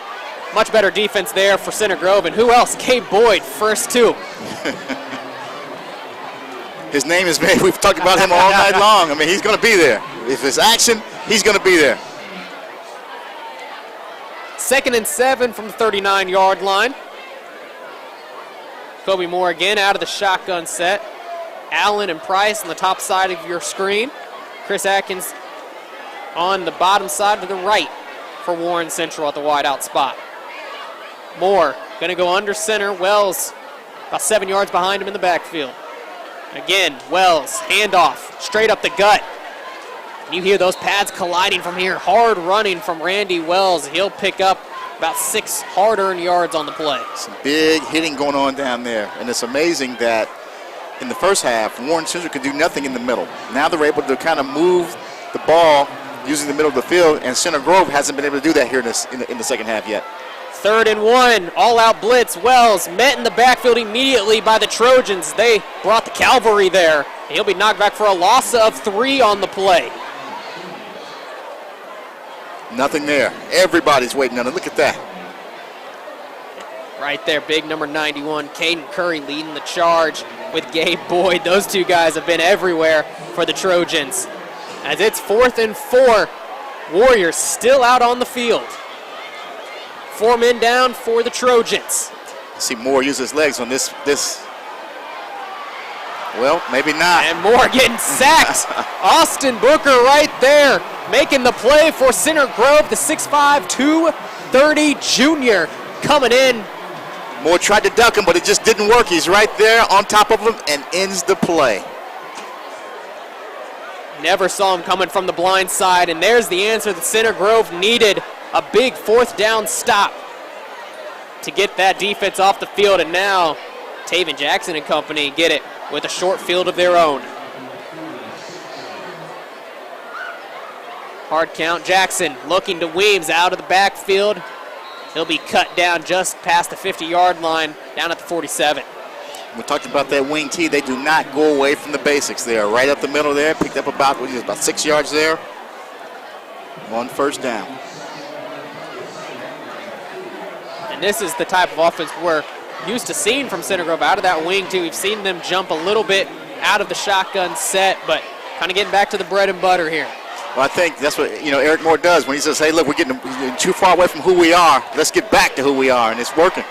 much better defense there for Center Grove. And who else? Gabe Boyd, 1st 2. His name is made. We've talked about him all night long. I mean, he's going to be there. If it's action, he's going to be there. 2nd and 7 from the 39-yard line. Kobe Moore again out of the shotgun set. Allen and Price on the top side of your screen. Chris Atkins on the bottom side to the right for Warren Central at the wideout spot. Moore going to go under center. Wells about 7 yards behind him in the backfield. Again, Wells, handoff, straight up the gut. And you hear those pads colliding from here. Hard running from Randy Wells. He'll pick up about 6 hard-earned yards on the play. Some big hitting going on down there. And it's amazing that in the first half, Warren Central could do nothing in the middle. Now they're able to kind of move the ball using the middle of the field, and Center Grove hasn't been able to do that here in the second half yet. 3rd and 1, all-out blitz. Wells met in the backfield immediately by the Trojans. They brought the cavalry there. He'll be knocked back for a loss of 3 on the play. Nothing there. Everybody's waiting on it. Look at that. Right there, big number 91, Caden Curry leading the charge with Gabe Boyd. Those two guys have been everywhere for the Trojans. As it's 4th and 4, Warriors still out on the field. 4 men down for the Trojans. See Moore use his legs on this. Well, maybe not. And Moore getting sacked. Austin Booker right there, making the play for Center Grove, the 6'5", 230 junior coming in. Moore tried to duck him, but it just didn't work. He's right there on top of him and ends the play. Never saw him coming from the blind side, and there's the answer that Center Grove needed. A big 4th down stop to get that defense off the field, and now Taven Jackson and company get it with a short field of their own. Hard count, Jackson looking to Weems out of the backfield. He'll be cut down just past the 50-yard line, down at the 47. We talked about that wing T. They do not go away from the basics. They are right up the middle there. Picked up about 6 yards there. 1 first down. And this is the type of offense we're used to seeing from Center Grove out of that wing too. We've seen them jump a little bit out of the shotgun set, but kind of getting back to the bread and butter here. Well, I think that's what Eric Moore does when he says, hey, look, we're getting too far away from who we are. Let's get back to who we are, and it's working.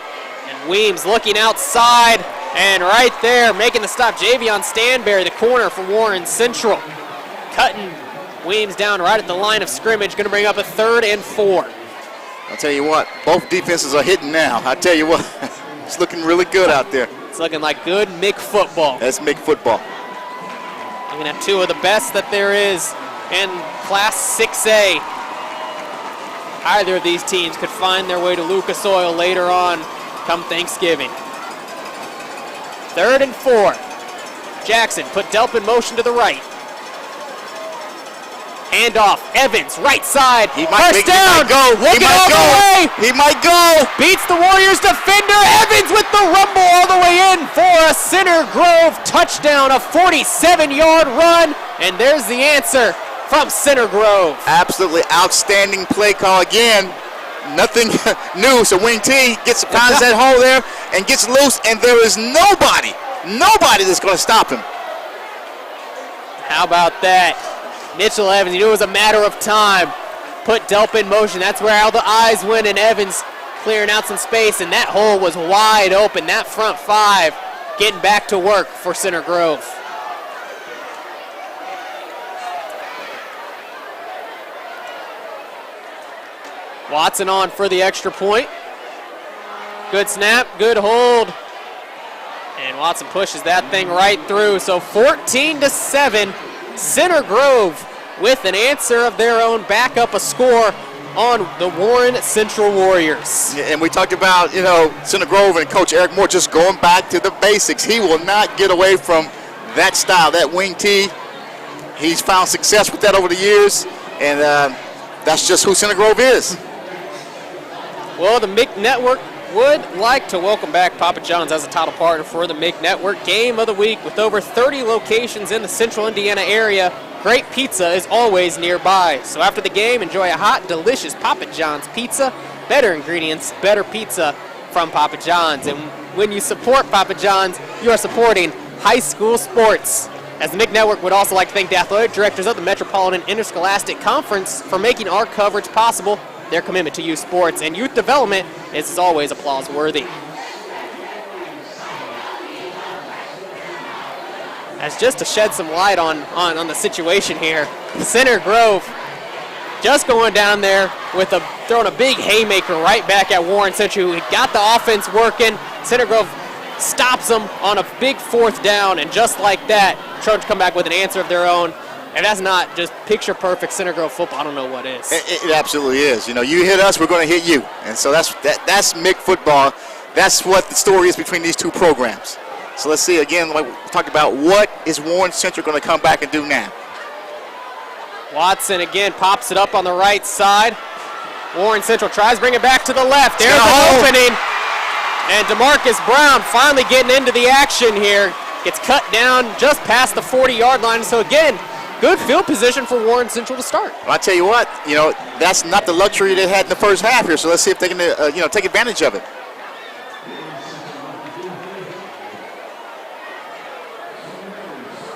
And Weems looking outside, and right there making the stop, Javion Stanberry, the corner for Warren Central. Cutting Weems down right at the line of scrimmage, going to bring up a 3rd and 4. I'll tell you what, both defenses are hitting now. I tell you what, it's looking really good out there. It's looking like good MIG football. That's MIG football. You're going to have 2 of the best that there is in Class 6A. Either of these teams could find their way to Lucas Oil later on come Thanksgiving. 3rd and 4. Jackson put Delp in motion to the right. Hand off, Evans, right side. First down. Looking all the way. He might go. Beats the Warriors defender. Evans with the rumble all the way in for a Center Grove touchdown, a 47-yard run. And there's the answer from Center Grove. Absolutely outstanding play call again. Nothing new. So Wing T gets finds that hole there and gets loose, and there is nobody that's going to stop him. How about that? Mitchell Evans, he knew it was a matter of time. Put Delp in motion. That's where all the eyes went, and Evans clearing out some space, and that hole was wide open. That front 5 getting back to work for Center Grove. Watson on for the extra point. Good snap, good hold. And Watson pushes that thing right through. So 14-7, Center Grove with an answer of their own, back up a score on the Warren Central Warriors. Yeah, and we talked about, Center Grove and Coach Eric Moore just going back to the basics. He will not get away from that style, that wing T. He's found success with that over the years, and that's just who Center Grove is. Well, the MIG Network would like to welcome back Papa John's as a title partner for the MIG Network Game of the Week. With over 30 locations in the central Indiana area, great pizza is always nearby. So after the game, enjoy a hot, delicious Papa John's pizza. Better ingredients, better pizza from Papa John's. And when you support Papa John's, you are supporting high school sports. As the MIG Network would also like to thank the athletic directors of the Metropolitan Interscholastic Conference for making our coverage possible. Their commitment to youth sports and youth development is, as always, applause-worthy. As just to shed some light on the situation here, Center Grove just going down there with throwing a big haymaker right back at Warren Central, who got the offense working. Center Grove stops them on a big 4th down, and just like that, Trojans come back with an answer of their own. And that's not just picture-perfect Center Grove football. I don't know what is. It absolutely is. You hit us, we're going to hit you. And so that's MIG football. That's what the story is between these two programs. So let's see, again, like we talked about, what is Warren Central going to come back and do now? Watson again pops it up on the right side. Warren Central tries to bring it back to the left. There's an opening. And DeMarcus Brown finally getting into the action here. Gets cut down just past the 40-yard line. So again, good field position for Warren Central to start. Well, I tell you what, that's not the luxury they had in the first half here. So let's see if they can, take advantage of it.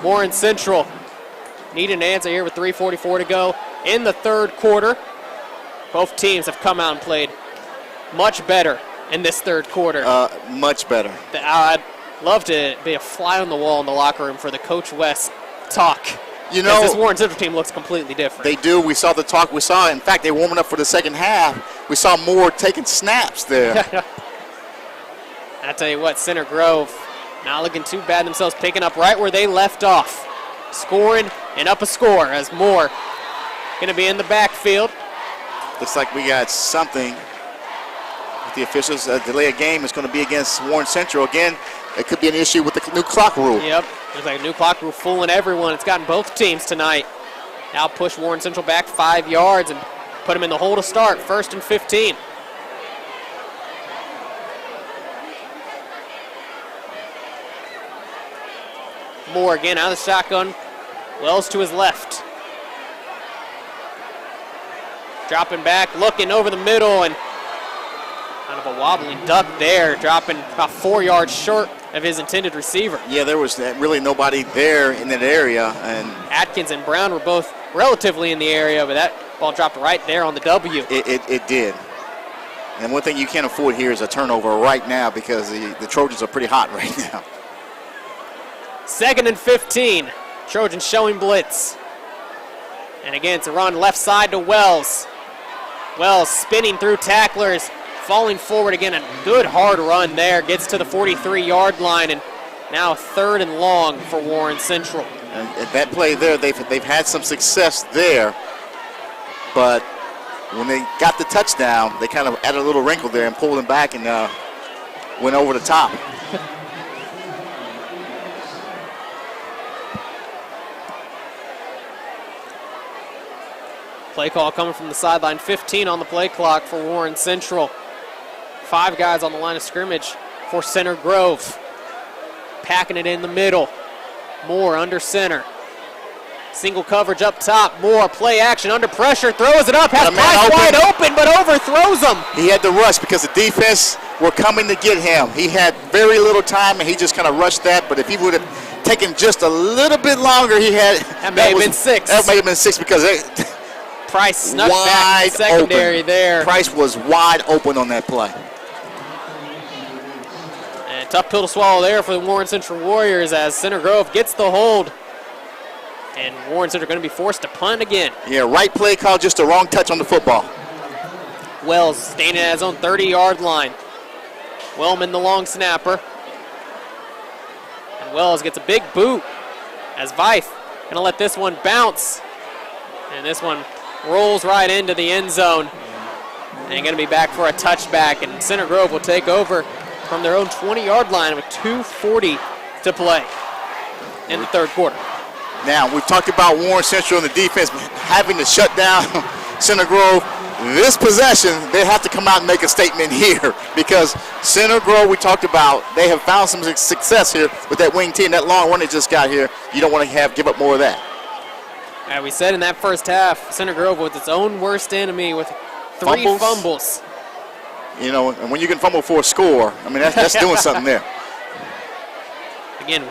Warren Central need an answer here with 3:44 to go in the third quarter. Both teams have come out and played much better in this third quarter. Much better. I'd love to be a fly on the wall in the locker room for the Coach West talk. This Warren Central team looks completely different. They do. We saw the talk. We saw, in fact, they warming up for the second half. We saw Moore taking snaps there. I tell you what, Center Grove not looking too bad themselves, picking up right where they left off. Scoring and up a score as Moore going to be in the backfield. Looks like we got something with the officials. Delay of game is going to be against Warren Central. Again, it could be an issue with the new clock rule. Yep, looks like a new clock rule fooling everyone. It's gotten both teams tonight. Now push Warren Central back 5 yards and put them in the hole to start, 1st and 15. Moore again out of the shotgun. Wells to his left. Dropping back, looking over the middle, and kind of a wobbly duck there, dropping about 4 yards short of his intended receiver. Yeah, there was really nobody there in that area. And Atkins and Brown were both relatively in the area, but that ball dropped right there on the W. It did. And one thing you can't afford here is a turnover right now because the Trojans are pretty hot right now. 2nd and 15. Trojans showing blitz. And again, it's a run left side to Wells. Wells spinning through tacklers, falling forward again. A good hard run there. Gets to the 43-yard line, and now 3rd and long for Warren Central. And that play there, they've had some success there, but when they got the touchdown, they kind of added a little wrinkle there and pulled him back and went over the top. Play call coming from the sideline, 15 on the play clock for Warren Central. 5 guys on the line of scrimmage for Center Grove. Packing it in the middle. Moore under center. Single coverage up top. Moore, play action under pressure, throws it up, has Price wide open, but overthrows him. He had to rush because the defense were coming to get him. He had very little time, and he just kind of rushed that, but if he would have taken just a little bit longer, That may have been 6. That may have been 6 because Price snuck back in the secondary there. Price was wide open on that play. And tough pill to swallow there for the Warren Central Warriors as Center Grove gets the hold. And Warren Central going to be forced to punt again. Yeah, right play call, just the wrong touch on the football. Wells standing at his own 30-yard line. Wellman the long snapper. And Wells gets a big boot as Veith going to let this one bounce. And this one rolls right into the end zone. And going to be back for a touchback. And Center Grove will take over from their own 20-yard line with 2:40 to play in the third quarter. Now, we've talked about Warren Central and the defense having to shut down Center Grove. This possession, they have to come out and make a statement here because Center Grove, we talked about, they have found some success here with that wing T and that long run they just got here. You don't want to give up more of that. As we said in that first half, Center Grove was its own worst enemy with 3 fumbles. You know, and when you can fumble for a score, I mean, that's doing something there. Again,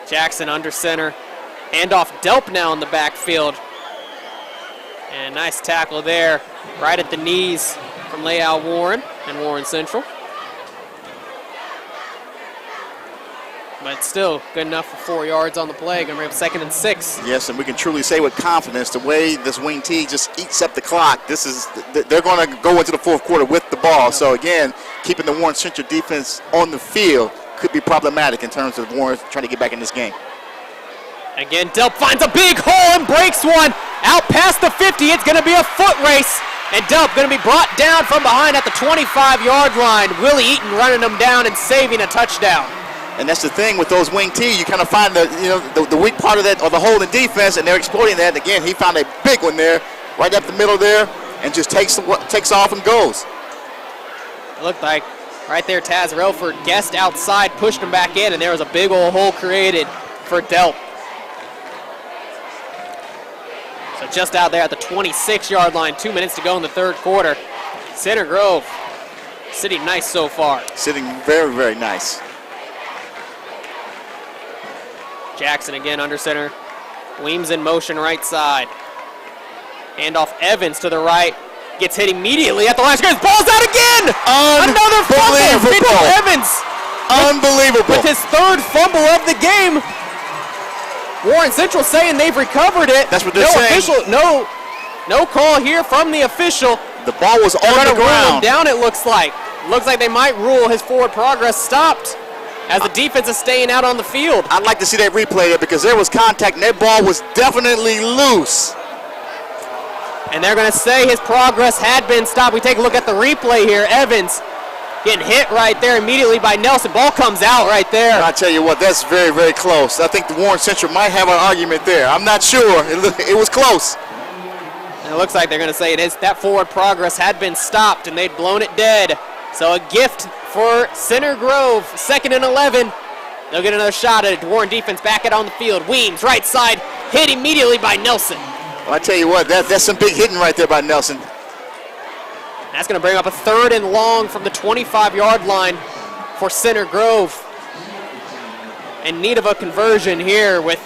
Jackson under center. Handoff Delp now in the backfield. And nice tackle there, right at the knees from Leal Warren and Warren Central. But still good enough for 4 yards on the play. Going to bring up 2nd and 6. Yes, and we can truly say with confidence the way this wing T just eats up the clock. They're going to go into the fourth quarter with the ball. So again, keeping the Warren Central defense on the field could be problematic in terms of Warren trying to get back in this game. Again, Delp finds a big hole and breaks one. Out past the 50, it's going to be a foot race. And Delp going to be brought down from behind at the 25-yard line. Willie Eaton running them down and saving a touchdown. And that's the thing with those wing T, you kind of find the weak part of that or the hole in defense, and they're exploiting that. Again, he found a big one there, right up the middle there, and just takes off and goes. It looked like right there Taz Relford guessed outside, pushed him back in, and there was a big old hole created for Delp. So just out there at the 26-yard line, 2 minutes to go in the third quarter. Center Grove sitting nice so far. Sitting very, very nice. Jackson again under center. Weems in motion right side. Handoff Evans to the right. Gets hit immediately at the line. Ball's out again! Another fumble! Mitchell Evans! Unbelievable. With his third fumble of the game. Warren Central saying they've recovered it. That's what they're saying. No call here from the official. The ball was on the Rule him ground. down, it looks like. Looks like they might rule his forward progress stopped as the defense is staying out on the field. I'd like to see that replay there because there was contact and that ball was definitely loose. And they're going to say his progress had been stopped. We take a look at the replay here. Evans getting hit right there immediately by Nelson. Ball comes out right there. I tell you what, that's very, very close. I think the Warren Central might have an argument there. I'm not sure. It was close. And it looks like they're going to say that forward progress had been stopped and they'd blown it dead. So a gift for Center Grove, 2nd and 11. They'll get another shot at it. Warren defense back out on the field. Weems, right side, hit immediately by Nelson. Well, I tell you what, that's some big hitting right there by Nelson. That's going to bring up a 3rd and long from the 25-yard line for Center Grove. In need of a conversion here with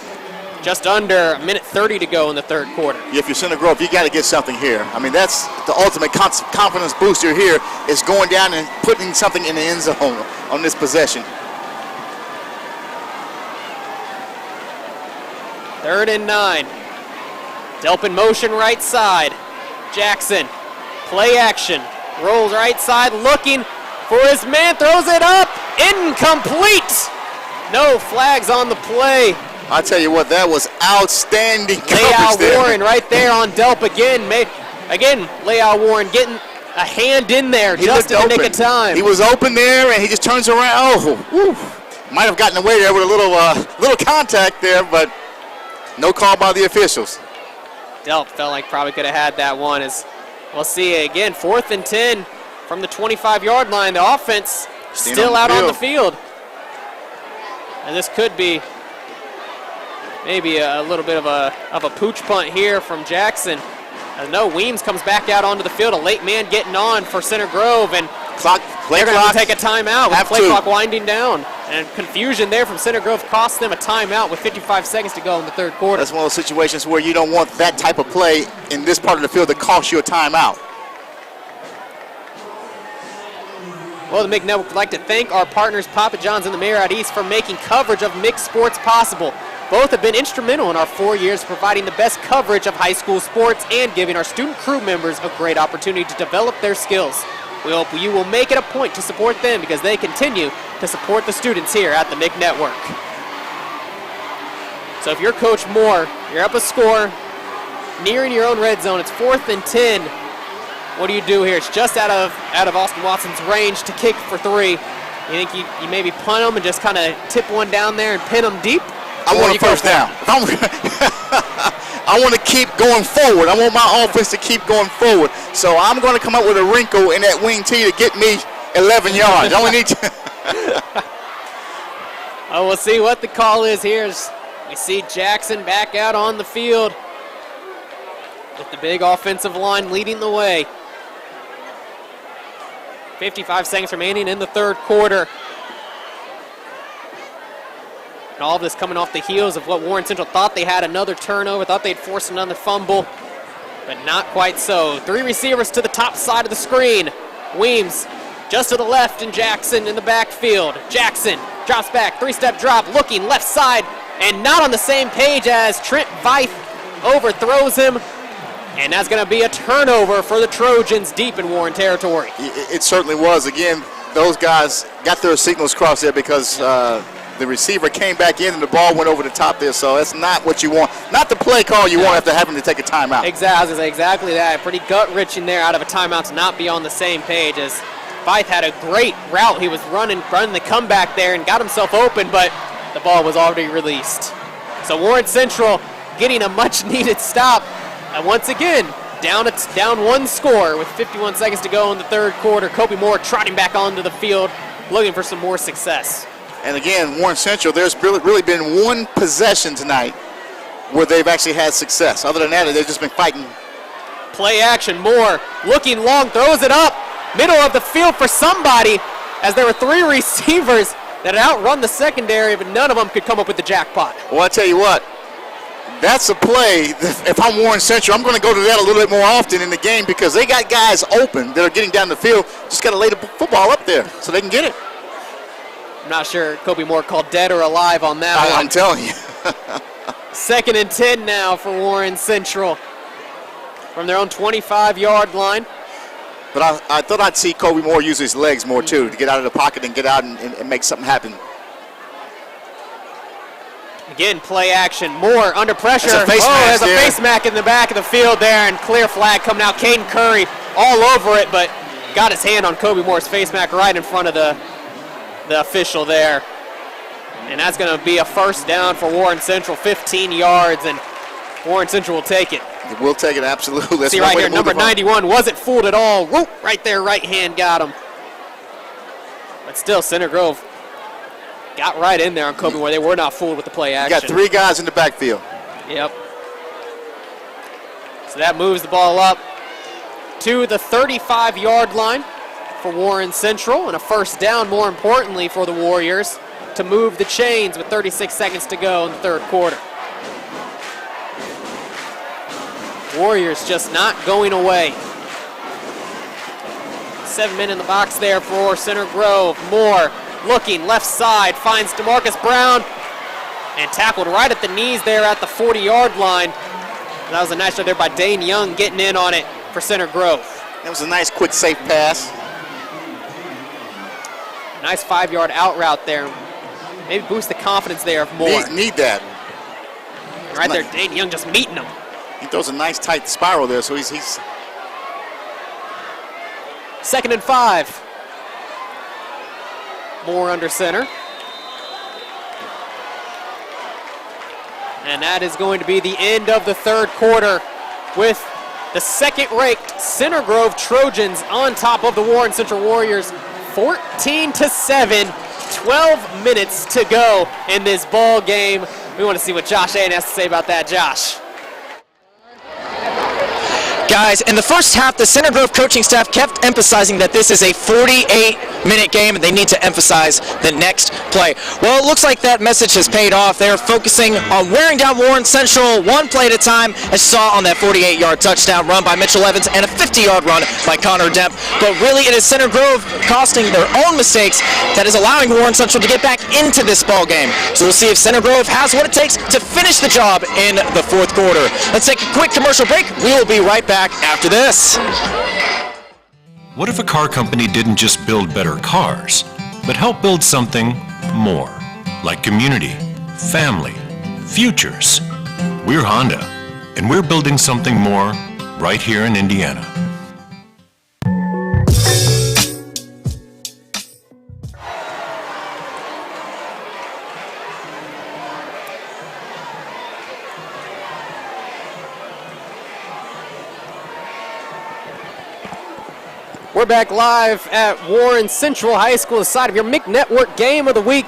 just under a minute 30 to go in the third quarter. If you're Center Grove, you got to get something here. I mean, that's the ultimate confidence booster here is going down and putting something in the end zone on this possession. 3rd and 9. Delp in motion right side. Jackson, play action. Rolls right side, looking for his man, throws it up. Incomplete. No flags on the play. I tell you what, that was outstanding coverage there. Warren right there on Delp again. Leal Warren getting a hand in there just in the nick of time. He was open there, and he just turns around. Oh, might have gotten away there with a little contact there, but no call by the officials. Delp felt like probably could have had that one. As we'll see again, 4th and 10 from the 25-yard line. The offense still out on the field. And this could be maybe a little bit of a pooch punt here from Jackson. No, Weems comes back out onto the field. A late man getting on for Center Grove, and they're going to take a timeout with the play clock winding down. And confusion there from Center Grove cost them a timeout with 55 seconds to go in the third quarter. That's one of those situations where you don't want that type of play in this part of the field to cost you a timeout. Well, the MIG Network would like to thank our partners, Papa John's and the Marriott East, for making coverage of mixed sports possible. Both have been instrumental in our 4 years providing the best coverage of high school sports and giving our student crew members a great opportunity to develop their skills. We hope you will make it a point to support them because they continue to support the students here at the MIG Network. So if you're Coach Moore, you're up a score, nearing your own red zone, it's 4th and 10. What do you do here? It's just out of Austin Watson's range to kick for 3. You think you maybe punt them and just kind of tip one down there and pin them deep? I want a first down. I want to keep going forward. I want my offense to keep going forward. So I'm going to come up with a wrinkle in that wing tee to get me 11 yards. I only need Oh, we'll see what the call is here. As we see Jackson back out on the field with the big offensive line leading the way. 55 seconds remaining in the third quarter. And all of this coming off the heels of what Warren Central thought they had another turnover, thought they'd force another fumble, but not quite so. 3 receivers to the top side of the screen. Weems just to the left and Jackson in the backfield. Jackson drops back, 3-step drop, looking left side, and not on the same page as Trent Veith overthrows him. And that's going to be a turnover for the Trojans deep in Warren territory. It certainly was. Again, those guys got their signals crossed there because the receiver came back in and the ball went over the top there, so that's not what you want. Not the play call you want after having to take a timeout. Exactly that. Pretty gut-wrenching there out of a timeout to not be on the same page, as Veith had a great route. He was running the comeback there and got himself open, but the ball was already released. So Warren Central getting a much-needed stop. And once again, down 1 score with 51 seconds to go in the third quarter. Kobe Moore trotting back onto the field, looking for some more success. And again, Warren Central, there's really been one possession tonight where they've actually had success. Other than that, they've just been fighting. Play action, Moore looking long, throws it up, middle of the field for somebody, as there were 3 receivers that had outrun the secondary, but none of them could come up with the jackpot. Well, I tell you what, that's a play. If I'm Warren Central, I'm going to go to that a little bit more often in the game because they got guys open that are getting down the field. Just got to lay the football up there so they can get it. I'm not sure Kobe Moore called dead or alive on that one. I'm telling you. 2nd and 10 now for Warren Central from their own 25-yard line. But I thought I'd see Kobe Moore use his legs more, too, to get out of the pocket and get out and make something happen. Again, play action. Moore under pressure. There's a face mask in the back of the field there, and clear flag coming out. Caden Curry all over it, but got his hand on Kobe Moore's face mask right in front of the official there. And that's going to be a first down for Warren Central, 15 yards, and Warren Central will take it. We'll take it, absolutely. That's see right here, number 91 wasn't fooled at all. Whoop, right there, right hand got him. But still, Center Grove got right in there on Kobe Moore. They were not fooled with the play action. You got 3 guys in the backfield. Yep. So that moves the ball up to the 35-yard line for Warren Central, and a first down, more importantly, for the Warriors to move the chains with 36 seconds to go in the 3rd quarter. Warriors just not going away. 7 men in the box there for Center Grove. Moore looking left side, finds DeMarcus Brown, and tackled right at the knees there at the 40-yard line. That was a nice job there by Dane Young getting in on it for Center Grove. That was a nice, quick, safe pass. Nice 5-yard out route there. Maybe boost the confidence there of Moore. Need that. Right there, Dane Young just meeting him. He throws a nice tight spiral there, so he's 2nd and 5. Moore under center. And that is going to be the end of the 3rd quarter with the 2nd-ranked Center Grove Trojans on top of the Warren Central Warriors, 14-7. 12 minutes to go in this ball game. We want to see what Josh Aiden has to say about that. Josh. Guys, in the first half, the Center Grove coaching staff kept emphasizing that this is a 48-minute game and they need to emphasize the next play. Well, it looks like that message has paid off. They're focusing on wearing down Warren Central one play at a time, as saw on that 48-yard touchdown run by Mitchell Evans and a 50-yard run by Connor Demp. But really, it is Center Grove costing their own mistakes that is allowing Warren Central to get back into this ball game. So we'll see if Center Grove has what it takes to finish the job in the 4th quarter. Let's take a quick commercial break. We will be right back after this. What if a car company didn't just build better cars, but help build something more, like community, family, futures? We're Honda, and we're building something more right here in Indiana. We're back live at Warren Central High School, the side of your MIC Network Game of the Week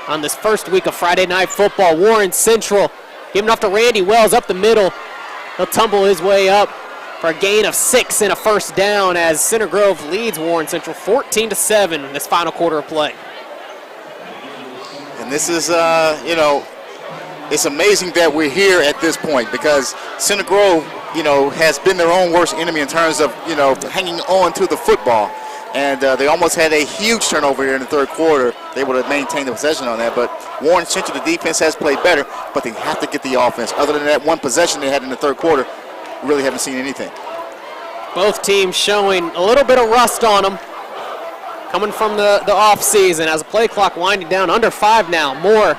on this first week of Friday Night Football. Warren Central giving off to Randy Wells up the middle. He'll tumble his way up for a gain of 6 and a first down as Center Grove leads Warren Central 14-7 in this final quarter of play. And this is, it's amazing that we're here at this point because Center Grove, has been their own worst enemy in terms of, hanging on to the football. And they almost had a huge turnover here in the 3rd quarter. They would have maintained the possession on that. But Warren Central, the defense has played better, but they have to get the offense. Other than that one possession they had in the 3rd quarter, we really haven't seen anything. Both teams showing a little bit of rust on them coming from the offseason as the play clock winding down under 5 now. Moore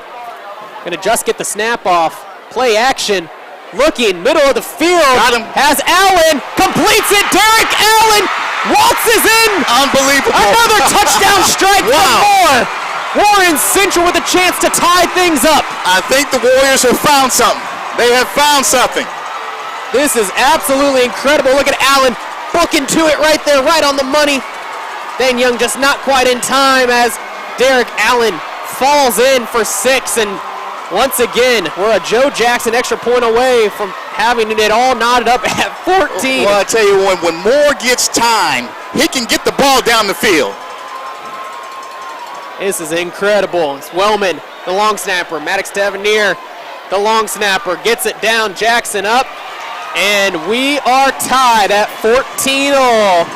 going to just get the snap off. Play action. Looking, middle of the field, has Allen, completes it, Derek Allen waltzes in. Unbelievable. Another touchdown strike from Moore. Warren Central with a chance to tie things up. I think the Warriors have found something. They have found something. This is absolutely incredible. Look at Allen booking to it right there, right on the money. Dane Young just not quite in time as Derek Allen falls in for 6, and Once again, we're a Joe Jackson extra point away from having it all knotted up at 14. Well, I tell you, when Moore gets time, he can get the ball down the field. This is incredible. It's Wellman, the long snapper. Maddox Tavernier, the long snapper, gets it down. Jackson up, and we are tied at 14-all.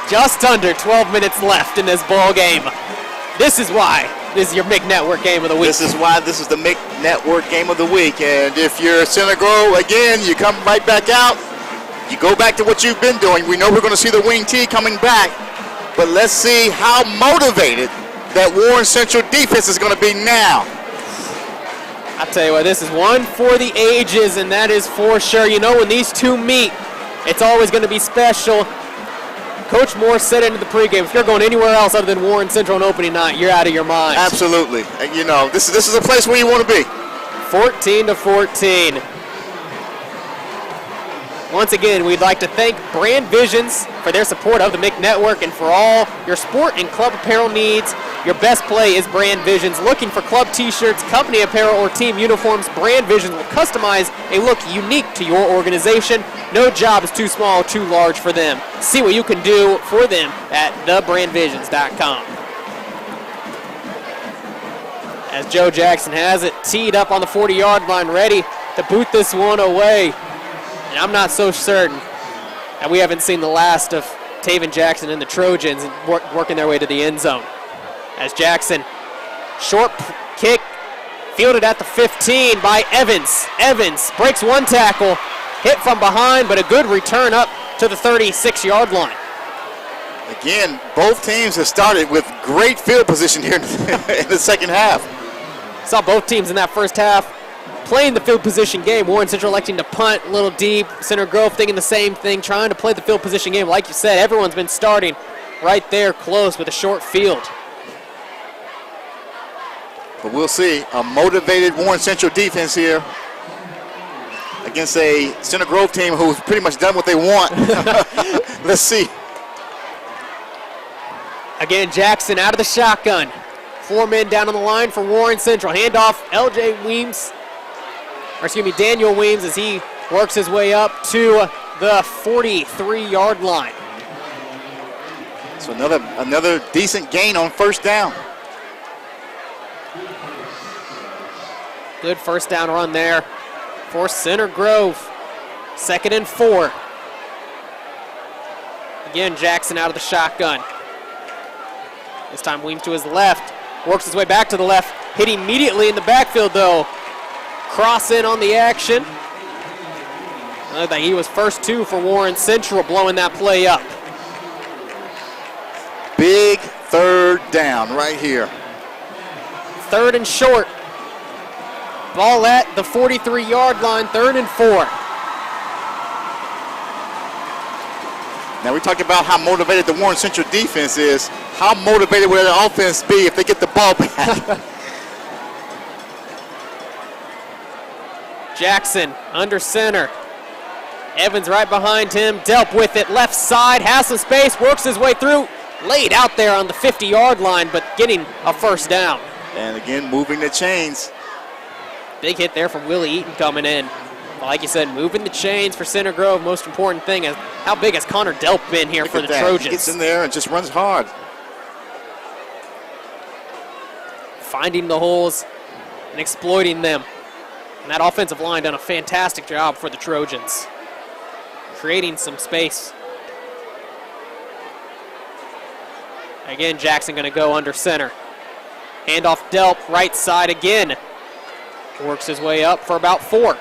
Just under 12 minutes left in this ball game. This is why this is your MIC Network Game of the Week. This is why this is the MIC Network Game of the Week. And if you're Center Grove, again, you come right back out. You go back to what you've been doing. We know we're going to see the wing T coming back. But let's see how motivated that Warren Central defense is going to be now. I tell you what, this is one for the ages, and that is for sure. You know, when these two meet, it's always going to be special. Coach Moore said it in the pregame, if you're going anywhere else other than Warren Central on opening night, you're out of your mind. Absolutely. You know, this is a place where you want to be. 14-14. Once again, we'd like to thank Brand Visions for their support of the MIC Network and for all your sport and club apparel needs. Your best play is Brand Visions. Looking for club t-shirts, company apparel, or team uniforms, Brand Visions will customize a look unique to your organization. No job is too small or too large for them. See what you can do for them at thebrandvisions.com. As Joe Jackson has it teed up on the 40-yard line, ready to boot this one away. And I'm not so certain that we haven't seen the last of Taven Jackson and the Trojans working their way to the end zone. As Jackson, short kick, fielded at the 15 by Evans. Evans breaks one tackle, hit from behind, but a good return up to the 36-yard line. Again, both teams have started with great field position here in the second half. Saw both teams in that first half playing the field position game. Warren Central electing to punt a little deep. Center Grove thinking the same thing, trying to play the field position game. Like you said, everyone's been starting right there close with a short field. But we'll see a motivated Warren Central defense here against a Center Grove team who's pretty much done what they want. Let's see. Again, Jackson out of the shotgun. 4 men down on the line for Warren Central. Handoff, Daniel Weems as he works his way up to the 43-yard line. So another decent gain on first down. Good first down run there for Center Grove. 2nd and 4. Again, Jackson out of the shotgun. This time Weems to his left. Works his way back to the left. Hit immediately in the backfield, though. Cross in on the action. I think he was first two for Warren Central, blowing that play up. Big third down right here. 3rd and short. Ball at the 43-yard line, 3rd and 4. Now we talked about how motivated the Warren Central defense is. How motivated will the offense be if they get the ball back? Jackson under center. Evans right behind him. Delp with it left side. Has some space. Works his way through. Laid out there on the 50-yard line, but getting a first down. And again, moving the chains. Big hit there from Willie Eaton coming in. Like you said, moving the chains for Center Grove. Most important thing is how big has Connor Delp been here for the Trojans? He gets in there and just runs hard. Finding the holes and exploiting them. And that offensive line done a fantastic job for the Trojans. Creating some space. Again, Jackson going to go under center. Handoff Delp, right side again. Works his way up for about 4.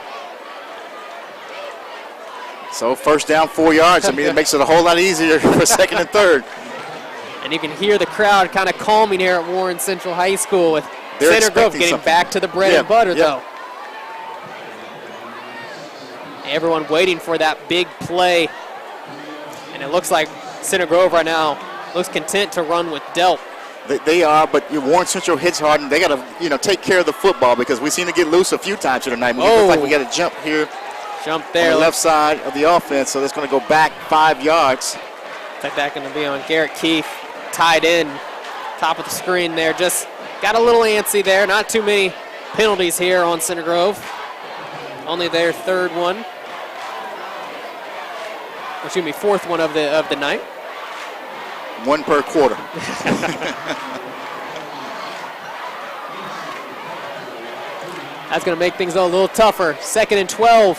So first down, 4 yards. I mean, it makes it a whole lot easier for 2nd and 3rd. And you can hear the crowd kind of calming here at Warren Central High School with Center Grove getting back to the bread and butter, though. Everyone waiting for that big play. And it looks like Center Grove right now looks content to run with Delp. They are, but Warren Central hits hard, and they got to, take care of the football because we seem to get loose a few times here tonight. It looks like we got to jump here. Jump there. On the left side of the offense, so that's going to go back 5 yards. Looks like that's going to be on Garrett Keefe, tied in, top of the screen there. Just got a little antsy there. Not too many penalties here on Center Grove. Only their third one. Excuse me, fourth one of the night. One per quarter. That's going to make things a little tougher. 2nd and 12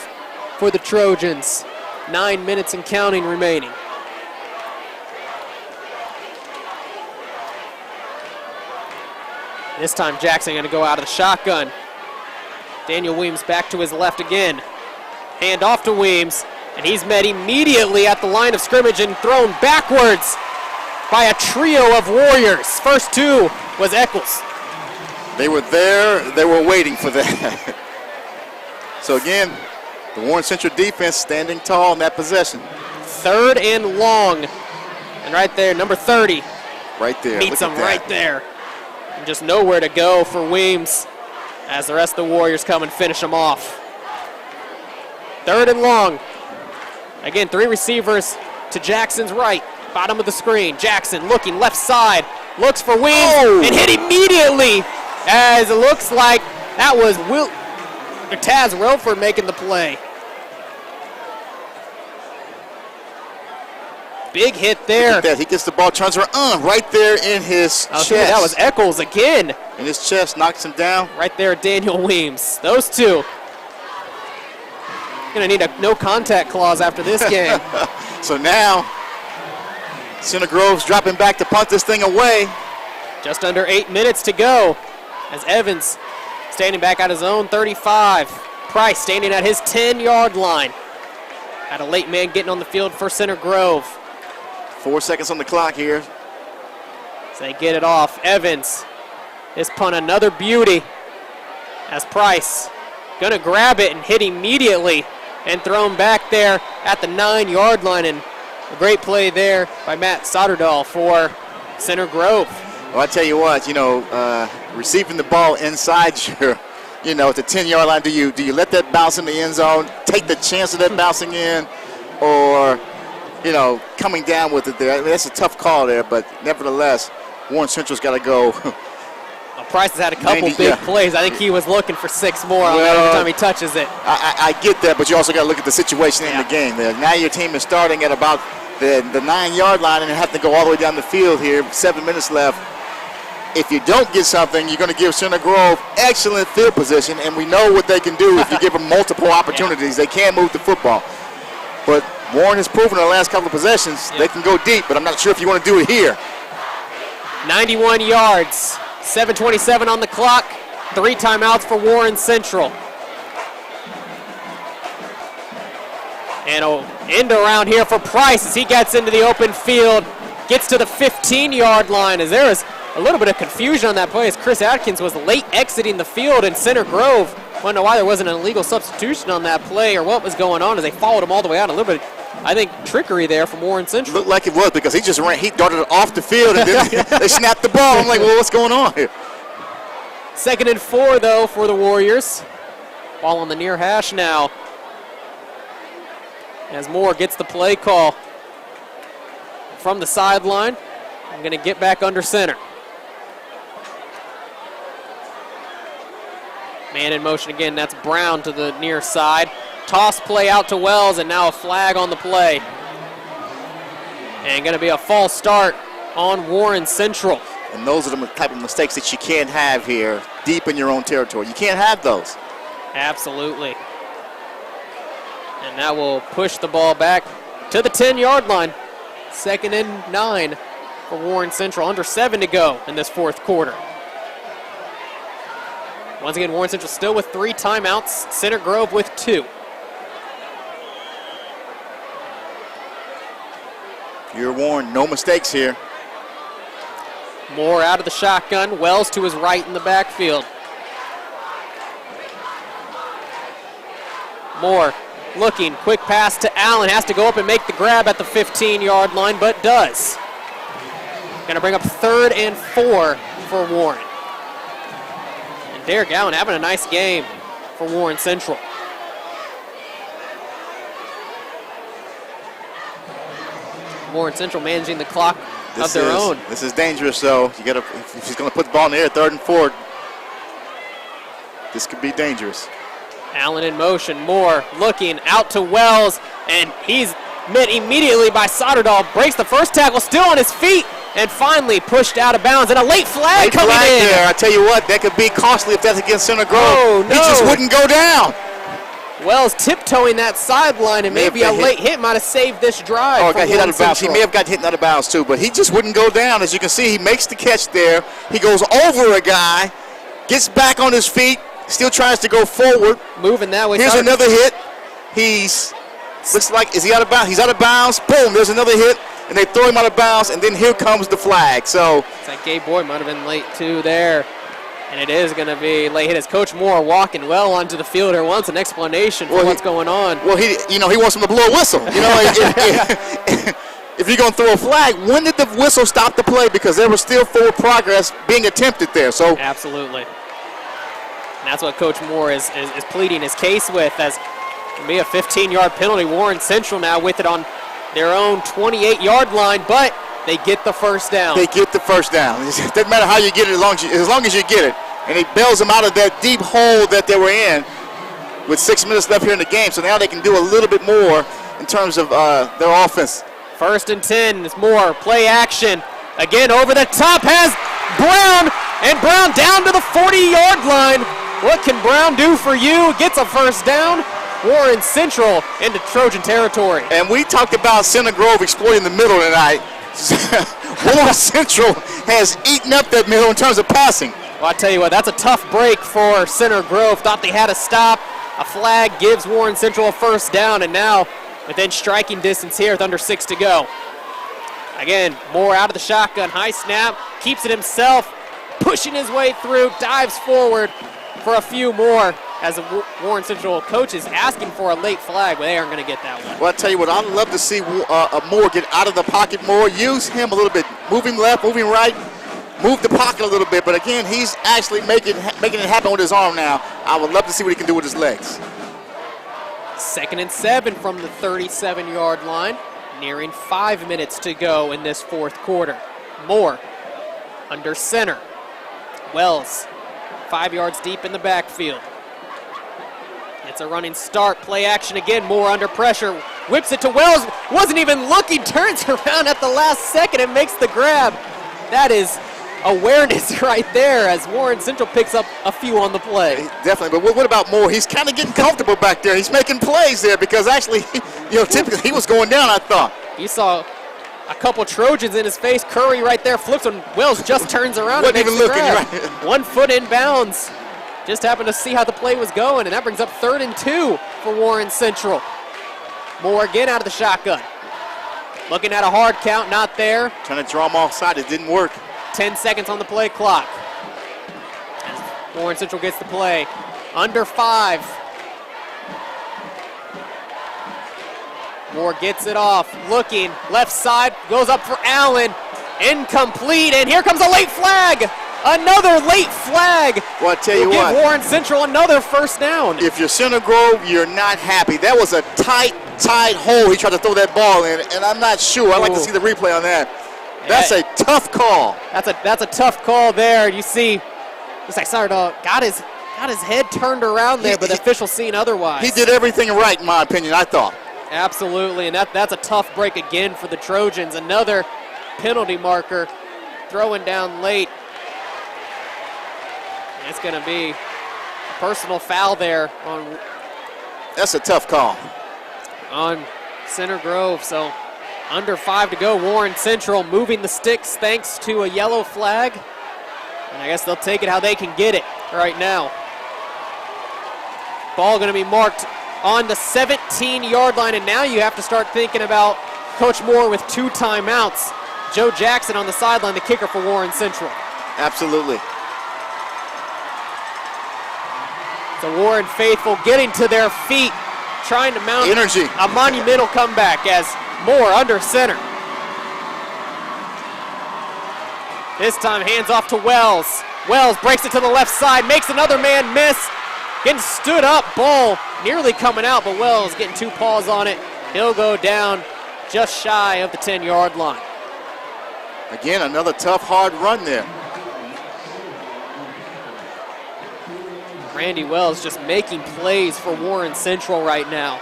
for the Trojans. 9 minutes and counting remaining. This time Jackson going to go out of the shotgun. Daniel Weems back to his left again. Hand off to Weems, and he's met immediately at the line of scrimmage and thrown backwards by a trio of Warriors. First two was Eccles. They were there, they were waiting for that. So again, the Warren Central defense standing tall in that possession. 3rd and long. And right there, number 30. Right there. Meets him right there. And just nowhere to go for Weems as the rest of the Warriors come and finish him off. 3rd and long. Again, 3 receivers to Jackson's right. Bottom of the screen. Jackson looking left side. Looks for Weems and hit immediately, as it looks like that was Taz Relford making the play. Big hit there. Look at that. He gets the ball, turns around right there in his chest. That was Eccles again. In his chest, knocks him down. Right there, Daniel Weems. Those two. Gonna need a no contact clause after this game. So now, Center Grove's dropping back to punt this thing away. Just under 8 minutes to go as Evans standing back at his own 35. Price standing at his 10-yard line. Had a late man getting on the field for Center Grove. 4 seconds on the clock here. So they get it off. Evans, this punt another beauty as Price gonna grab it and hit immediately and throw him back there at the 9-yard line. And a great play there by Matt Soderdahl for Center Grove. Well, I tell you what, receiving the ball inside your, at the 10-yard line, do you let that bounce in the end zone, take the chance of that bouncing in, or, coming down with it there? I mean, that's a tough call there, but nevertheless, Warren Central's got to go. Price has had a couple big plays. I think he was looking for 6 more every time he touches it. I get that, but you also got to look at the situation in the game there. Now your team is starting at about the 9-yard line and have to go all the way down the field here. 7 minutes left. If you don't get something, you're going to give Center Grove excellent field position, and we know what they can do if you give them multiple opportunities. They can move the football. But Warren has proven in the last couple of possessions they can go deep, but I'm not sure if you want to do it here. 91 yards, 7:27 on the clock, 3 timeouts for Warren Central. And an end around here for Price as he gets into the open field, gets to the 15-yard line, as there is a little bit of confusion on that play as Chris Atkins was late exiting the field, and Center Grove wonder why there wasn't an illegal substitution on that play or what was going on as they followed him all the way out. A little bit, I think, trickery there from Warren Central. Looked like it was because he darted off the field and then they snapped the ball. I'm like, well, what's going on here? 2nd and 4, though, for the Warriors. Ball on the near hash now. As Moore gets the play call from the sideline. I'm going to get back under center. Man in motion again, that's Brown to the near side. Toss play out to Wells, and now a flag on the play. And going to be a false start on Warren Central. And those are the type of mistakes that you can't have here deep in your own territory. You can't have those. Absolutely. And that will push the ball back to the 10-yard line. 2nd and 9 for Warren Central. Under 7 to go in this 4th quarter. Once again, Warren Central still with 3 timeouts. Center Grove with 2. You're warned, no mistakes here. Moore out of the shotgun. Wells to his right in the backfield. Moore looking, quick pass to Allen. Has to go up and make the grab at the 15-yard line, but does. Going to bring up 3rd and 4 for Warren. And Derek Allen having a nice game for Warren Central. Warren Central managing the clock of their own. This is dangerous, though. You got to, if he's going to put the ball in the air, 3rd and 4. This could be dangerous. Allen in motion, Moore looking out to Wells, and he's met immediately by Soderdahl. Breaks the first tackle, still on his feet, and finally pushed out of bounds. And a late flag coming in. There. I tell you what, that could be costly if that's against Center Grove. Oh, no. He just wouldn't go down. Wells tiptoeing that sideline, and maybe a late hit might have saved this drive. Oh, got hit out of bounds. He may have got hit out of bounds too, but he just wouldn't go down. As you can see, he makes the catch there. He goes over a guy, gets back on his feet, still tries to go forward. Moving that way. Here's another hit. Looks like, is he out of bounds? He's out of bounds. Boom, there's another hit, and they throw him out of bounds, and then here comes the flag. So it's like Gabe Boyd might have been late too there. And it is going to be late hit as Coach Moore walking well onto the field here wants an explanation for what's going on. Well, he wants him to blow a whistle. If you're going to throw a flag, when did the whistle stop the play? Because there was still forward progress being attempted there. So absolutely. And that's what Coach Moore is pleading his case with, as it can be a 15-yard penalty. Warren Central now with it on their own 28-yard line, but they get the first down. They get the first down. It doesn't matter how you get it as long as you get it. And he bails them out of that deep hole that they were in with 6 minutes left here in the game. So now they can do a little bit more in terms of their offense. 1st and 10 is Moore. Play action. Again, over the top has Brown. And Brown down to the 40-yard line. What can Brown do for you? Gets a first down. Warren Central into Trojan territory. And we talked about Center Grove exploiting the middle tonight. Warren Central has eaten up that middle in terms of passing. Well, I tell you what, that's a tough break for Center Grove. Thought they had a stop. A flag gives Warren Central a first down, and now within striking distance here with under 6 to go. Again, Moore out of the shotgun, high snap, keeps it himself, pushing his way through, dives forward for a few more, as the Warren Central coach is asking for a late flag, but they aren't going to get that one. Well, I tell you what, I'd love to see Moore get out of the pocket more, use him a little bit, move him left, move him right, move the pocket a little bit, but again, he's actually making it happen with his arm now. I would love to see what he can do with his legs. 2nd and 7 from the 37-yard line, nearing 5 minutes to go in this fourth quarter. Moore under center. Wells 5 yards deep in the backfield. It's a running start, play action again, Moore under pressure, whips it to Wells, wasn't even looking, turns around at the last second and makes the grab. That is awareness right there, as Warren Central picks up a few on the play. Definitely, but what about Moore? He's kind of getting comfortable back there. He's making plays there because actually, typically he was going down, I thought. You saw a couple Trojans in his face. Curry right there flips when Wells just turns around and Wasn't makes even the looking, grab. right. 1 foot in bounds. Just happened to see how the play was going, and that brings up 3rd and 2 for Warren Central. Moore again out of the shotgun. Looking at a hard count, not there. Trying to draw him offside, it didn't work. 10 seconds on the play clock. As Warren Central gets the play. Under 5. Moore gets it off. Looking, left side, goes up for Allen. Incomplete, and here comes a late flag. Another late flag. Well, I tell you what. Give Warren Central another first down. If you're Center Grove, you're not happy. That was a tight hole he tried to throw that ball in, and I'm not sure. I'd like to see the replay on that. That's a tough call. That's a tough call there. You see, looks like Soderdahl got his head turned around there, but the official seen otherwise. He did everything right, in my opinion, I thought. Absolutely, and that's a tough break again for the Trojans. Another penalty marker throwing down late. And it's going to be a personal foul there on. That's a tough call. On Center Grove, so under 5 to go. Warren Central moving the sticks thanks to a yellow flag. And I guess they'll take it how they can get it right now. Ball going to be marked on the 17-yard line, and now you have to start thinking about Coach Moore with 2 timeouts. Joe Jackson on the sideline, the kicker for Warren Central. Absolutely. The Warren faithful getting to their feet, trying to mount energy. A monumental comeback as Moore under center. This time hands off to Wells. Wells breaks it to the left side, makes another man miss. Getting stood up, ball nearly coming out, but Wells getting 2 paws on it. He'll go down just shy of the 10-yard line. Again, another tough, hard run there. Randy Wells just making plays for Warren Central right now.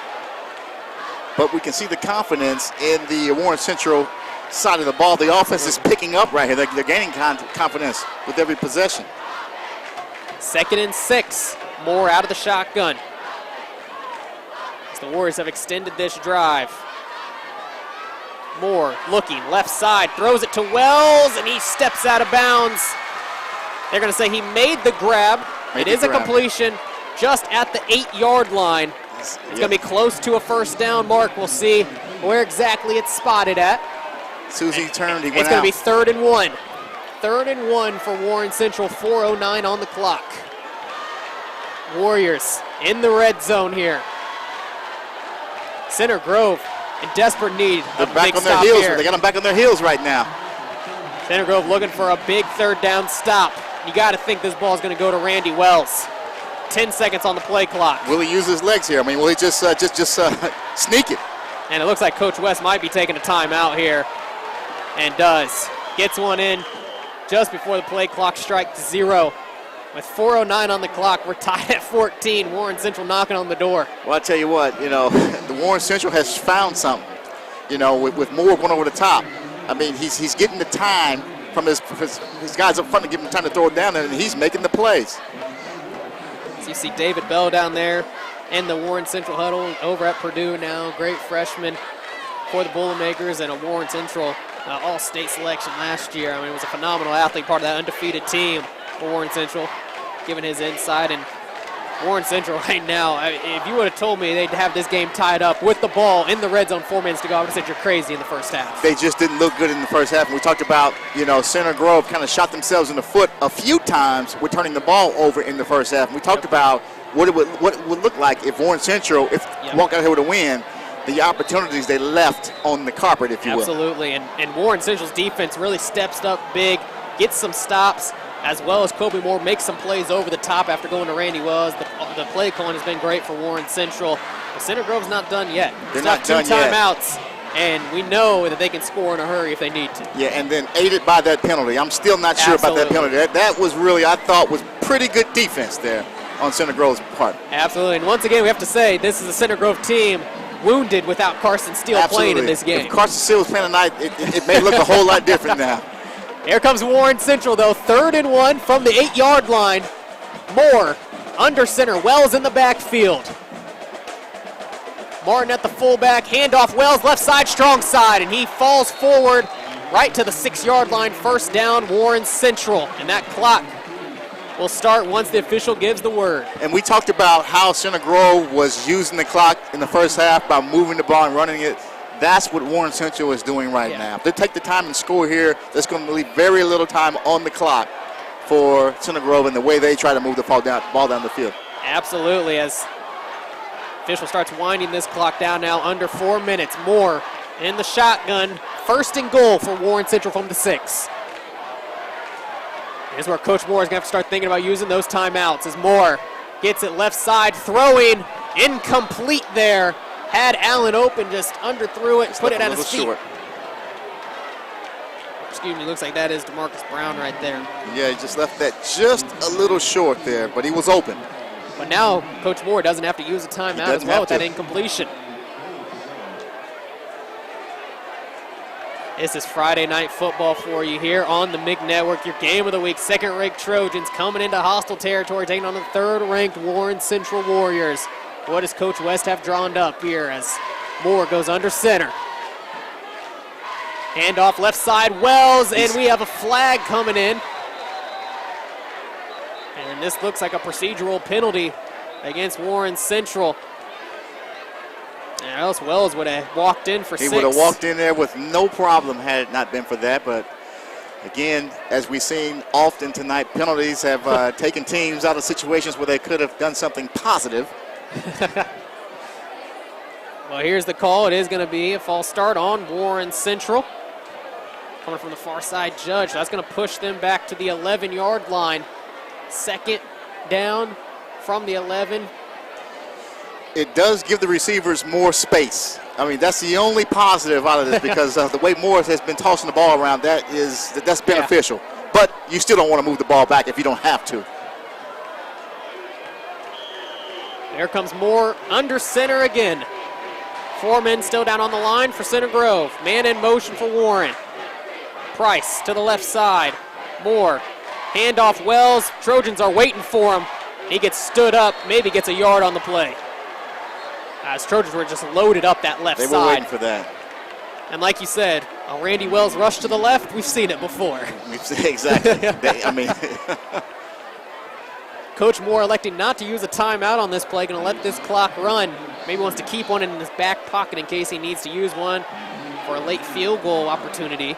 But we can see the confidence in the Warren Central side of the ball. The offense is picking up right here. They're gaining confidence with every possession. 2nd and 6. Moore out of the shotgun. As the Warriors have extended this drive. Moore looking left side, throws it to Wells, and he steps out of bounds. They're going to say he made the grab. It is a completion just at the 8-yard line. It's going to be close to a first down mark. We'll see where exactly it's spotted at. As soon as he turned, he went It's going out. to be 3rd and 1. 3rd and 1 for Warren Central, 4:09 on the clock. Warriors in the red zone here. Center Grove in desperate need They're of a back big on their stop heels. here. They got them back on their heels right now. Center Grove looking for a big 3rd down stop. You got to think this ball is going to go to Randy Wells. 10 seconds on the play clock. Will he use his legs here? I mean, will he just sneak it? And it looks like Coach West might be taking a timeout here, and does. Gets one in just before the play clock strikes 0. With 4:09 on the clock, we're tied at 14. Warren Central knocking on the door. Well, I tell you what, the Warren Central has found something, with Moore going over the top. I mean, he's getting the time from his guys up front to give him time to throw it down, and he's making the plays. So you see David Bell down there in the Warren Central huddle over at Purdue now. Great freshman for the Boilermakers and a Warren Central all-state selection last year. I mean, it was a phenomenal athlete, part of that undefeated team for Warren Central, given his insight. And Warren Central right now, if you would have told me they'd have this game tied up with the ball in the red zone, 4 minutes to go, I would have said you're crazy in the first half. They just didn't look good in the first half. And we talked about, Center Grove kind of shot themselves in the foot a few times with turning the ball over in the first half. And we talked about what it would look like if Warren Central, walked out here with a win, the opportunities they left on the carpet, if you will. Absolutely, and Warren Central's defense really steps up big, gets some stops, as well as Kobe Moore makes some plays over the top after going to Randy Wells. The play calling has been great for Warren Central. But Center Grove's not done yet. They're Got not 2 done yet. timeouts, and we know that they can score in a hurry if they need to. Yeah, and then aided by that penalty. I'm still not sure about that Absolutely. penalty. That was really, I thought, was pretty good defense there on Center Grove's part. Absolutely, and once again, we have to say this is a Center Grove team wounded without Carson Steele playing in this game. If Carson Steele was playing tonight, it may look a whole lot different now. Here comes Warren Central, though. 3rd and 1 from the 8-yard line. Moore under center. Wells in the backfield. Martin at the fullback. Handoff. Wells left side, strong side, and he falls forward right to the 6-yard line. First down, Warren Central. And that clock will start once the official gives the word. And we talked about how Center Grove was using the clock in the first half by moving the ball and running it. That's what Warren Central is doing right now. If they take the time and score here, that's going to leave very little time on the clock for Center Grove and the way they try to move the ball down the field. Absolutely, as official starts winding this clock down now, under 4 minutes. Moore in the shotgun. 1st and goal for Warren Central from the 6. Here's where Coach Moore is going to have to start thinking about using those timeouts as Moore gets it left side, throwing, incomplete there. Had Allen open, just underthrew it, put it at his feet. Short. Excuse me, looks like that is DeMarcus Brown right there. Yeah, he just left that just a little short there, but he was open. But now Coach Moore doesn't have to use a timeout as well with that incompletion. This is Friday Night Football for you here on the MIG Network. Your game of the week, second-ranked Trojans coming into hostile territory, taking on the third-ranked Warren Central Warriors. What does Coach West have drawn up here as Moore goes under center? Handoff left side, Wells, and we have a flag coming in. And this looks like a procedural penalty against Warren Central. And else Wells would have walked in for 6. He would have walked in there with no problem had it not been for that. But again, as we've seen often tonight, penalties have taken teams out of situations where they could have done something positive. Well, here's the call. It is going to be a false start on Warren Central. Coming from the far side judge. That's going to push them back to the 11-yard line. 2nd down from the 11. It does give the receivers more space. I mean, that's the only positive out of this because the way Morris has been tossing the ball around, that's beneficial. But you still don't want to move the ball back if you don't have to. Here comes Moore under center again. 4 men still down on the line for Center Grove. Man in motion for Warren. Price to the left side. Moore, handoff Wells. Trojans are waiting for him. He gets stood up, maybe gets a yard on the play. As Trojans were just loaded up that left side. They were waiting for that. And like you said, a Randy Wells rush to the left, we've seen it before. Exactly. Coach Moore electing not to use a timeout on this play, going to let this clock run. Maybe wants to keep one in his back pocket in case he needs to use one for a late field goal opportunity.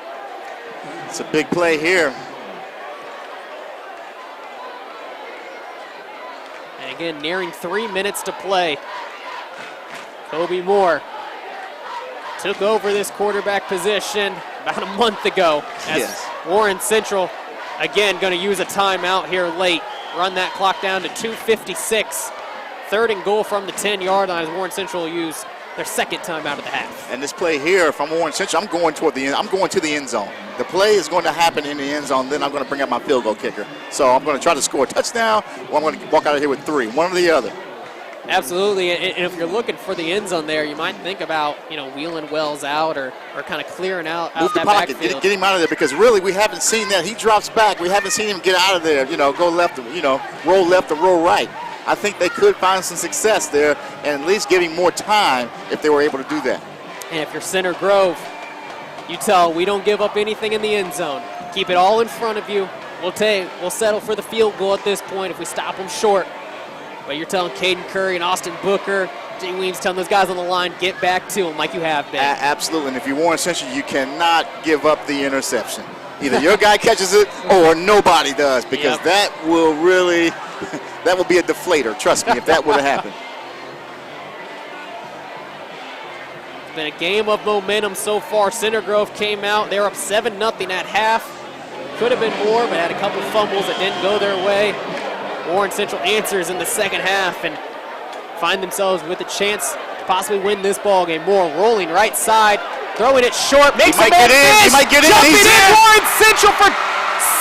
It's a big play here. And again, nearing 3 minutes to play. Kobe Moore took over this quarterback position about a month ago as Warren Central, again, going to use a timeout here late. Run that clock down to 2:56. 3rd and goal from the 10-yard line as Warren Central will use their second timeout of the half. And this play here, if I'm Warren Central, I'm going to the end zone. The play is going to happen in the end zone, then I'm going to bring out my field goal kicker. So I'm going to try to score a touchdown, or I'm going to walk out of here with 3, one or the other. Absolutely, and if you're looking for the end zone there, you might think about, wheeling Wells out or kind of clearing out Move the that pocket, backfield. get him out of there, because really we haven't seen that. He drops back. We haven't seen him get out of there, go left, roll left or roll right. I think they could find some success there and at least give him more time if they were able to do that. And if you're Center Grove, you tell we don't give up anything in the end zone. Keep it all in front of you. We'll settle for the field goal at this point if we stop them short. But you're telling Caden Curry and Austin Booker, Jay Weems telling those guys on the line, get back to them like you have been. Absolutely, and if you Warren Central, you cannot give up the interception. Either your guy catches it or nobody does, because that will really, that will be a deflator, trust me, if that would have happened. It's been a game of momentum so far. Center Grove came out, they were up 7-0 at half. Could have been more, but had a couple fumbles that didn't go their way. Warren Central answers in the second half and find themselves with a chance to possibly win this ball game. Moore rolling right side, throwing it short, makes a man miss. He might get in. Jumping in, Warren Central for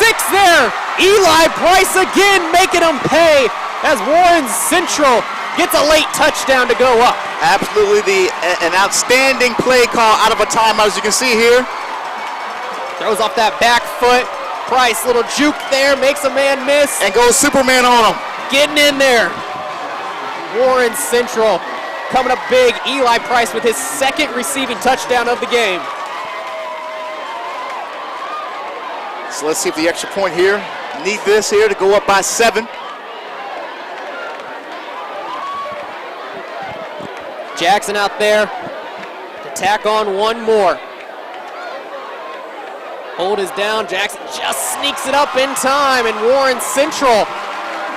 6 there. Eli Price again making them pay as Warren Central gets a late touchdown to go up. Absolutely an outstanding play call out of a timeout, as you can see here. Throws off that back foot. Price, little juke there, makes a man miss. And goes Superman on him. Getting in there. Warren Central coming up big. Eli Price with his 2nd receiving touchdown of the game. So let's see if the extra point here, need this here to go up by 7. Jackson out there to tack on one more. Hold is down, Jackson just sneaks it up in time, and Warren Central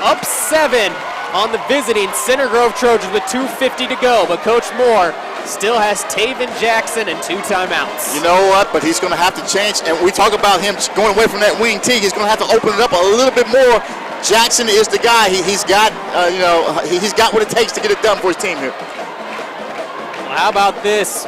up 7 on the visiting Center Grove Trojans with 2:50 to go, but Coach Moore still has Taven Jackson and 2 timeouts. You know what, but he's going to have to change, and we talk about him going away from that wing T, he's going to have to open it up a little bit more. Jackson is the guy, he's got what it takes to get it done for his team here. Well, how about this?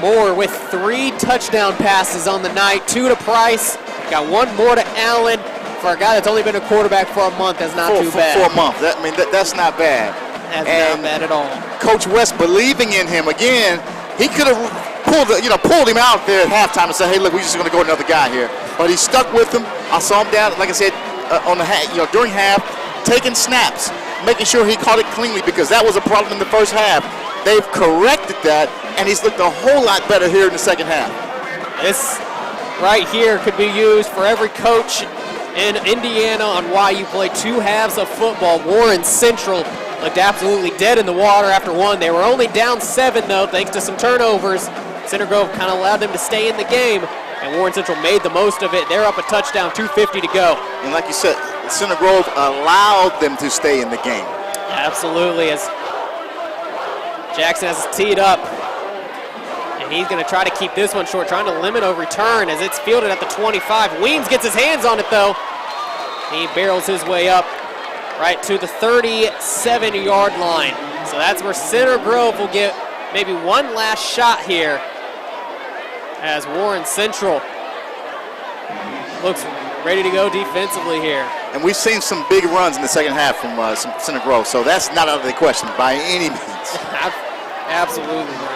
Moore with 3 touchdown passes on the night, 2 to Price, got 1 more to Allen. For a guy that's only been a quarterback for a month, that's not too bad. For a month, that's not bad. That's not bad at all. Coach West believing in him again, he could have pulled him out there at halftime and said, hey, look, we're just going to go another guy here. But he stuck with him. I saw him down, like I said, during half, taking snaps, making sure he caught it cleanly, because that was a problem in the first half. They've corrected that, and he's looked a whole lot better here in the second half. This right here could be used for every coach in Indiana on why you play 2 halves of football. Warren Central looked absolutely dead in the water after 1. They were only down 7, though, thanks to some turnovers. Center Grove kind of allowed them to stay in the game, and Warren Central made the most of it. They're up a touchdown, 2:50 to go. And like you said, Center Grove allowed them to stay in the game. Absolutely, as Jackson has it teed up. And he's going to try to keep this one short, trying to limit a return as it's fielded at the 25. Weems gets his hands on it, though. He barrels his way up right to the 37-yard line. So that's where Center Grove will get maybe one last shot here as Warren Central looks ready to go defensively here. And we've seen some big runs in the second half from Center Grove, so that's not out of the question by any means. Absolutely not.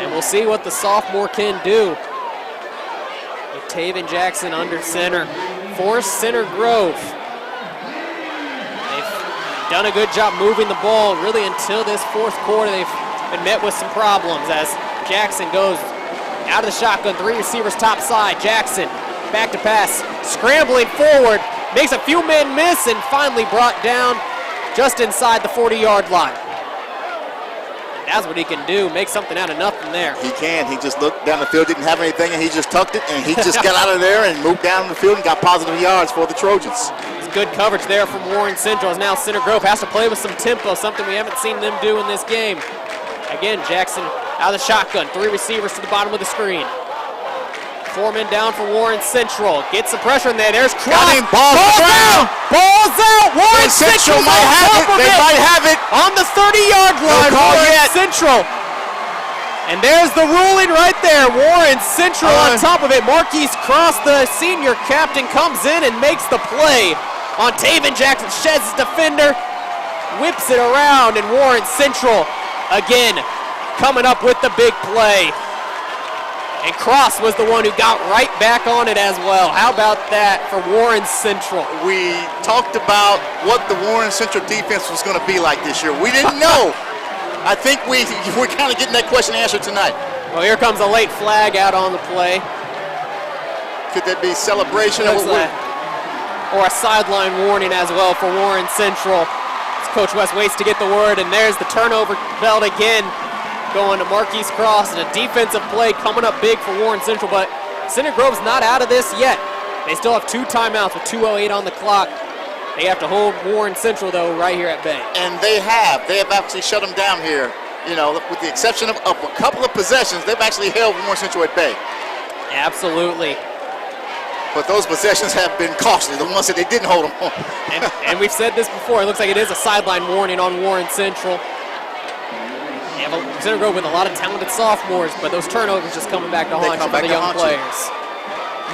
And we'll see what the sophomore can do. With Taven Jackson under center for Center Grove. They've done a good job moving the ball really until this fourth quarter. They've been met with some problems as Jackson goes out of the shotgun, 3 receivers top side. Jackson back to pass, scrambling forward, makes a few men miss and finally brought down just inside the 40-yard line. That's what he can do, make something out of nothing there. He can. He just looked down the field, didn't have anything, and he just tucked it, and he just got out of there and moved down the field and got positive yards for the Trojans. It's good coverage there from Warren Central. As now Center Grove has to play with some tempo, something we haven't seen them do in this game. Again, Jackson out of the shotgun, 3 receivers to the bottom of the screen. 4 men down for Warren Central. Gets the pressure in there. There's Cross. Ball's down. Ball's out. Warren Central might have it. They might have it on the 30-yard line. Warren Central. And there's the ruling right there. Warren Central on top of it. Marquise Cross, the senior captain, comes in and makes the play on Taven Jackson. Sheds his defender, whips it around, and Warren Central again coming up with the big play. And Cross was the one who got right back on it as well. How about that for Warren Central? We talked about what the Warren Central defense was going to be like this year. We didn't know. I think we're kind of getting that question answered tonight. Well, here comes a late flag out on the play. Could that be celebration? Or a sideline warning as well for Warren Central. As Coach West waits to get the word, and there's the turnover belt again, going to Marquise Cross, and a defensive play coming up big for Warren Central, but Center Grove's not out of this yet. They still have 2 timeouts with 2:08 on the clock. They have to hold Warren Central, though, right here at bay. And they have actually shut them down here. You know, with the exception of a couple of possessions, they've actually held Warren Central at bay. Absolutely. But those possessions have been costly, the ones that they didn't hold them on. and we've said this before, it looks like it is a sideline warning on Warren Central. They have Center Grove with a lot of talented sophomores, but those turnovers just coming back to haunt you for the young players.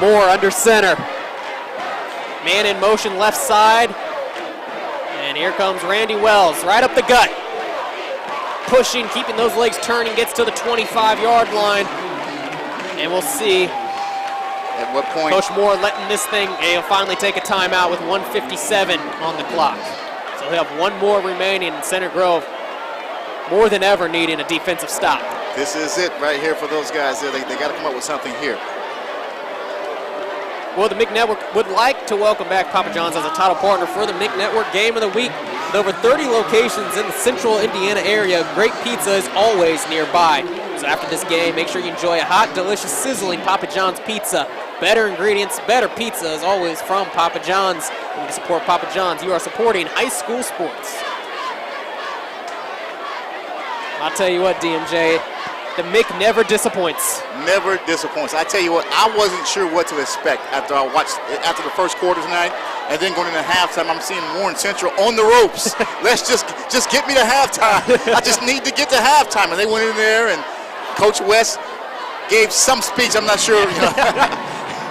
Moore under center. Man in motion left side. And here comes Randy Wells, right up the gut. Pushing, keeping those legs turning, gets to the 25-yard line. And we'll see. At what point? Coach Moore letting this thing, he'll finally take a timeout with 1:57 on the clock. So he'll have 1 more remaining in Center Grove. More than ever needing a defensive stop. This is it right here for those guys there. They got to come up with something here. Well, the MIC Network would like to welcome back Papa John's as a title partner for the MIC Network Game of the Week. With over 30 locations in the central Indiana area, great pizza is always nearby. So after this game, make sure you enjoy a hot, delicious, sizzling Papa John's pizza. Better ingredients, better pizza is always from Papa John's. When you support Papa John's, you are supporting high school sports. I'll tell you what, DMJ, the MIC never disappoints. Never disappoints. I tell you what, I wasn't sure what to expect after the first quarter tonight, and then going into halftime, I'm seeing Warren Central on the ropes. Let's just get me to halftime. I just need to get to halftime, and they went in there, and Coach West gave some speech. I'm not sure.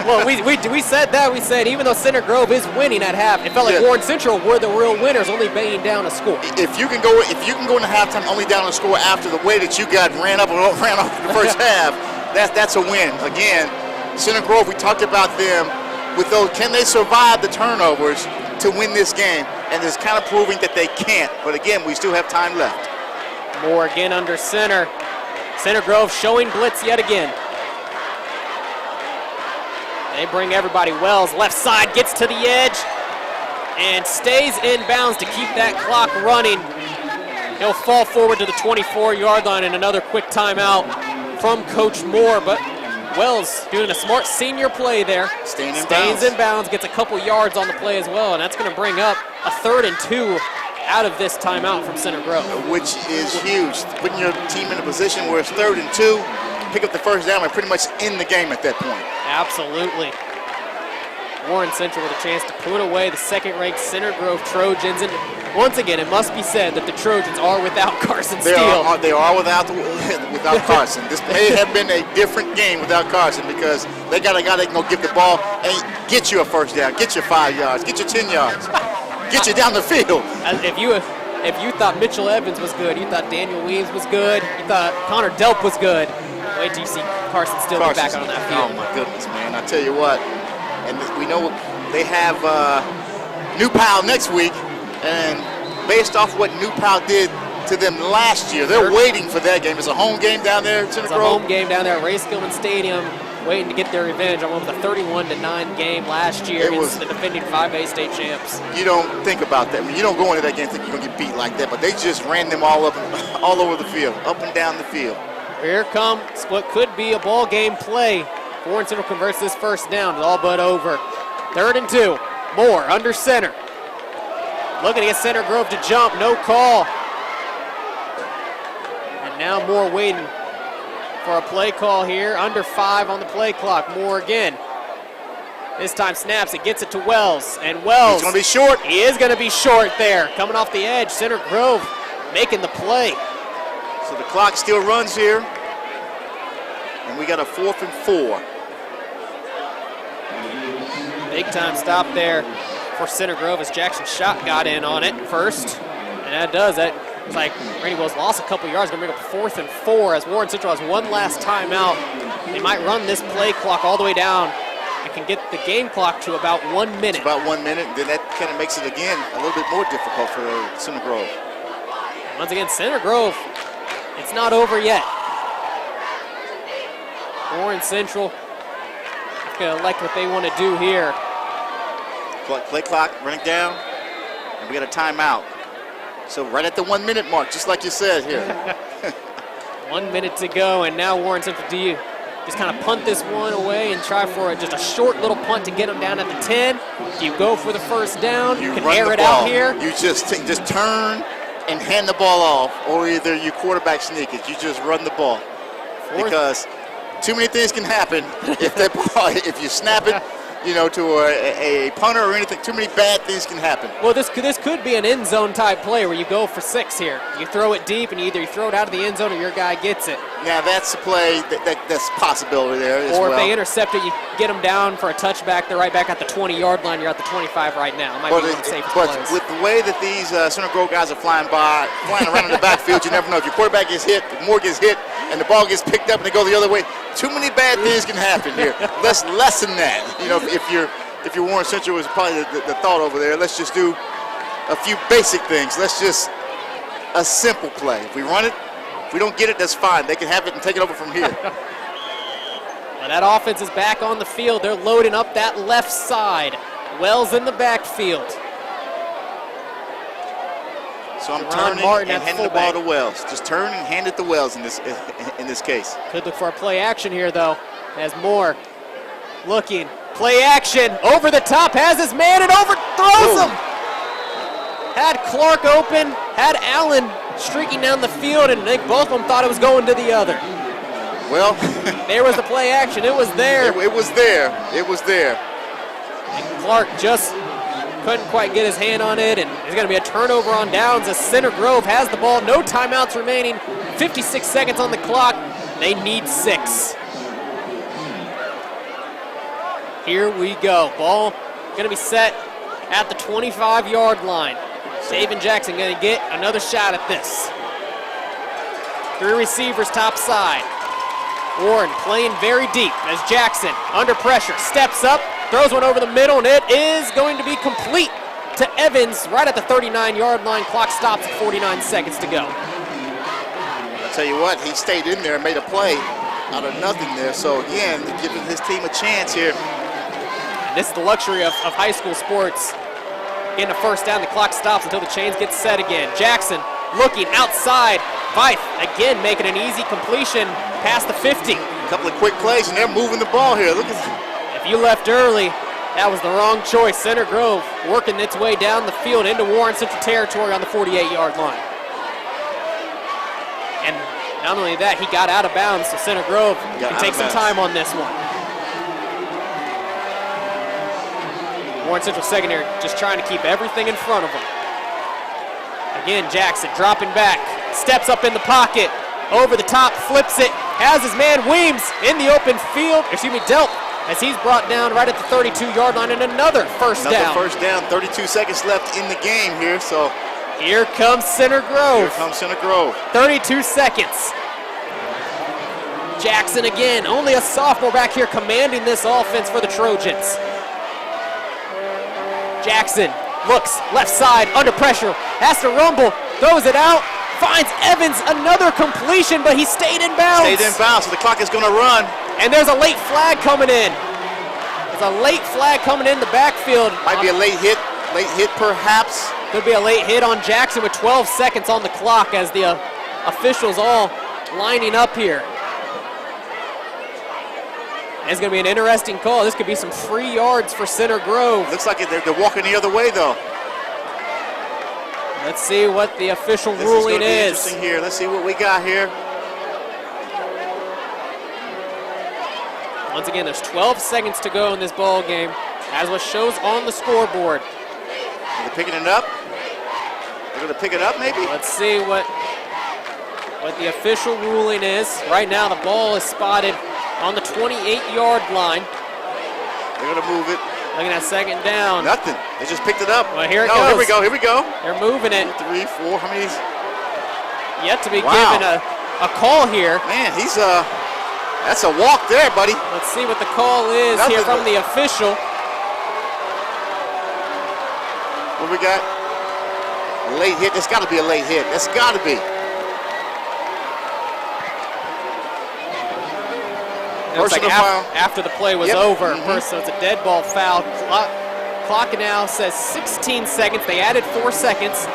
Well, we said that. We said even though Center Grove is winning at half, it felt like Warren Central were the real winners, only banging down a score. If you can go into halftime only down a score after the way that you got ran off in the first half, that's a win. Again, Center Grove, we talked about them with those. Can they survive the turnovers to win this game? And it's kind of proving that they can't. But again, we still have time left. Moore again under center. Center Grove showing blitz yet again. They bring everybody. Wells, left side, gets to the edge and stays in bounds to keep that clock running. He'll fall forward to the 24-yard line, and another quick timeout from Coach Moore. But Wells doing a smart senior play there. Stays in bounds, gets a couple yards on the play as well, and that's going to bring up a 3rd and 2 out of this timeout from Center Grove. Which is huge. Putting your team in a position where it's 3rd and 2, pick up the first down, and pretty much in the game at that point. Absolutely. Warren Central with a chance to put away the second-ranked Center Grove Trojans. And once again, it must be said that the Trojans are without Carson Steele. They are without Carson. This may have been a different game without Carson because they got a guy that can go give the ball and get you a first down, get you 5 yards, get you 10 yards, get you down the field. If you thought Mitchell Evans was good, you thought Daniel Weems was good, you thought Connor Delp was good, wait till you see Carson Steele be back on that field. Oh my goodness, man! I tell you what, and we know they have New Pal next week, and based off what New Pal did to them last year, they're waiting for that game. It's a home game down there at Center Grove. It's a home game down there at Ray Skillman Stadium, waiting to get their revenge on what was a 31-9 game last year against the defending 5A state champs. You don't think about that. I mean, you don't go into that game thinking you're going to get beat like that, but they just ran them all over the field, up and down the field. Here comes what could be a ball game play. Warren Central converts this first down. It's all but over. 3rd and 2. Moore under center. Looking to get Center Grove to jump. No call. And now Moore waiting for a play call here. Under 5 on the play clock. Moore again. This time snaps it, gets it to Wells. And Wells. He's going to be short. He is going to be short there. Coming off the edge. Center Grove making the play. So the clock still runs here. And we got a 4th and 4. Big time stop there for Center Grove as Jackson Schott got in on it first. And that does that. It's like Randy Wells lost a couple yards, gonna bring up 4th and 4 as Warren Central has one last timeout. They might run this play clock all the way down and can get the game clock to about 1 minute. It's about 1 minute, then that kind of makes it again a little bit more difficult for Center Grove. Once again, Center Grove, it's not over yet. Warren Central gonna like what they want to do here. Play clock running down, and we got a timeout. So right at the 1 minute mark, just like you said here. 1 minute to go, and now Warren Central, do you just kind of punt this one away and try for just a short little punt to get them down at the 10? Do you go for the first down? You can air it out here. You just turn and hand the ball off, or either you quarterback sneak it. You just run the ball. Because too many things can happen if you snap it, to a punter or anything. Too many bad things can happen. Well, this could be an end zone type play where you go for 6 here. You throw it deep, and either you throw it out of the end zone or your guy gets it. Yeah, that's a play that's a possibility there as well. Or if they intercept it, you get them down for a touchback. They're right back at the 20-yard line. You're at the 25 right now. It might be one of the safest plays. With the way that these Center Grove guys are flying around in the backfield, you never know. If your quarterback gets hit, if Moore gets hit, and the ball gets picked up and they go the other way, too many bad things can happen here. Let's lessen that. If you're Warren Central was probably the thought over there. Let's just do a few basic things. Let's just a simple play. If we run it, if we don't get it, that's fine. They can have it and take it over from here. Well, that offense is back on the field. They're loading up that left side. Wells in the backfield. So I'm turning and handing the ball to Wells. Just turn and hand it to Wells in this case. Could look for a play action here, though, as Moore looking. Play action, over the top, has his man and overthrows him. Had Clark open, had Allen streaking down the field, and I think both of them thought it was going to the other. Well, there was the play action. It was there. It was there. It was there. And Clark just couldn't quite get his hand on it, and there's going to be a turnover on downs as Center Grove has the ball. No timeouts remaining. 56 seconds on the clock. They need 6. Here we go. Ball going to be set at the 25-yard line. David Jackson going to get another shot at this. 3 receivers top side. Warren playing very deep as Jackson under pressure steps up, throws one over the middle, and it is going to be complete to Evans right at the 39-yard line. Clock stops at 49 seconds to go. I'll tell you what, he stayed in there and made a play out of nothing there. So again, giving his team a chance here. This is the luxury of high school sports. Getting a first down, the clock stops until the chains get set again. Jackson looking outside. Fife again making an easy completion past the 50. A couple of quick plays, and they're moving the ball here. Look at that. If you left early, that was the wrong choice. Center Grove working its way down the field into Warren Central territory on the 48-yard line. And not only that, he got out of bounds, so Center Grove can take some time on this one. Warren Central secondary just trying to keep everything in front of them. Again, Jackson dropping back, steps up in the pocket, over the top, flips it, has his man Weems in the open field, Delp, as he's brought down right at the 32-yard line, and another first down. Another first down, 32 seconds left in the game here, so. Here comes Center Grove. Here comes Center Grove. 32 seconds. Jackson again, only a sophomore back here commanding this offense for the Trojans. Jackson looks left side, under pressure, has to rumble, throws it out, finds Evans, another completion, but he stayed in bounds. Stayed in bounds, so the clock is gonna run. And there's a late flag coming in. There's a late flag coming in the backfield. Might be a late hit perhaps. Could be a late hit on Jackson with 12 seconds on the clock as the officials all lining up here. It's going to be an interesting call. This could be some free yards for Center Grove. Looks like they're walking the other way, though. Let's see what the official ruling is. Interesting here. Let's see what we got here. Once again, there's 12 seconds to go in this ball game, as what shows on the scoreboard. They're picking it up. They're going to pick it up, maybe. Let's see what the official ruling is. Right now, the ball is spotted on the 28-yard line. They're going to move it. Looking at second down. Nothing. They just picked it up. Well, here it goes. Here we go. They're moving it. 2, 3, 4. How many? Yet to be given a call here. Man, that's a walk there, buddy. Let's see what the call is here from the official. What we got? A late hit. That's got to be a late hit. That's got to be. Like after the play was over, first, so it's a dead ball foul. Clock now says 16 seconds. They added 4 seconds,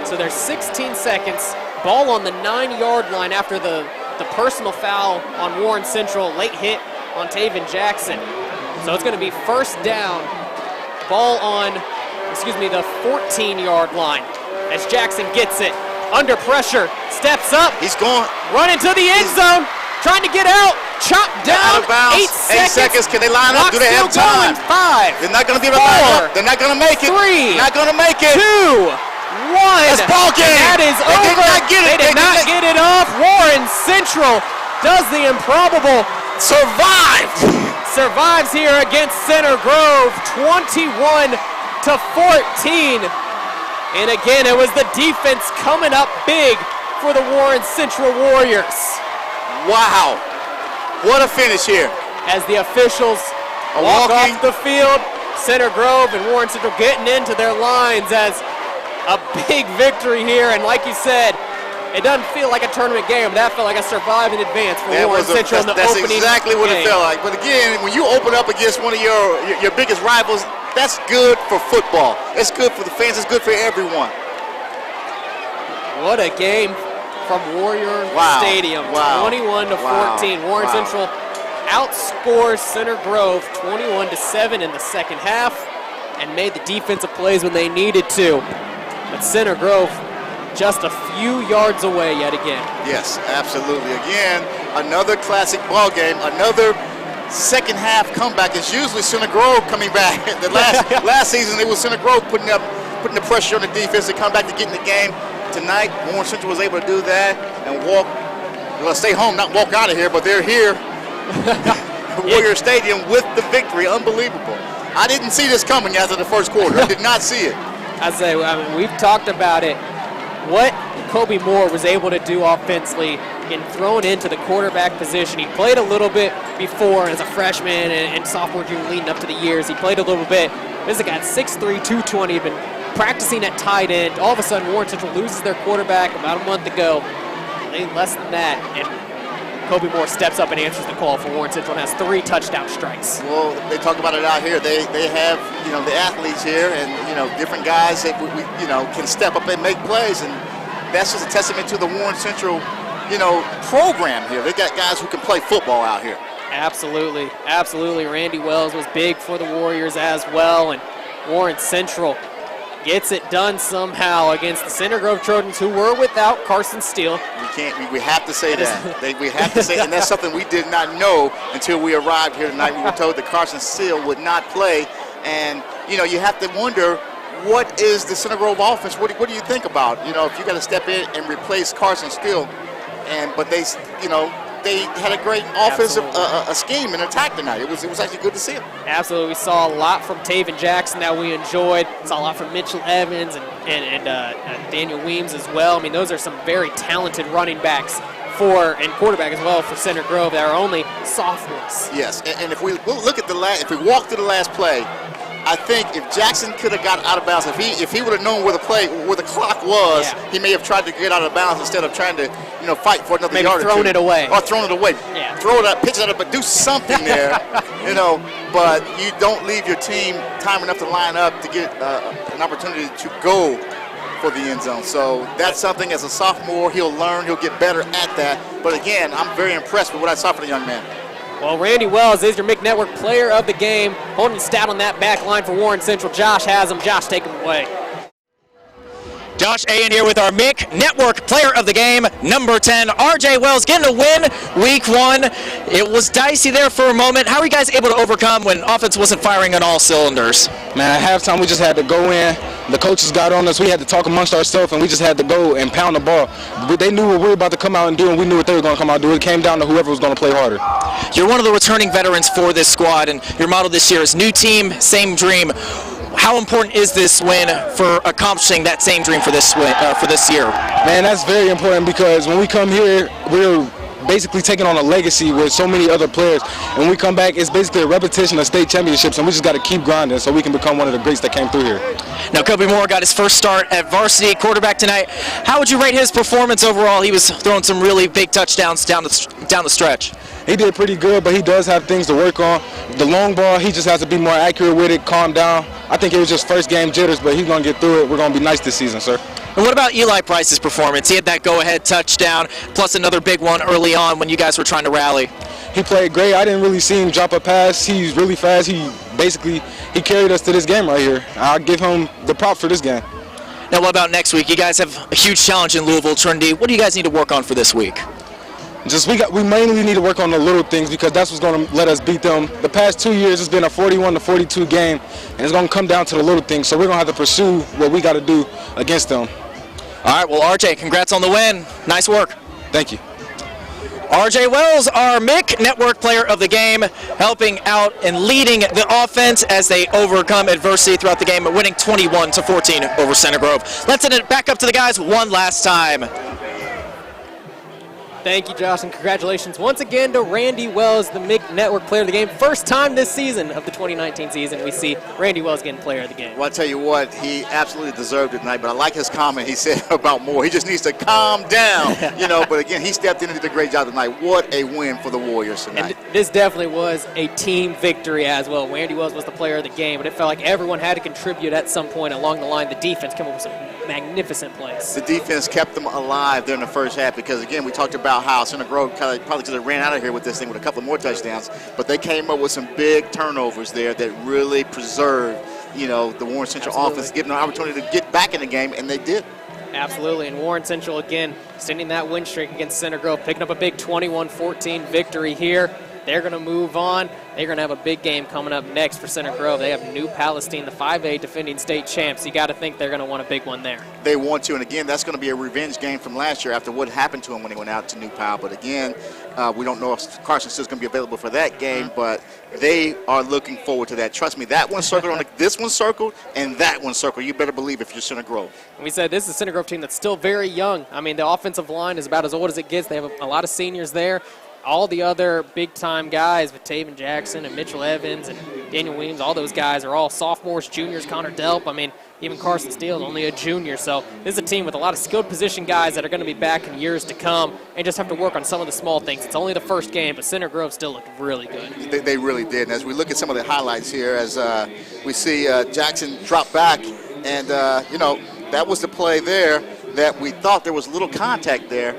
so there's 16 seconds. Ball on the 9-yard line after the personal foul on Warren Central. Late hit on Taven Jackson. So it's going to be first down. Ball on, the 14-yard line as Jackson gets it. Under pressure, steps up. He's going. Running to the end zone. Trying to get out, chopped down, 8 seconds. 8 seconds, can they line up? Do they have time? 5. They're not going to be able to line up. They're not going to make it. 3. Not going to make it. 2. 1. That's ball game. And that is over. They did not get it off. Warren Central does the improbable. Survives here against Center Grove, 21-14. And again, it was the defense coming up big for the Warren Central Warriors. Wow, what a finish here. As the officials walk off the field, Center Grove and Warren Central getting into their lines as a big victory here. And like you said, it doesn't feel like a tournament game, but that felt like a survive in advance for Warren Central in the opening game. That's exactly what it felt like. But again, when you open up against one of your biggest rivals, that's good for football. It's good for the fans. It's good for everyone. What a game from Warrior Stadium, 21-14. Warren Central outscores Center Grove 21-7 in the second half and made the defensive plays when they needed to. But Center Grove just a few yards away yet again. Yes, absolutely. Again, another classic ball game, another second half comeback. It's usually Center Grove coming back. The last season it was Center Grove putting the pressure on the defense to come back to get in the game. Tonight, Warren Central was able to do that and stay home, not walk out of here, but they're here at Warrior Stadium with the victory. Unbelievable. I didn't see this coming after the first quarter. I did not see it. We've talked about it. What Kobe Moore was able to do offensively in throwing into the quarterback position. He played a little bit before as a freshman and sophomore, junior leading up to the years. He played a little bit. This is a guy 6'3", 220, had been practicing at tight end. All of a sudden, Warren Central loses their quarterback about a month ago. Less than that, and Kobe Moore steps up and answers the call for Warren Central and has 3 touchdown strikes. Well, they talk about it out here. They have the athletes here and different guys that can step up and make plays, and that's just a testament to the Warren Central program here. They got guys who can play football out here. Absolutely. Randy Wells was big for the Warriors as well, and Warren Central gets it done somehow against the Center Grove Trojans, who were without Carson Steele. We have to say that. We have to say, and that's something we did not know until we arrived here tonight. We were told that Carson Steele would not play, and you have to wonder, what is the Center Grove offense? What do you think about? If you got to step in and replace Carson Steele, but they had a great offensive scheme and attack tonight. It was actually good to see them. Absolutely. We saw a lot from Taven Jackson that we enjoyed. Saw a lot from Mitchell Evans and Daniel Weems as well. I mean, those are some very talented running backs and quarterback as well for Center Grove that are only sophomores. Yes, and if we look at if we walk through the last play, I think if Jackson could have got out of bounds, if he would have known where the clock was, he may have tried to get out of bounds instead of trying to fight for another yard or two. Thrown it away. Or thrown it away. Yeah. Throw it up, pitch it up, but do something there. But you don't leave your team time enough to line up to get an opportunity to go for the end zone. So that's something as a sophomore he'll learn, he'll get better at that. But again, I'm very impressed with what I saw from the young man. Well, Randy Wells is your McNetwork Player of the Game. Holding stout on that back line for Warren Central. Josh has him. Josh, take him away. Josh Ayen here with our McNetwork Player of the Game, number 10, RJ Wells, getting a win week 1. It was dicey there for a moment. How are you guys able to overcome when offense wasn't firing on all cylinders? Man, at halftime we just had to go in. The coaches got on us. We had to talk amongst ourselves, and we just had to go and pound the ball. They knew what we were about to come out and do, and we knew what they were going to come out and do. It came down to whoever was going to play harder. You're one of the returning veterans for this squad, and your motto this year is new team, same dream. How important is this win for accomplishing that same dream for this year? Man, that's very important because when we come here, we're basically taking on a legacy with so many other players. And when we come back, it's basically a repetition of state championships, and we just got to keep grinding so we can become one of the greats that came through here. Now, Kobe Moore got his first start at varsity quarterback tonight. How would you rate his performance overall? He was throwing some really big touchdowns down the stretch. He did pretty good, but he does have things to work on. The long ball, he just has to be more accurate with it, calm down. I think it was just first game jitters, but he's going to get through it. We're going to be nice this season, sir. And what about Eli Price's performance? He had that go-ahead touchdown, plus another big one early on when you guys were trying to rally. He played great. I didn't really see him drop a pass. He's really fast. He carried us to this game right here. I'll give him the props for this game. Now, what about next week? You guys have a huge challenge in Louisville, Trinity. What do you guys need to work on for this week? We mainly need to work on the little things because that's what's going to let us beat them. The past 2 years, it's been a 41-42 game, and it's going to come down to the little things. So we're going to have to pursue what we got to do against them. All right, well, RJ, congrats on the win. Nice work. Thank you. RJ Wells, our McNetwork Player of the Game, helping out and leading the offense as they overcome adversity throughout the game, winning 21-14 over Center Grove. Let's send it back up to the guys one last time. Thank you, Josh, and congratulations once again to Randy Wells, the McNetwork Player of the Game. First time this season of the 2019 season we see Randy Wells getting Player of the Game. Well, I tell you what, he absolutely deserved it tonight, but I like his comment he said about Moore. He just needs to calm down, but again, he stepped in and did a great job tonight. What a win for the Warriors tonight. And this definitely was a team victory as well. Randy Wells was the Player of the Game, but it felt like everyone had to contribute at some point along the line. The defense came up with some magnificent plays. The defense kept them alive during the first half because, again, we talked about how Center Grove probably could have ran out of here with this thing with a couple more touchdowns, but they came up with some big turnovers there that really preserved, the Warren Central offense, giving them an opportunity to get back in the game, and they did. Absolutely, and Warren Central, again, extending that win streak against Center Grove, picking up a big 21-14 victory here. They're going to move on. They're going to have a big game coming up next for Center Grove. They have New Palestine, the 5A defending state champs. You got to think they're going to want a big one there. They want to, and again, that's going to be a revenge game from last year after what happened to them when they went out to New Pal. But again, we don't know if Carson Steele's going to be available for that game, but they are looking forward to that. Trust me, that one's circled this one's circled, and that one's circled. You better believe if you're Center Grove. And we said this is a Center Grove team that's still very young. I mean, the offensive line is about as old as it gets. They have a lot of seniors there. All the other big-time guys with Taven Jackson and Mitchell Evans and Daniel Weems, all those guys are all sophomores, juniors. Connor Delp, I mean, even Carson Steele is only a junior. So this is a team with a lot of skilled position guys that are going to be back in years to come and just have to work on some of the small things. It's only the first game, but Center Grove still looked really good. They really did. And as we look at some of the highlights here, as we see Jackson drop back, and, that was the play there that we thought there was little contact there.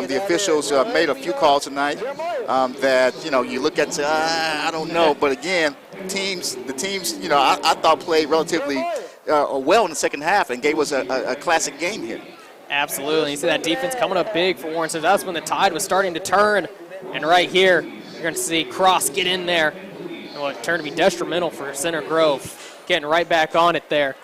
The officials made a few calls tonight that, you look at and say, I don't know. But again, the teams, I thought played relatively well in the second half and gave us a classic game here. Absolutely. You see that defense coming up big for Warren. So that's when the tide was starting to turn. And right here, you're going to see Cross get in there. Well, it turned to be detrimental for Center Grove. getting right back on it there.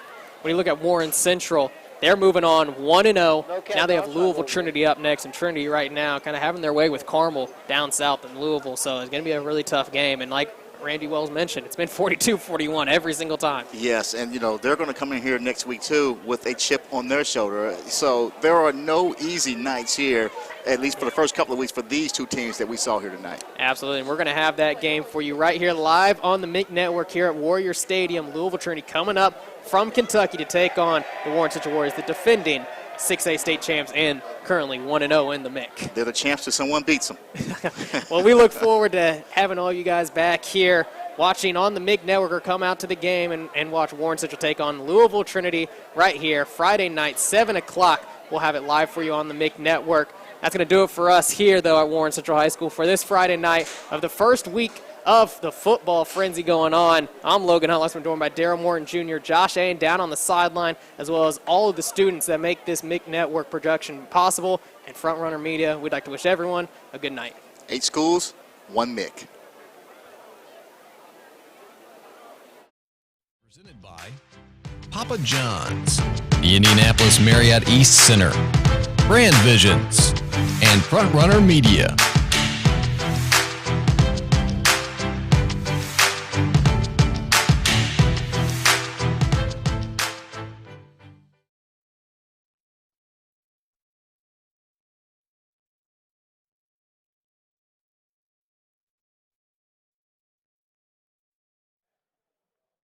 When you look at Warren Central, they're moving on 1-0. Now they have Louisville Trinity up next, and Trinity right now kind of having their way with Carmel down south in Louisville. So it's going to be a really tough game. And like Randy Wells mentioned, it's been 42-41 every single time. Yes, and they're going to come in here next week too with a chip on their shoulder. So there are no easy nights here, at least for the first couple of weeks, for these two teams that we saw here tonight. Absolutely, and we're going to have that game for you right here live on the MIC Network here at Warrior Stadium. Louisville Trinity coming up from Kentucky to take on the Warren Central Warriors, the defending 6A state champs and currently 1-0 in the MIC. They're the champs till someone beats them. Well, we look forward to having all you guys back here watching on the MIG Network or come out to the game and watch Warren Central take on Louisville Trinity right here Friday night, 7 o'clock. We'll have it live for you on the MIG Network. That's going to do it for us here, though, at Warren Central High School for this Friday night of the first week of the football frenzy going on. I'm Logan Hunt. I'm joined by Daryl Morton Jr., Josh Ain down on the sideline, as well as all of the students that make this MIC Network production possible. And Front Runner Media, we'd like to wish everyone a good night. 8 schools, 1 MIC. Presented by Papa John's, the Indianapolis Marriott East Center, Brand Visions, and Front Runner Media.